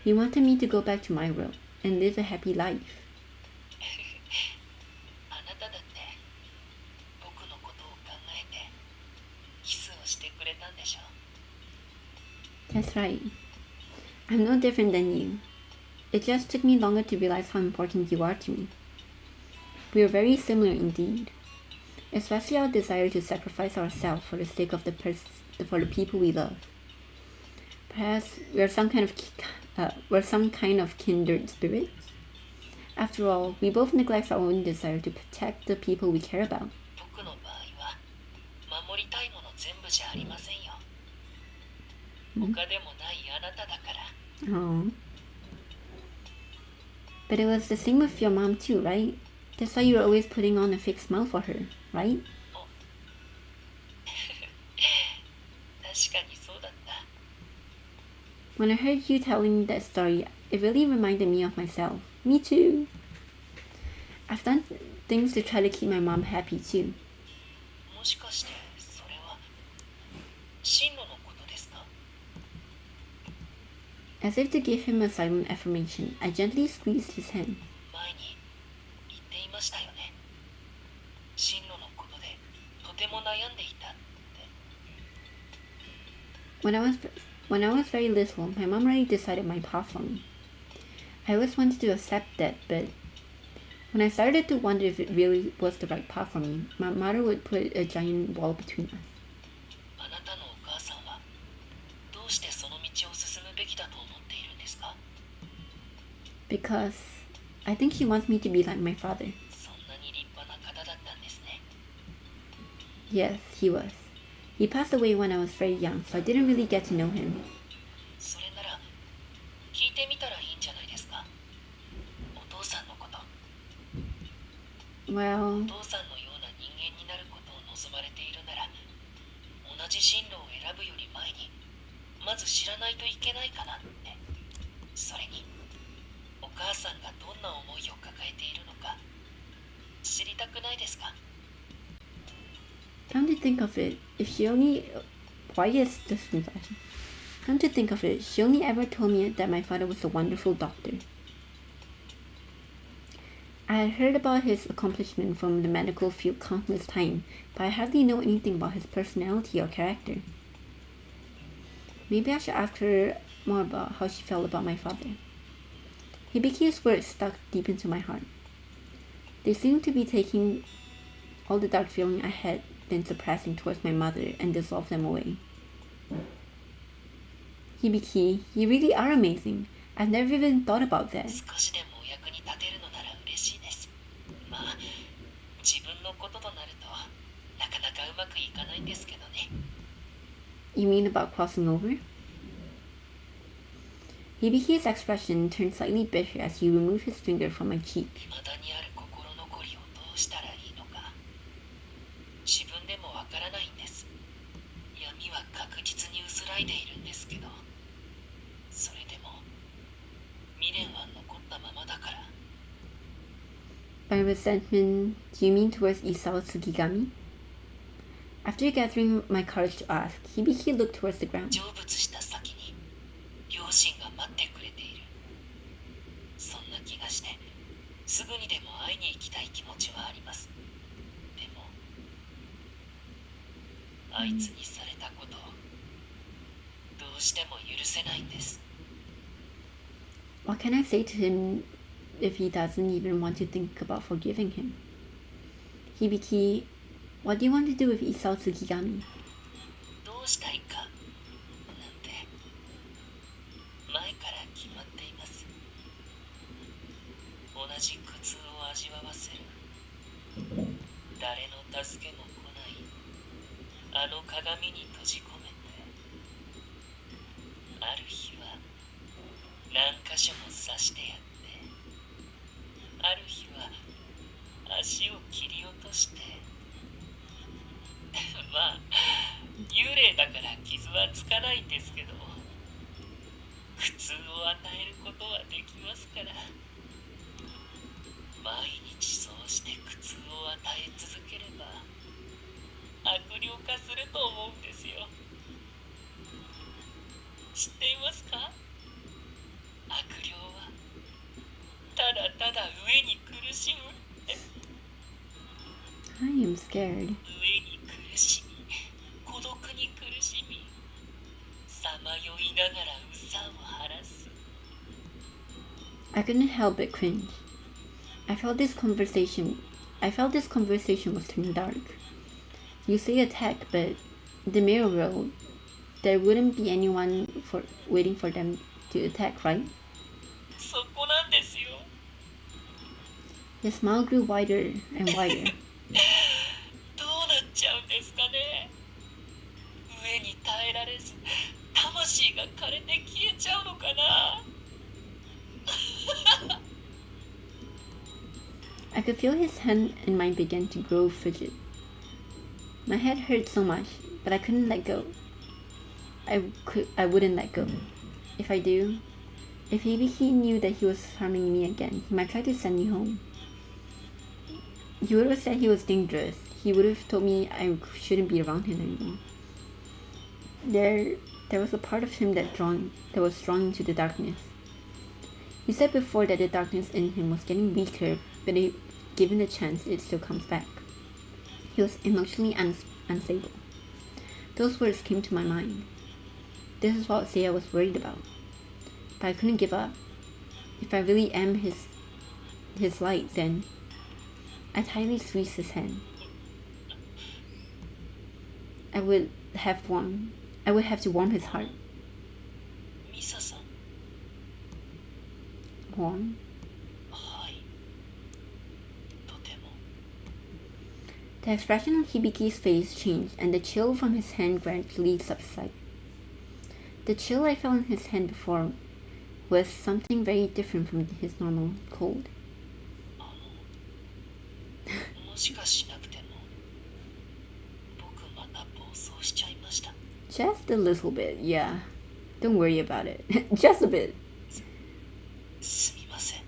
He wanted me to go back to my world and live a happy life. あなただって僕のことを考えてキスをしてくれたんでしょ。 That's right. I'm no different than you. It just took me longer to realize how important you are to me. We are very similar indeed, especially our desire to sacrifice ourselves for the sake of for the people we love. Perhaps we're some kind of kindred spirit. After all, we both neglect our own desire to protect the people we care about. 僕の場合は守りたいもの全部じゃありませんよ。他でもないあなただから。 Oh. But it was the same with your mom too, right? That's why you were always putting on a fake smile for her, right? 確かにそうだった。 When I heard you telling that story, it really reminded me of myself. Me too. I've done things to try to keep my mom happy too. もしかしてそれは進路のことですか？ As if to give him a silent affirmation, I gently squeezed his hand. 前に言っていましたよね。進路のことでとても悩んでいたって。 When I was very little, my mom already decided my path for me. I always wanted to accept that, but When I started to wonder if it really was the right path for me, my mother would put a giant wall between us. あなたのお母さんはどうしてその道を進むべきだと思っているんですか？ Because I think she wants me to be like my father. そんなに立派な方だったんですね。 Yes, he was. He passed away when I was very young, so I didn't really get to know him. それなら聞いてみたらいいんじゃないですか？お父さんのこと。 Well, お父さんのような人間になることを望まれているなら、同じ進路を選ぶより前にまず知らないといけないかなって。それにお母さんがどんな思いを抱えているのか知りたくないですか？ come to think of it, if she only... Why is this confession? Come to think of it, she only ever told me that my father was a wonderful doctor. I had heard about his accomplishment from the medical field countless times, but I hardly know anything about his personality or character. Maybe I should ask her more about how she felt about my father. Hibiki's words stuck deep into my heart. They seemed to be taking all the dark feeling I had been suppressing towards my mother and dissolve them away. Hibiki, you really are amazing. I've never even thought about that. 少しでもお役に立てるのなら嬉しいです。まあ、自分のこととなるとなかなかうまくいかないんですけどね。 You mean about crossing over? Hibiki's expression turned slightly bitter as he removed his finger from my cheek. 未だにある心残りをどうしたらいいのか自分でもわからないんです。闇は確実に薄らいでいるんですけど、それでも未練は残ったままだから。 By resentment, do you mean towards Isao Tsukigami? After gathering my courage to ask, Hibiki looked towards the ground. 成仏した先に両親が待ってくれている。そんな気がしてすぐにでも会いに行きたい気持ちはあります。でもあいつにされたことをどうしても許せないんです。 What can I say to him if he doesn't even want to think about forgiving him? Hibiki, what do you want to do with Isao Tsukigami? どうしたいかなんて前から決まっています。同じ苦痛を味わわせる、誰の助けも来ないあの鏡に閉じ込めて、ある日は何箇所も刺してやって、ある日は足を切り落としてまあ幽霊だから傷はつかないんですけど、苦痛を与えることはできますから、毎日そうして苦痛を与え続ければ悪霊化すると思うんですよ。知っていますか？悪霊はただただ上に苦しむって。 I am scared. 上に苦しみ、孤独に苦しみ、さまよいながらうさを晴らす。 I couldn't help but cringe. I felt this conversation was turning dark. You say attack, but in the mirror world, there wouldn't be anyone waiting for them to attack, right? そこなんですよ。 His smile grew wider and wider. どうなっちゃうんですかね。上に耐えられず、魂が枯れて消えちゃうのかな。I could feel his hand and mine begin to grow frigid. My head hurt so much, but I couldn't let go. I wouldn't let go. If I do, if Hibiki knew that he was harming me again, he might try to send me home. He would have said he was dangerous. He would have told me I shouldn't be around him anymore. There was a part of him that was drawn into the darkness. He said before that the darkness in him was getting weaker, but if given a chance, it still comes back. He was emotionally unstable. Those words came to my mind. This is what Seiya was worried about. But I couldn't give up. If I really am his light, then I tightly squeezed his hand. I would have to warm his heart. ミサさん。 Warm? はい。とても。 The expression on Hibiki's face changed, and the chill from his hand gradually subsided. The chill I felt in his hand before was something very different from his normal cold. もしかしなくても、僕また暴走しちゃいました。 Just a little bit, yeah. Don't worry about it. Just a bit. すみません。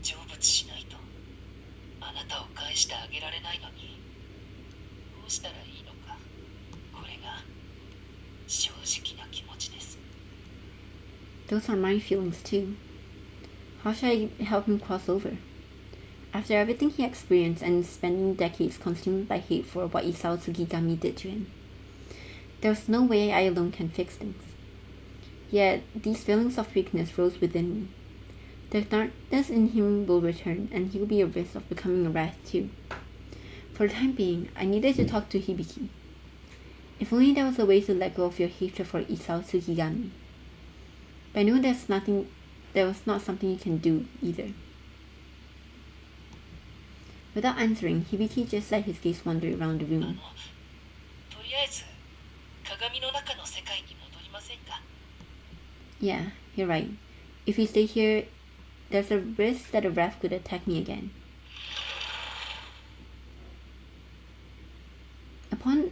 成仏しないと、あなたを返してあげられないのに、どうしたらいいのか、これが正直な気持ちです。 Those are my feelings too. How should I help him cross over? After everything he experienced and spending decades consumed by hate for what Isao Tsukigami did to him, there's no way I alone can fix things. Yet, these feelings of weakness rose within me. The darkness in him will return, and he will be at risk of becoming a wrath too. For the time being, I needed to talk to Hibiki. If only there was a way to let go of your hatred for Isao Tsukigami. But I knew there was not something you can do either. Without answering, Hibiki just let his gaze wander around the と room. りあえず、鏡の中の世界に戻りませんか。 Yeah, you're right. If we stay here, there's a risk that a wrath could attack me again. Upon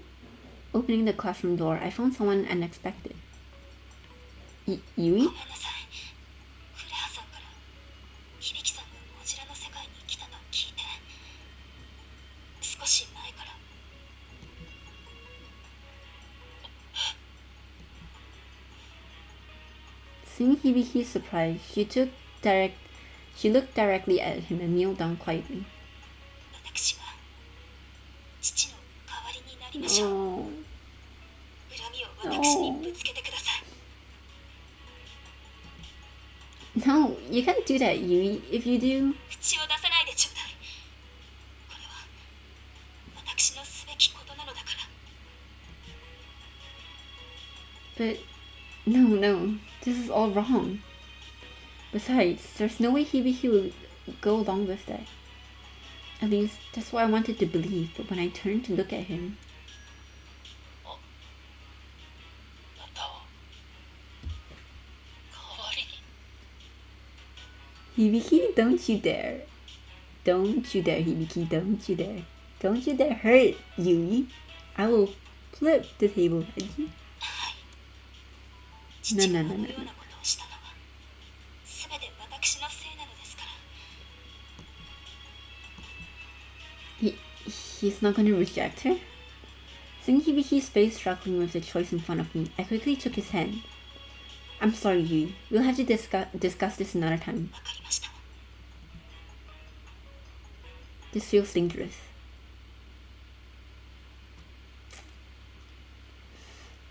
opening the classroom door, I found someone unexpected. Yui? ごめんなさい。クレアさんから響さんがこちらの世界に来たと聞いて、少し前から。 Seeing Hibiki's surprise, she looked directly at him and kneeled down quietly. 私が父の代わりになりましょう。 Oh. 恨みを私にぶつけてください。 No, you can't do that, Yui. If you do... 口を出さないでちょうだい。これは私のすべきことなのだから。 But... No. This is all wrong. Besides, there's no way Hibiki will go along with that. At least, that's what I wanted to believe, but when I turned to look at him... あなたは代わりに。 Hibiki, don't you dare. Don't you dare, Hibiki, don't you dare. Don't you dare hurt Yui. I will flip the table at you. 父があのようなことをしたのはすべて私のせいなのですから。 He's not gonna reject her? Seeing Hibiki's face struggling with the choice in front of me, I quickly took his hand. I'm sorry, Yui. We'll have to discuss this another time. わかりました。 This feels dangerous.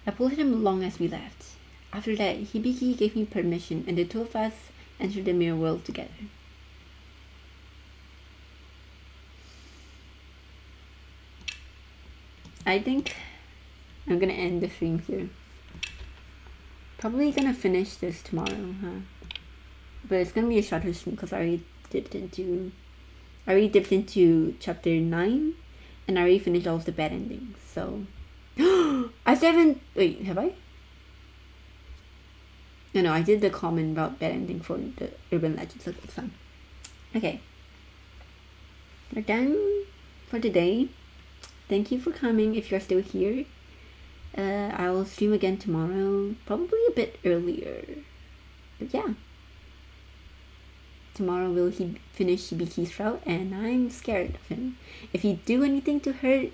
I pulled him along as we left. After that, Hibiki gave me permission and the two of us entered the mirror world together. I think I'm gonna end the stream here. Probably gonna finish this tomorrow, huh? But it's gonna be a shorter stream because I already dipped into chapter 9 and I already finished all of the bad endings, so I still haven't. Wait, have I? No, I did the comment about bad ending for the urban legends, so that's fine. Okay, we're done for today. Thank you for coming if you're still here. I'll stream again tomorrow, probably a bit earlier, but yeah. Tomorrow will he finish Hibiki's route, and I'm scared of him. If he do anything to hurt